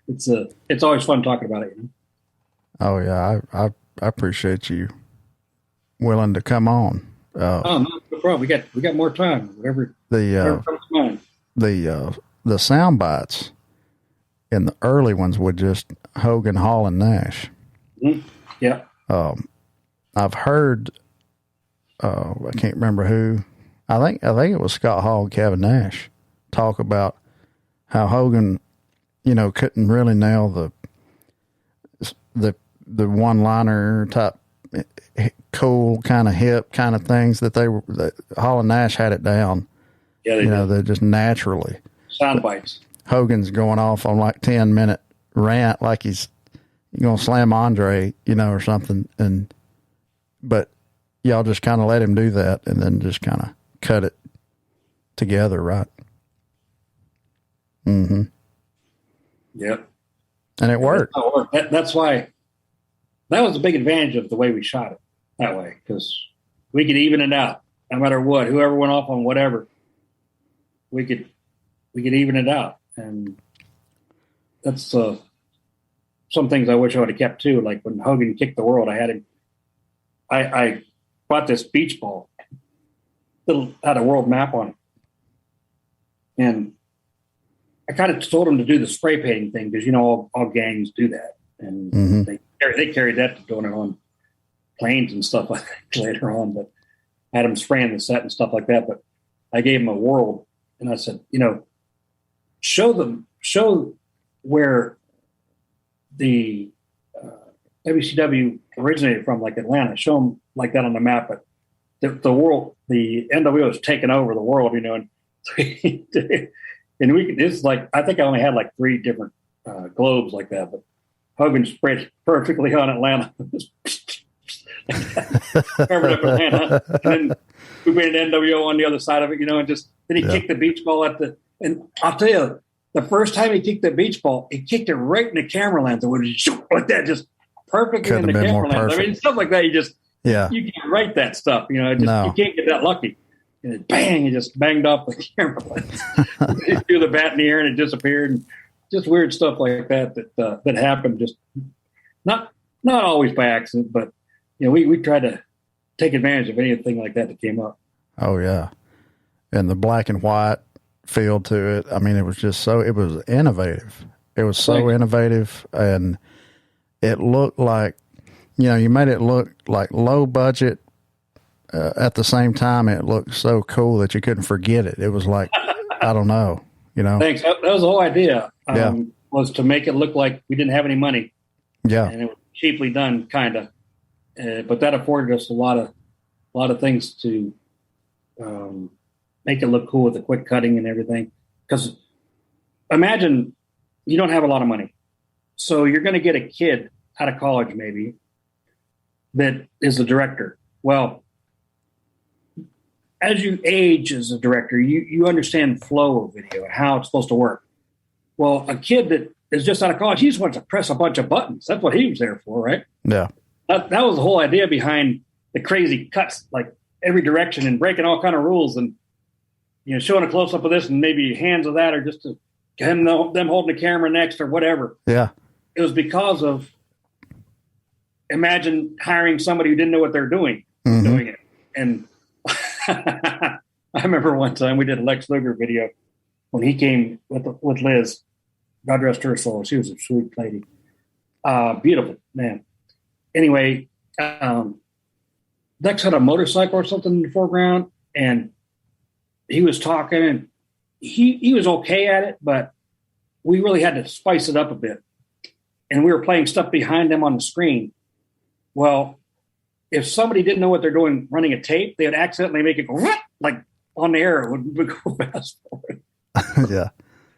It's always fun talking about it. You know? Oh yeah, I appreciate you willing to come on. No problem. We got more time. Whatever comes to mind. The sound bites in the early ones were just Hogan, Hall, and Nash. Mm-hmm. Yeah. I've heard. I can't remember who. I think it was Scott Hall and Kevin Nash talk about how Hogan, you know, couldn't really nail the one-liner type cool kind of hip kind of things that Hall and Nash had it down. Yeah, you know, they're just naturally sound bites. Hogan's going off on like 10-minute rant like he's going to slam Andre, you know, or something, but y'all just kind of let him do that and then just kind of cut it together, right? Mm-hmm. Yep. And it worked. That's why that was a big advantage of the way we shot it that way, because we could even it out no matter what. Whoever went off on whatever, we could even it out, and that's some things I wish I would have kept too. Like when Hogan kicked the world, I had him. I bought this beach ball, had a world map on it, and I kind of told him to do the spray painting thing, because you know all gangs do that, and they carried that to doing it on planes and stuff like that later on. But I had him spraying the set and stuff like that. But I gave him a world, and I said, you know, show where the WCW originated from, like Atlanta. Show them like that on the map. But the world, the NWO has taken over the world, you know, and it's like, I think I only had like 3 different globes like that, but Hogan spread perfectly on Atlanta. Covered up Atlanta. And then we made an NWO on the other side of it, you know, and then he kicked the beach ball and I'll tell you, the first time he kicked the beach ball, he kicked it right in the camera lens. It would shoot like that, just perfectly in the camera lens. I mean, stuff like that, you can't write that stuff, you know, you can't get that lucky. And it, bang, it just banged off the camera lens. He threw the bat in the air and it disappeared. And just weird stuff like that happened. Just not always by accident, but you know, we tried to take advantage of anything like that came up. Oh yeah, and the black and white feel to it. I mean, it was innovative. It was so innovative, and it looked like, you know, you made it look like low budget. At the same time, it looked so cool that you couldn't forget it. It was like, I don't know, you know. Thanks. That was the whole idea. Was to make it look like we didn't have any money. Yeah, and it was cheaply done, kind of. But that afforded us a lot of things to make it look cool with the quick cutting and everything. Because imagine you don't have a lot of money, so you're going to get a kid out of college maybe that is the director. Well, as you age as a director, you understand flow of video and how it's supposed to work. Well, a kid that is just out of college. He just wants to press a bunch of buttons. That's what he was there for, right? Yeah. That was the whole idea behind the crazy cuts, like every direction and breaking all kind of rules and, showing a close up of this and maybe hands of that or just to them holding the camera next or whatever. Yeah. It was because of, imagine hiring somebody who didn't know what they're doing, doing it. And I remember one time we did a Lex Luger video when he came with Liz. God rest her soul. She was a sweet lady. Beautiful, man. Anyway, Lex had a motorcycle or something in the foreground, and he was talking, and he was okay at it, but we really had to spice it up a bit. And we were playing stuff behind them on the screen. Well, if somebody didn't know what they're doing running a tape, they would accidentally make it go like on the air. It would go fast forward. Yeah.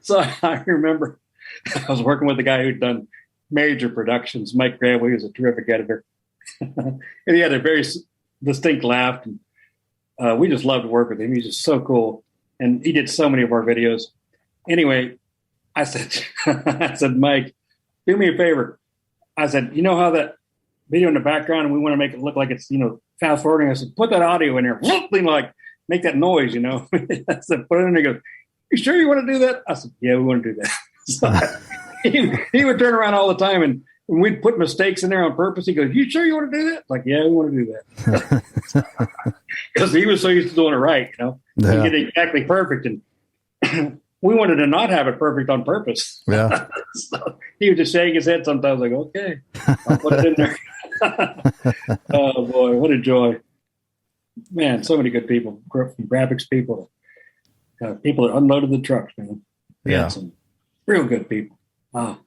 So I remember I was working with a guy who'd done major productions, Mike Grable. He was a terrific editor. And he had a very distinct laugh. And we just loved to work with him. He's just so cool. And he did so many of our videos. Anyway, I said, Mike, do me a favor. I said, you know how that video in the background and we want to make it look like it's, fast forwarding. I said, put that audio in there. Like, make that noise, I said, put it in there. He goes, you sure you want to do that? I said, yeah, we want to do that. So he would turn around all the time and we'd put mistakes in there on purpose. He goes, you sure you want to do that? Like, yeah, we want to do that. Because he was so used to doing it right, Yeah. And get it exactly perfect. And we wanted to not have it perfect on purpose. Yeah. So he would just shake his head sometimes like, okay, I'll put it in there. Oh, boy, what a joy. Man, so many good people, from graphics people, people that unloaded the trucks, man. Yeah. Some real good people. Wow.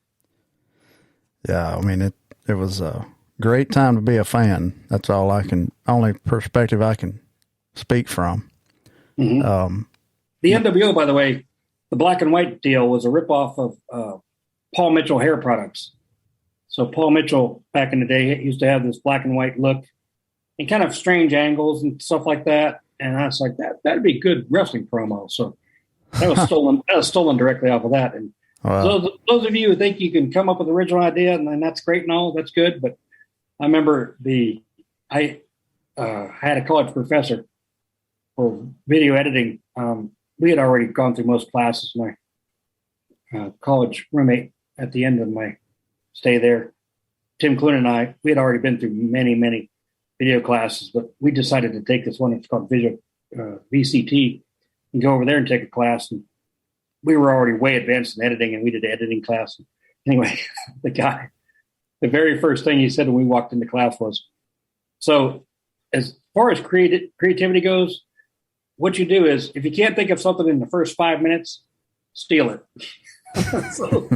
Yeah, I mean, it was a great time to be a fan. That's only perspective I can speak from. Mm-hmm. The NWO, by the way, the black and white deal was a ripoff of Paul Mitchell hair products. So Paul Mitchell, back in the day, used to have this black and white look and kind of strange angles and stuff like that. And I was like, that'd be good wrestling promo. So that was stolen. That was stolen directly off of that. And Wow. those of you who think you can come up with an original idea, and that's great and all, that's good. But I remember I had a college professor for video editing. We had already gone through most classes. My college roommate at the end of my stay there, Tim Clune and I, we had already been through many, many video classes, but we decided to take this one. It's called Visual VCT, and go over there and take a class. And we were already way advanced in editing, and we did an editing class. Anyway, the very first thing he said when we walked into class was, so as far as creativity goes, what you do is, if you can't think of something in the first 5 minutes, steal it. So,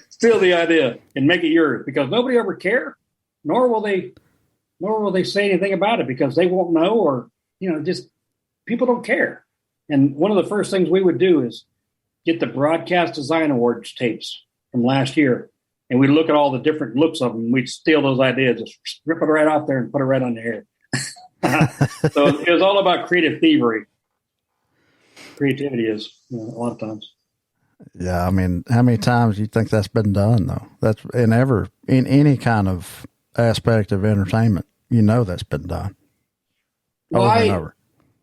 steal the idea and make it yours, because nobody ever care, nor will they say anything about it, because they won't know, or, just people don't care. And one of the first things we would do is get the Broadcast Design Awards tapes from last year, and we'd look at all the different looks of them, and we'd steal those ideas, just rip it right off there and put it right on the air. So it was all about creative thievery. Creativity is, a lot of times. Yeah, I mean, how many times do you think that's been done, though? That's in any kind of aspect of entertainment, that's been done. Well, over and over.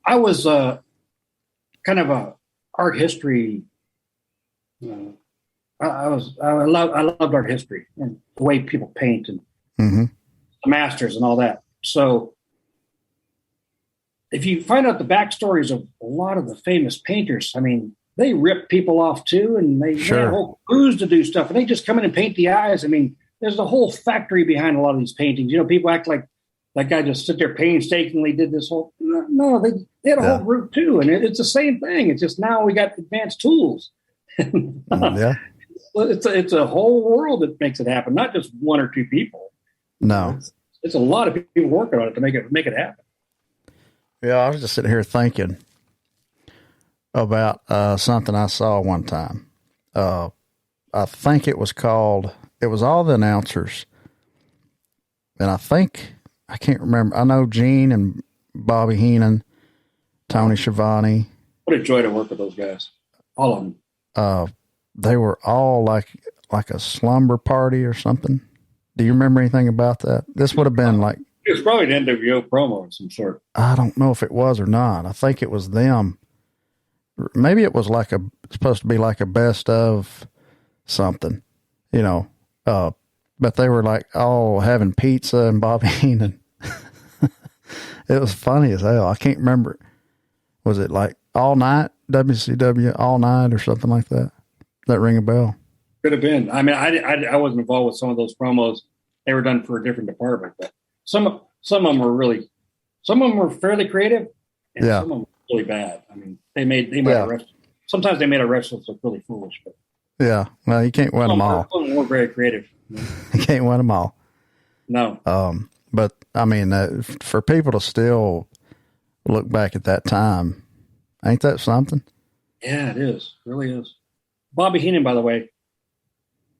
I was kind of a art history. I loved art history and the way people paint and the masters and all that. So if you find out the backstories of a lot of the famous painters, I mean, they rip people off too, and they have whole crews to do stuff, and they just come in and paint the eyes. I mean, there's a whole factory behind a lot of these paintings. People act like that guy just sit there painstakingly did this whole. No, they had a whole group too, and it's the same thing. It's just now we got advanced tools. Yeah, it's a whole world that makes it happen, not just one or two people. No, it's a lot of people working on it to make it happen. Yeah, I was just sitting here thinking about something I saw one time. I think it was all the announcers. And I can't remember. I know Gene and Bobby Heenan, Tony Schiavone. What a joy to work with those guys. All of them. They were all like like a slumber party or something. Do you remember anything about that? This would have been like, it was probably an NWO promo of some sort. I don't know if it was or not. I think it was them. Maybe it was like supposed to be like a best of something, you know. But they were like all having pizza and Bobby Heenan. It was funny as hell. I can't remember. Was it like all night, WCW all night or something like that? That ring a bell? Could have been. I mean, I wasn't involved with some of those promos. They were done for a different department, but some of them were fairly creative, and some of them were really bad. I mean, they made sometimes they made our wrestlers look really foolish, but yeah, well, you can't win them all. Some of them were very creative. You can't win them all. No. But I mean, for people to still look back at that time, ain't that something? Yeah, it is. It really is. Bobby Heenan, by the way,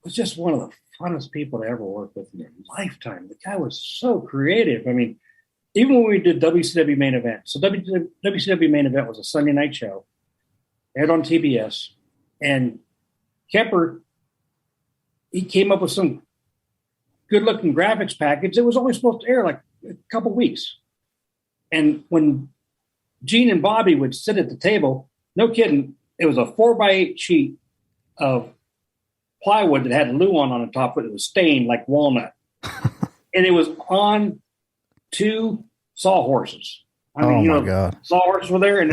was just one of the funnest people to ever work with in their lifetime. The guy was so creative. I mean, even when we did WCW main event, so WCW main event was a Sunday night show, aired on TBS, and Kemper, he came up with some good-looking graphics package. It was only supposed to air like a couple weeks. And when Gene and Bobby would sit at the table, no kidding, it was a 4x8 sheet of plywood that had Luan on the top, but it was stained like walnut. And it was on 2 sawhorses. I mean, my God. Sawhorses were there. And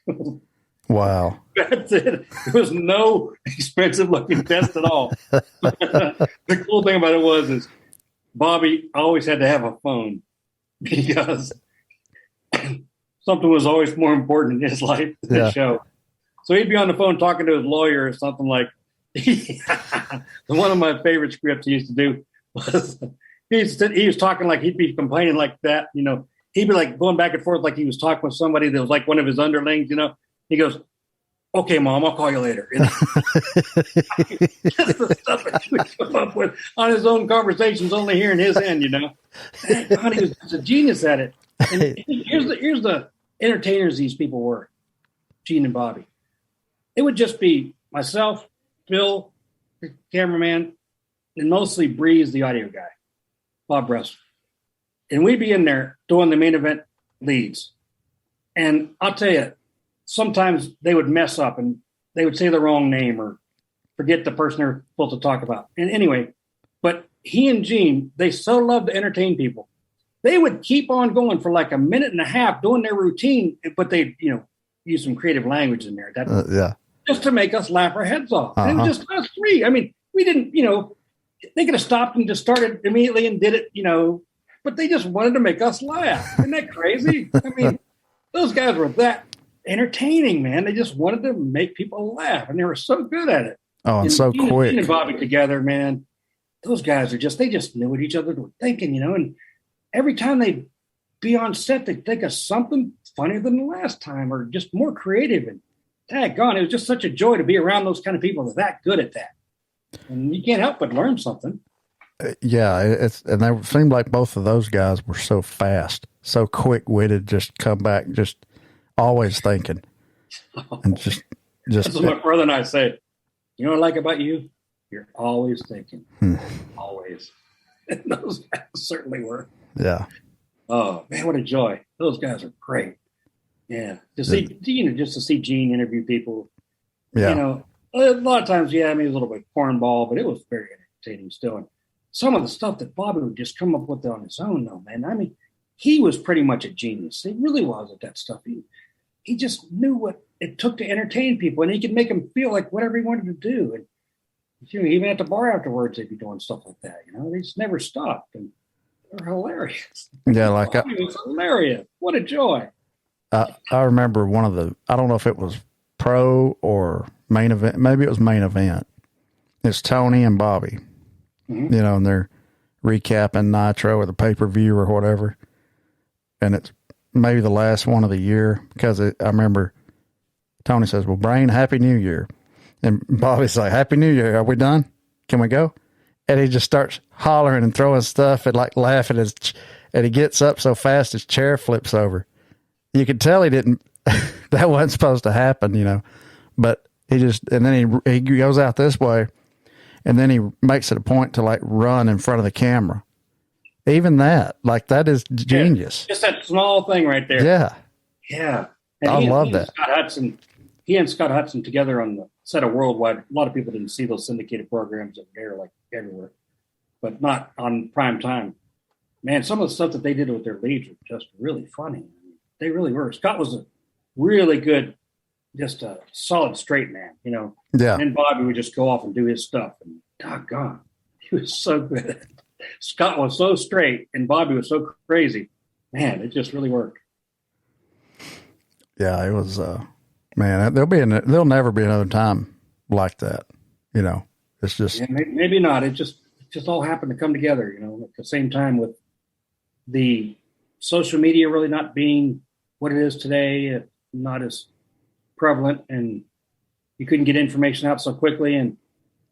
then wow. That's it. There was no expensive looking test at all. The cool thing about it is Bobby always had to have a phone because something was always more important in his life than the show. So he'd be on the phone talking to his lawyer or something like, one of my favorite scripts he used to do was he was talking like he'd be complaining like that, you know, he'd be like going back and forth like he was talking with somebody that was like one of his underlings, you know. He goes, "Okay, Mom, I'll call you later." Just the stuff that he would come up with on his own conversations, only hearing his end, you know. God, he was a genius at it. And here's the entertainers these people were, Gene and Bobby. It would just be myself, Bill, the cameraman, and mostly Breeze, the audio guy, Bob Russell. And we'd be in there doing the main event leads. And I'll tell you, sometimes they would mess up and they would say the wrong name or forget the person they're supposed to talk about. And anyway, but he and Gene, they so loved to entertain people. They would keep on going for like a minute and a half doing their routine, but they, you know, use some creative language in there. Just to make us laugh our heads off. And it was just us 3. I mean, we didn't, you know, they could have stopped and just started immediately and did it, you know, but they just wanted to make us laugh. Isn't that crazy? I mean, those guys were that entertaining, man. They just wanted to make people laugh, and they were so good at it. Oh, and so quick. Gene and Bobby together, man. Those guys they just knew what each other were thinking, you know. And every time they'd be on set, they'd think of something funnier than the last time, or just more creative. And daggone, it was just such a joy to be around those kind of people that good at that. And you can't help but learn something. And they seemed like both of those guys were so fast, so quick-witted, just come back, just always thinking. And just that's what my brother and I say. You know what I like about you? You're always thinking. Always. And those guys certainly were. Yeah. Oh, man, what a joy. Those guys are great. Yeah. To see Gene interview people. Yeah. You know, a lot of times, I mean, it was a little bit cornball, but it was very entertaining still. And some of the stuff that Bobby would just come up with on his own, though, man. I mean, he was pretty much a genius. He really was at that stuff. He just knew what it took to entertain people, and he could make them feel like whatever he wanted to do. And you know, even at the bar afterwards, they'd be doing stuff like that. You know, they just never stopped, and they're hilarious. Yeah, like it was hilarious. What a joy! I remember one of the. I don't know if it was Pro or Main Event. Maybe it was Main Event. It's Tony and Bobby. Mm-hmm. You know, and they're recapping Nitro or the pay-per-view or whatever, and it's maybe the last one of the year because I remember Tony says, "Well, Brain, Happy New Year," and Bobby's like, "Happy New Year. Are we done? Can we go?" And he just starts hollering and throwing stuff and like laughing and he gets up so fast his chair flips over. You could tell he didn't. That wasn't supposed to happen, you know. But he just and then he goes out this way. and then he makes it a point to like run in front of the camera. Even that, like that is genius. Just that small thing right there. Yeah. Yeah. And I love that. He and Scott Hudson together on the set of Worldwide. A lot of people didn't see those syndicated programs that were there like everywhere, but not on prime time. Man, some of the stuff that they did with their leads were just really funny. They really were. Scott was a really good, just a solid straight man, you know. Yeah. And then Bobby would just go off and do his stuff. And doggone, he was so good. Scott was so straight and Bobby was so crazy. Man, it just really worked. Yeah, it was, man, there'll never be another time like that. You know, it's just. Yeah, maybe not. It just all happened to come together, you know, at the same time with the social media really not being what it is today, not as prevalent, and you couldn't get information out so quickly. And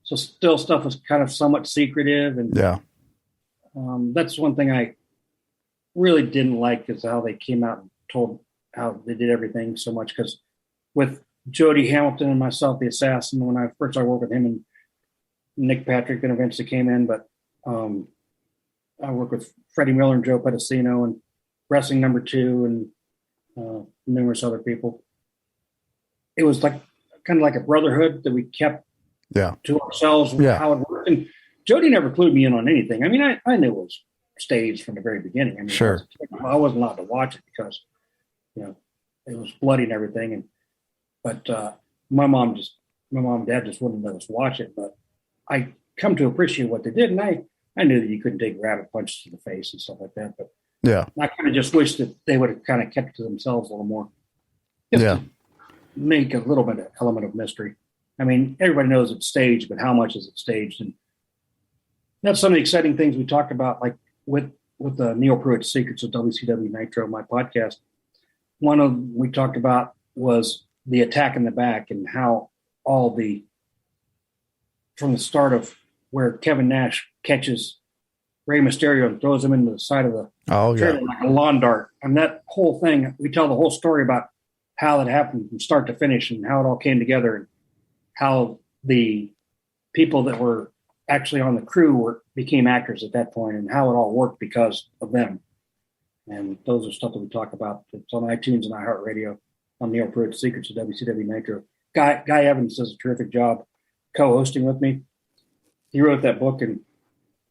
so still stuff was kind of somewhat secretive. And yeah, that's one thing I really didn't like is how they came out and told how they did everything so much. Because with Jody Hamilton and myself, the assassin, when I first started working with him, and Nick Patrick then eventually came in, but I worked with Freddie Miller and Joe Pedicino and Wrestling Number 2 and numerous other people. It was like kind of like a brotherhood that we kept to ourselves how it worked. And Jody never clued me in on anything. I mean, I knew it was staged from the very beginning. I mean, sure. I wasn't allowed to watch it because, you know, it was bloody and everything. But my mom and dad just wouldn't let us watch it. But I come to appreciate what they did. And I knew that you couldn't take rabbit punches to the face and stuff like that. But yeah, I kind of just wish that they would have kind of kept it to themselves a little more. Just to make a little bit of element of mystery. I mean, everybody knows it's staged, but how much is it staged? And that's some of the exciting things we talked about, like with Neal Pruitt, Secrets of WCW Nitro, my podcast. One of them we talked about was the attack in the back and how from the start of where Kevin Nash catches Rey Mysterio and throws him into the side of the trailer like a lawn dart. And that whole thing, we tell the whole story about how it happened from start to finish and how it all came together and how the people that were actually on the crew became actors at that point and how it all worked because of them. And those are stuff that we talk about. It's on iTunes and iHeartRadio on Neal Pruitt, Secrets of WCW Nitro. Guy Evans does a terrific job co-hosting with me. He wrote that book, and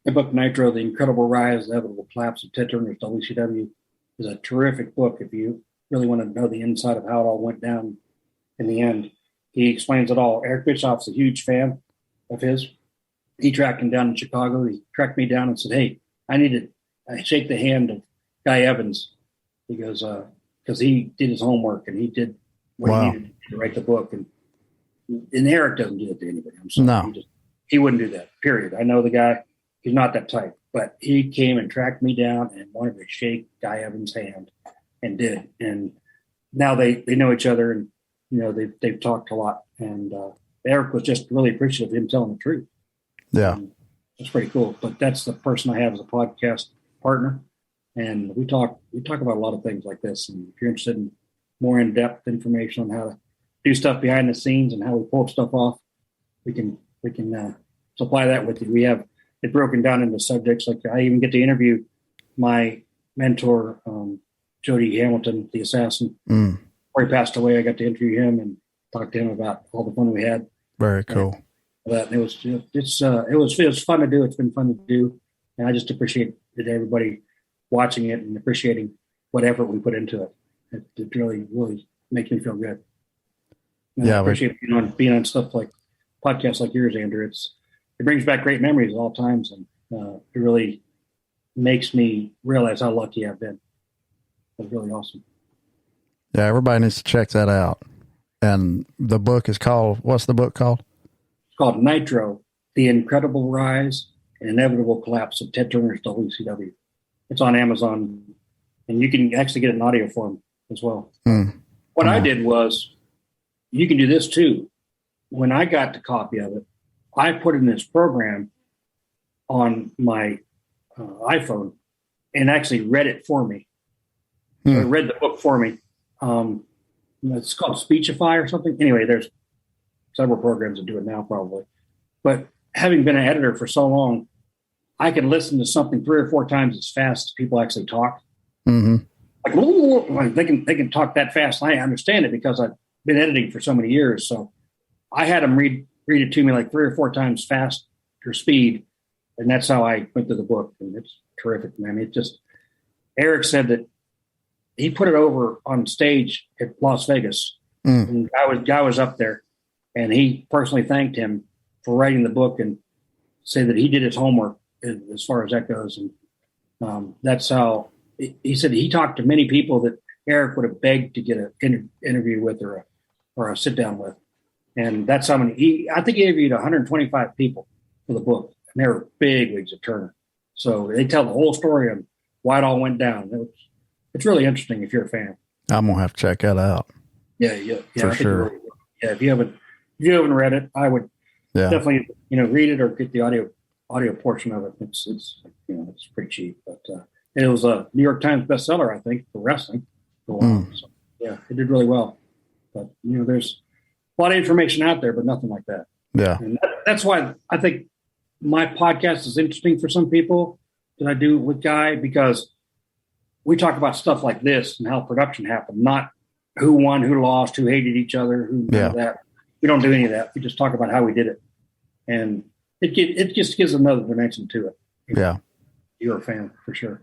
the book Nitro, The Incredible Rise, The Inevitable Collapse of Ted Turner's WCW is a terrific book if you really want to know the inside of how it all went down in the end. He explains it all. Eric Bischoff's a huge fan of his. He tracked him down in Chicago. He tracked me down and said, hey, I need to shake the hand of Guy Evans. He goes, because he did his homework and he did what he needed to write the book. And Eric doesn't do that to anybody. I'm sorry. No. He wouldn't do that, period. I know the guy. He's not that type. But he came and tracked me down and wanted to shake Guy Evans' hand and did. And now they know each other and, you know, they've talked a lot. And Eric was just really appreciative of him telling the truth. Yeah. It's pretty cool. But that's the person I have as a podcast partner. And we talk about a lot of things like this. And if you're interested in more in-depth information on how to do stuff behind the scenes and how we pull stuff off, we can supply that with you. We have it broken down into subjects. Like I even get to interview my mentor, Jody Hamilton, the assassin. Before he passed away, I got to interview him and talk to him about all the fun we had. Very cool. But it was fun to do. It's been fun to do, and I just appreciate that everybody watching it and appreciating what effort we put into it. It really, really makes me feel good. And I appreciate being on stuff like podcasts like yours, Andrew. It brings back great memories at all times, and it really makes me realize how lucky I've been. It's really awesome. Yeah, everybody needs to check that out. And the book is called, what's the book called? It's called Nitro, The Incredible Rise and Inevitable Collapse of Ted Turner's WCW. It's on Amazon, and you can actually get it in audio form as well. What I did was, you can do this too. When I got the copy of it, I put it in this program on my iPhone and actually read it for me. So it read the book for me. It's called Speechify or something. Anyway, there's several programs that do it now probably. But having been an editor for so long, I can listen to something 3 or 4 times as fast as people actually talk. Mm-hmm. Like they can talk that fast. I understand it because I've been editing for so many years. So I had them read it to me like 3 or 4 times faster speed, and that's how I went to the book. And it's terrific, man. It just Eric said that he put it over on stage at Las Vegas. And guy was up there, and he personally thanked him for writing the book and said that he did his homework as far as that goes. And that's how he said he talked to many people that Eric would have begged to get an interview with or a sit down with. And that's how many I think he interviewed 125 people for the book, and they were big leagues at Turner. So they tell the whole story of why it all went down. It's really interesting if you're a fan. I'm gonna have to check that out. Yeah, for sure. Yeah, if you haven't read it, I would definitely read it or get the audio portion of it. It's pretty cheap, but it was a New York Times bestseller, I think, for wrestling for a while. So, yeah, it did really well. But there's a lot of information out there, but nothing like that. Yeah, and that's why I think my podcast is interesting for some people that I do with Guy, because we talk about stuff like this and how production happened, not who won, who lost, who hated each other, who did that. We don't do any of that. We just talk about how we did it. And it just gives another dimension to it. Yeah. You're a fan for sure.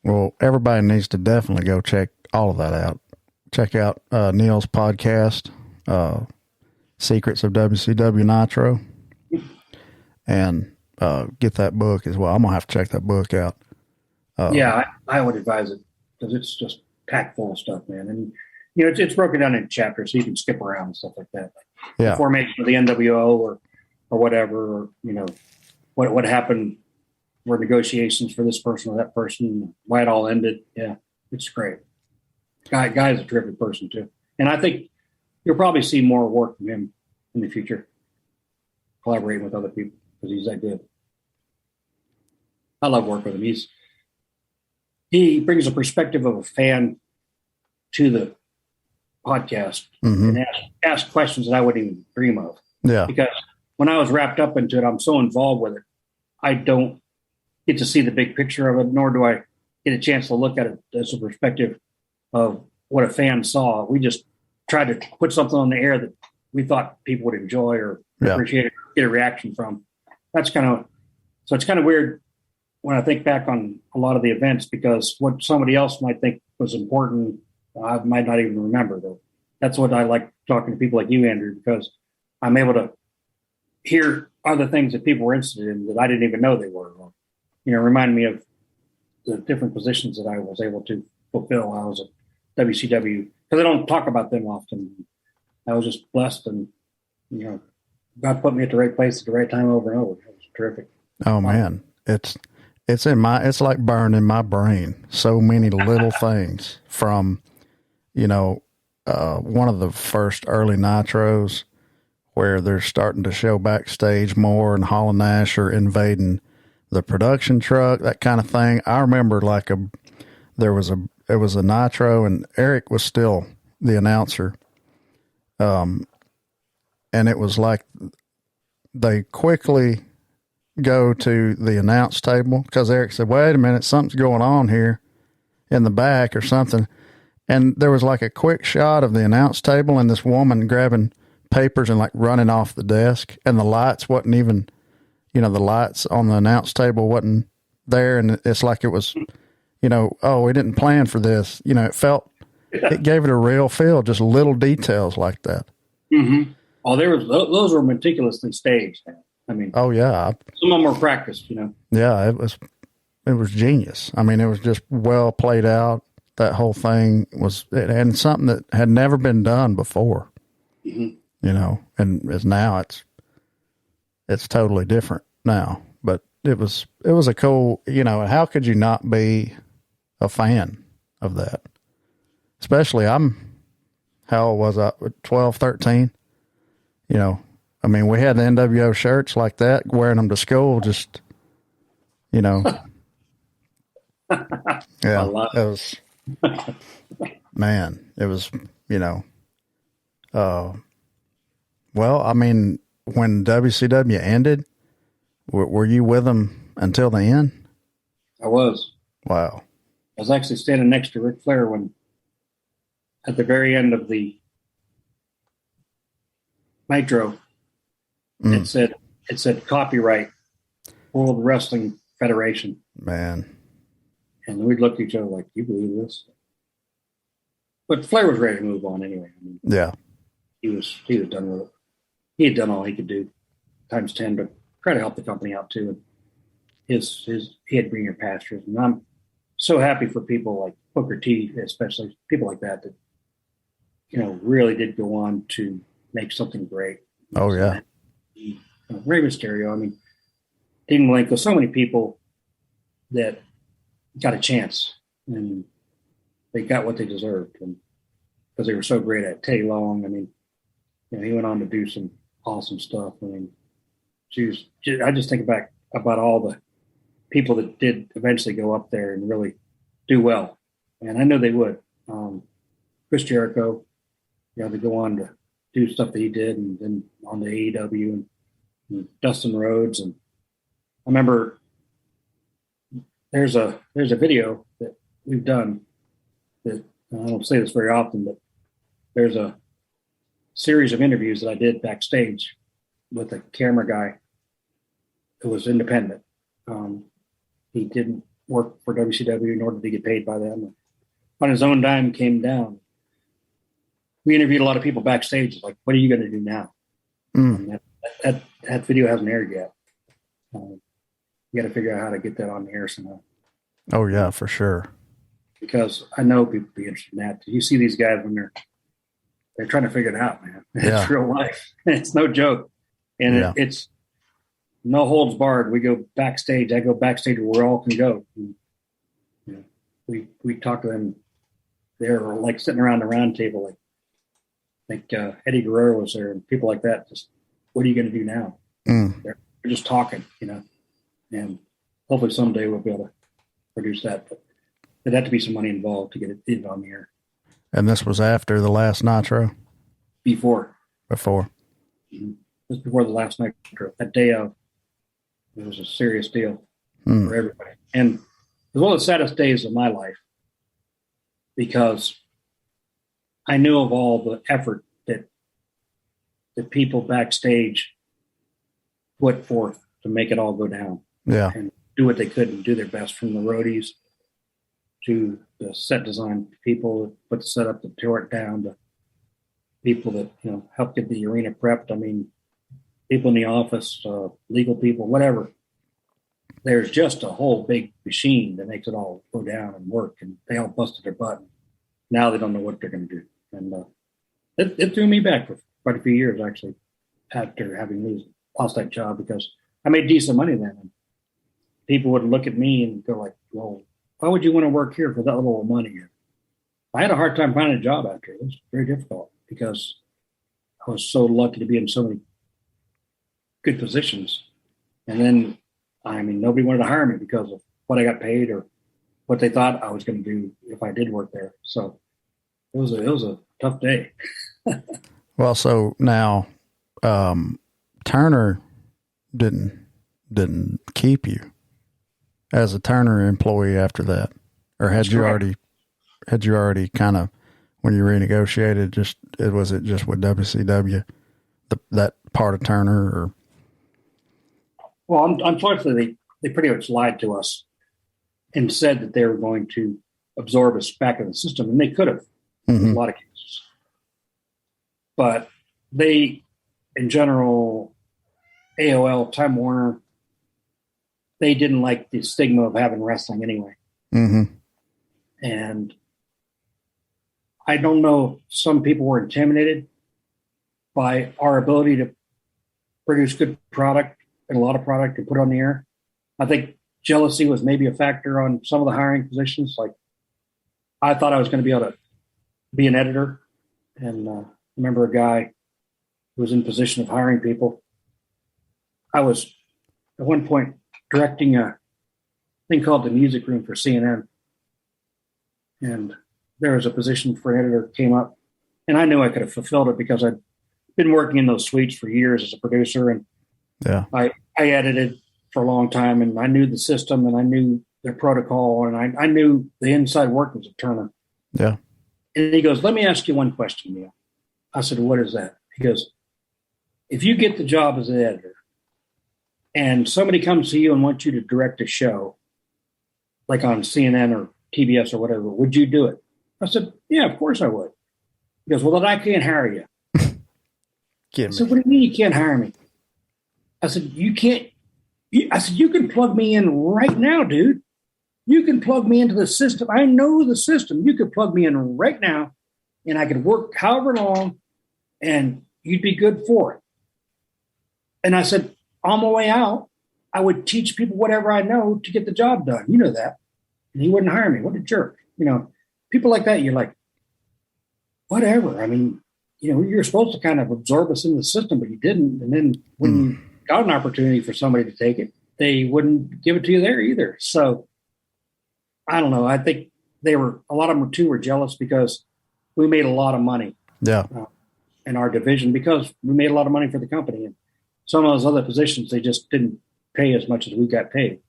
Well, everybody needs to definitely go check all of that out. Check out Neal's podcast, Secrets of WCW Nitro, and get that book as well. I'm going to have to check that book out. I would advise it because it's just packed full of stuff, man. And, it's broken down in chapters so you can skip around and stuff like that. Yeah. The formation of the NWO or whatever, or, what happened were negotiations for this person or that person, why it all ended. Yeah, it's great. Guy is a terrific person too. And I think you'll probably see more work from him in the future, collaborating with other people because he's that good. I love working with him. He brings a perspective of a fan to the podcast and ask questions that I wouldn't even dream of. Yeah. Because when I was wrapped up into it, I'm so involved with it. I don't get to see the big picture of it, nor do I get a chance to look at it as a perspective of what a fan saw. We just tried to put something on the air that we thought people would enjoy or appreciate it, get a reaction from. So it's kind of weird when I think back on a lot of the events, because what somebody else might think was important, I might not even remember. Though that's what I like talking to people like you, Andrew, because I'm able to hear other things that people were interested in that I didn't even know they were. Or, remind me of the different positions that I was able to fulfill while I was at WCW, because I don't talk about them often. I was just blessed, and God put me at the right place at the right time over and over. It was terrific. Oh man, it's like burned in my brain. So many little things from, one of the first early Nitros where they're starting to show backstage more and Hall and Nash are invading the production truck, that kind of thing. I remember it was a Nitro and Eric was still the announcer. And it was like they quickly go to the announce table because Eric said, wait a minute, something's going on here in the back or something. And there was like a quick shot of the announce table and this woman grabbing papers and like running off the desk, and the lights wasn't even, the lights on the announce table wasn't there. And it's like it was, oh, we didn't plan for this. It gave it a real feel, just little details like that. Mm-hmm. Oh, those were meticulously staged. I mean, oh yeah, some of them were practiced, Yeah, it was genius. I mean, it was just well played out. That whole thing was, and something that had never been done before. Mm-hmm. And as now it's totally different now. But it was a cool, how could you not be a fan of that? Especially how old was I? 12, 13? I mean, we had the NWO shirts like that, wearing them to school, just, yeah, it was, man, it was, well, I mean, when WCW ended, were you with them until the end? I was. Wow. I was actually standing next to Ric Flair when, at the very end of the Nitro, it said copyright World Wrestling Federation. Man. And we'd look at each other like, you believe this? But Flair was ready to move on anyway. I mean, yeah. He was done with it. He had done all he could do, times 10, but try to help the company out too. And he had greener pastures. And I'm so happy for people like Booker T, especially people like that, really did go on to make something great. Oh, yeah. Rey Mysterio, I mean, Dean Malenko, so many people that got a chance and they got what they deserved, and because they were so great at it. Teddy Long, I mean, he went on to do some awesome stuff. I mean, I just think back about all the people that did eventually go up there and really do well, and I know they would. Chris Jericho, to go on to do stuff that he did, and then on the AEW, and Dustin Rhodes, and I remember there's a video that we've done that I don't say this very often, but there's a series of interviews that I did backstage with a camera guy who was independent. He didn't work for WCW, nor did he get paid by them. On his own dime, came down. We interviewed a lot of people backstage, like, what are you going to do now? And that video hasn't aired yet. You got to figure out how to get that on the air somehow. Oh, yeah, for sure. Because I know people be interested in that. You see these guys when they're trying to figure it out, man. It's real life. It's no joke. And it's no holds barred. We go backstage. I go backstage where we all can go. And, we talk to them. They're like sitting around the round table. Like, I think Eddie Guerrero was there, and people like that. Just, what are you going to do now? They're just talking, and hopefully someday we'll be able to produce that. But there'd have to be some money involved to get it on the air. And this was after the last Nitro? Before. Mm-hmm. Just before the last Nitro. That day of, it was a serious deal for everybody. And it was one of the saddest days of my life because I knew of all the effort that the people backstage put forth to make it all go down. Yeah. And do what they could and do their best, from the roadies to the set design people that put the setup that tore it down, to people that helped get the arena prepped. I mean, people in the office, legal people, whatever. There's just a whole big machine that makes it all go down and work, and they all busted their butt. Now they don't know what they're going to do, and it threw me back for quite a few years actually after having lost that job, because I made decent money then, and people would look at me and go like, "Well, why would you want to work here for that little money?" I had a hard time finding a job after. It was very difficult because I was so lucky to be in so many good positions. And then, nobody wanted to hire me because of what I got paid or what they thought I was going to do if I did work there. So it was a tough day. Well, so now Turner didn't keep you as a Turner employee after that, or had you already kind of, when you renegotiated, was it just with WCW, that part of Turner? Or? Well, unfortunately, they pretty much lied to us and said that they were going to absorb us back in the system, and they could have in a lot of cases. But they, in general, AOL, Time Warner, they didn't like the stigma of having wrestling anyway. And I don't know if some people were intimidated by our ability to produce good product and a lot of product to put on the air. I think jealousy was maybe a factor on some of the hiring positions. Like, I thought I was going to be able to be an editor. And I remember a guy who was in position of hiring people. I was at one point directing a thing called the Music Room for CNN. And there was a position for an editor came up, and I knew I could have fulfilled it because I'd been working in those suites for years as a producer, and Yeah. I edited for a long time, and I knew the system, and I knew their protocol, and I knew the inside workings of Turner. Yeah. And he goes, "Let me ask you one question, Neal." I said, "What is that?" He goes, "If you get the job as an editor and somebody comes to you and wants you to direct a show, like on CNN or TBS or whatever, would you do it?" I said, "Yeah, of course I would." He goes, "Well, then I can't hire you." I said, "What do you mean you can't hire me?" I said, "You can't." I said, "You can plug me in right now, dude. You can plug me into the system. I know the system. You could plug me in right now, and I could work however long, and you'd be good for it." And I said, "On my way out, I would teach people whatever I know to get the job done. You know that." And he wouldn't hire me. What a jerk. People like that, you're like, whatever. I mean, you're supposed to kind of absorb us into the system, but you didn't. And then when you got an opportunity for somebody to take it, they wouldn't give it to you there either. So I don't know. I think a lot of them were jealous because we made a lot of money. Yeah. In our division because we made a lot of money for the company. And some of those other positions, they just didn't pay as much as we got paid.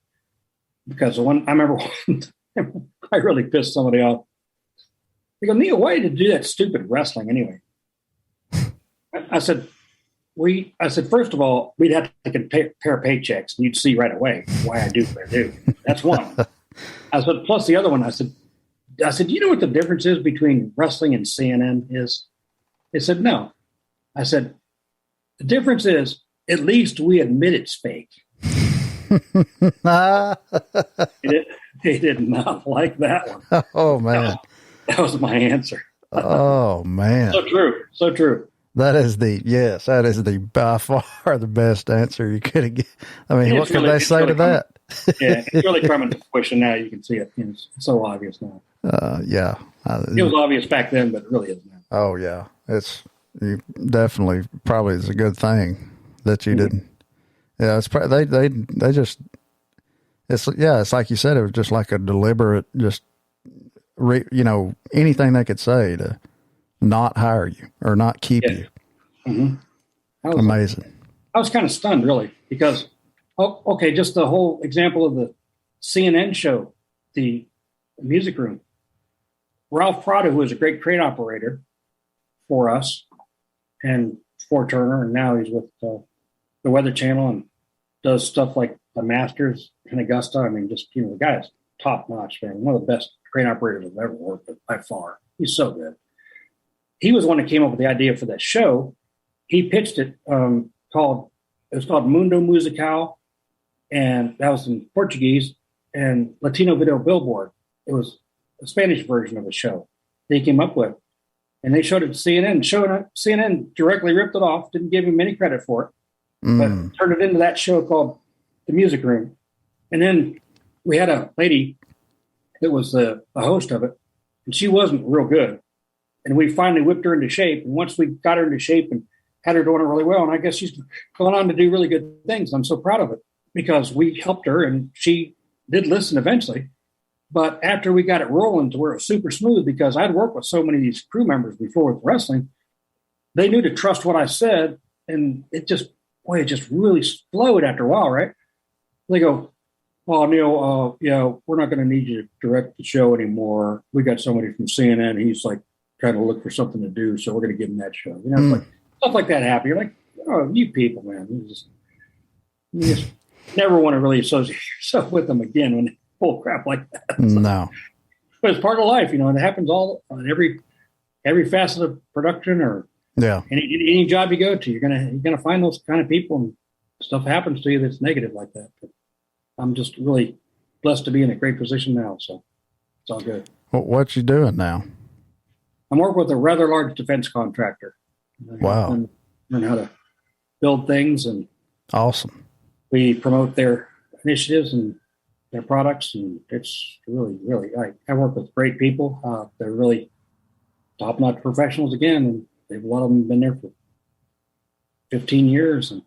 Because I remember one time I really pissed somebody off. They go, "Neal, why did you do that stupid wrestling anyway?" I said, first of all, we'd have to compare paychecks, and you'd see right away why I do what I do. That's one. I said, plus the other one, I said, "You know what the difference is between wrestling and CNN is?" They said, "No." I said, "The difference is at least we admit it's fake." They did not like that one. Oh, man. That was my answer. Oh, man. So true. So true. That is by far the best answer you could have given. I mean, what can they say to that? Yeah, it's really coming to fruition now. You can see it. It's so obvious now. Yeah. It was obvious back then, but it really is now. Oh, yeah. You definitely probably is a good thing that you didn't. Yeah, it's they just, it's like you said, it was just like a deliberate, anything they could say to not hire you or not keep you. Mm-hmm. Amazing. I was kind of stunned, really, because, just the whole example of the CNN show, the music room. Ralph Prado, who was a great crane operator for us and for Turner, and now he's with the Weather Channel and does stuff like the Masters in Augusta. I mean, the guy is top notch, man. One of the best crane operators I've ever worked with by far. He's so good. He was the one that came up with the idea for that show. He pitched it called Mundo Musical, and that was in Portuguese, and Latino Video Billboard. It was a Spanish version of the show they came up with. And they showed it to CNN. CNN directly ripped it off, didn't give him any credit for it, but turned it into that show called The Music Room. And then we had a lady that was the host of it, and she wasn't real good. And we finally whipped her into shape. And once we got her into shape and had her doing it really well, and I guess she's going on to do really good things. I'm so proud of it because we helped her, and she did listen eventually. But after we got it rolling to where it was super smooth, because I'd worked with so many of these crew members before with wrestling, they knew to trust what I said, and it just really flowed after a while, right? They go, "Oh, Neal, we're not going to need you to direct the show anymore. We got somebody from CNN. He's like trying to look for something to do, so we're going to give him that show." It's like stuff like that happen. You're like, "Oh, you people, man, you just never want to really associate yourself with them again when." Bull crap like that. So, no, but it's part of life, it happens all on every facet of production or any job you go to. You're gonna find those kind of people, and stuff happens to you that's negative like that. But I'm just really blessed to be in a great position now, so it's all good. What you doing now? I'm working with a rather large defense contractor. Wow, learn how to build things, and awesome. We promote their initiatives and their products, and it's really, really, I work with great people. They're really top-notch professionals again, and a lot of them have been there for 15 years, and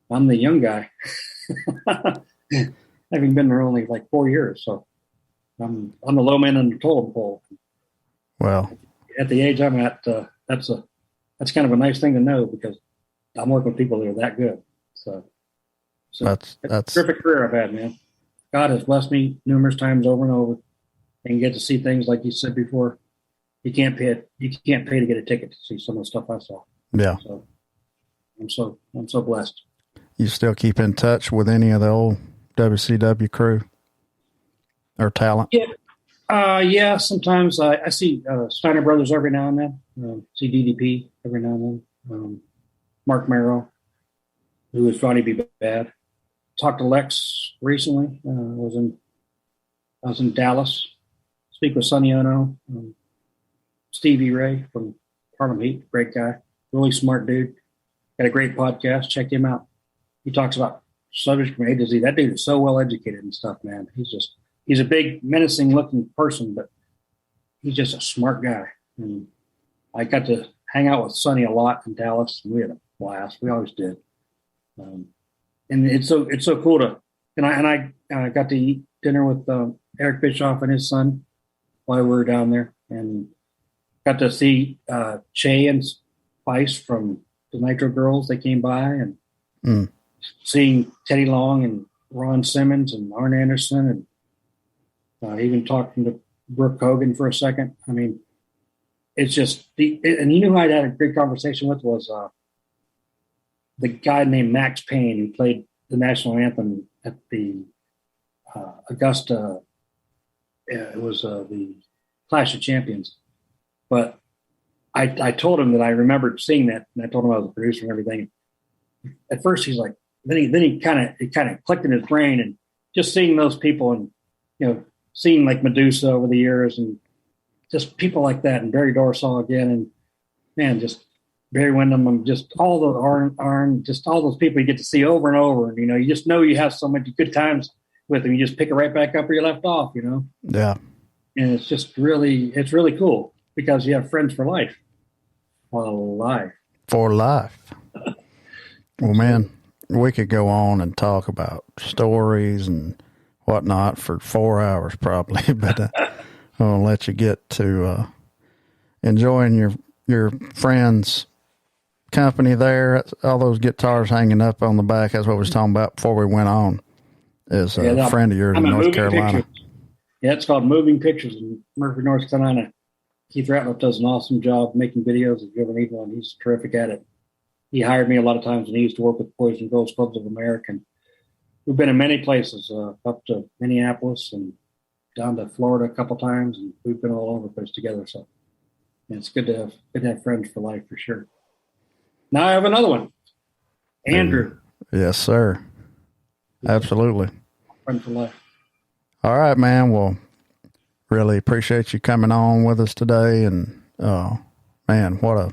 I'm the young guy, having been there only like 4 years, so I'm on the low man on the totem pole. Well, at the age I'm at, that's that's kind of a nice thing to know because I'm working with people that are that good. So that's a terrific career I've had, man. God has blessed me numerous times over and over, and get to see things like you said before. You can't pay to get a ticket to see some of the stuff I saw. Yeah. So I'm so blessed. You still keep in touch with any of the old WCW crew or talent? Yeah. Sometimes I see Steiner Brothers every now and then. See DDP every now and then. Mark Merrow, who is Johnny B. Bad. Talked to Lex recently. I was in Dallas. Speak with Sonny Ono. Stevie Ray from Harlem Heat, great guy, really smart dude. Got a great podcast. Check him out. He talks about subjects from A to Z. That dude is so well educated and stuff, man. He's a big, menacing looking person, but he's just a smart guy. And I got to hang out with Sonny a lot in Dallas, and we had a blast. We always did. And it's so cool to, and I got to eat dinner with Eric Bischoff and his son while we were down there, and got to see Che and Spice from the Nitro Girls. They came by, and seeing Teddy Long and Ron Simmons and Arn Anderson, and even talking to Brooke Hogan for a second. I mean, it's just and you know who I had a great conversation with was the guy named Max Payne, who played the national anthem at the Augusta. It was the Clash of Champions. But I told him that I remembered seeing that, and I told him I was a producer and everything. At first, he's like, then he kind of clicked in his brain, and just seeing those people, and seeing like Medusa over the years, and just people like that, and Barry Dorsall again, and man, just Barry Windham, and just all the Arn, just all those people you get to see over and over, and you just know you have so many good times with them. You just pick it right back up where you left off, Yeah, and it's really cool. Because you have friends for life. For life. Well, man, we could go on and talk about stories and whatnot for 4 hours probably, but I'll let you get to enjoying your friends' company there. All those guitars hanging up on the back. That's what we was talking about before we went on. Is a friend of yours in North Carolina. Pictures. Yeah, it's called Moving Pictures in Murphy, North Carolina. Keith Ratliff does an awesome job making videos. If you ever need one, he's terrific at it. He hired me a lot of times when he used to work with Boys and Girls Clubs of America. We've been in many places, up to Minneapolis and down to Florida a couple times, and we've been all over the place together. So it's good to have friends for life for sure. Now I have another one, Andrew. Yes, sir. Absolutely. Friend for life. All right, man. Well, really appreciate you coming on with us today. And, man, what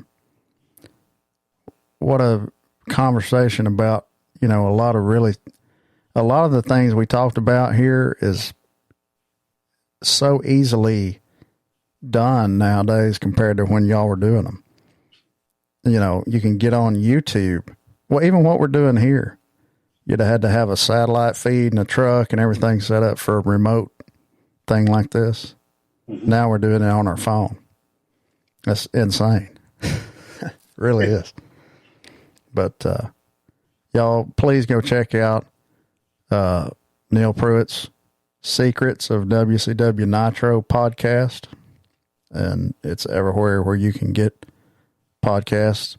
a conversation about, a lot of the things we talked about here is so easily done nowadays compared to when y'all were doing them. You can get on YouTube. Well, even what we're doing here, you'd have had to have a satellite feed and a truck and everything set up for a remote thing like this. Mm-hmm. Now we're doing it on our phone. That's insane. Really is. But y'all, please go check out Neal Pruitt's Secrets of WCW Nitro podcast. And it's everywhere where you can get podcasts.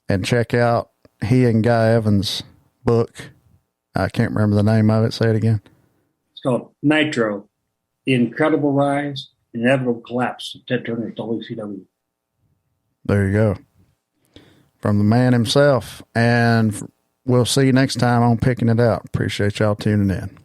And check out he and Guy Evans' book. I can't remember the name of it. Say it again. It's called Nitro, The Incredible Rise, Inevitable Collapse of Ted Turner's WCW. There you go. From the man himself. And we'll see you next time on Picking It Out. Appreciate y'all tuning in.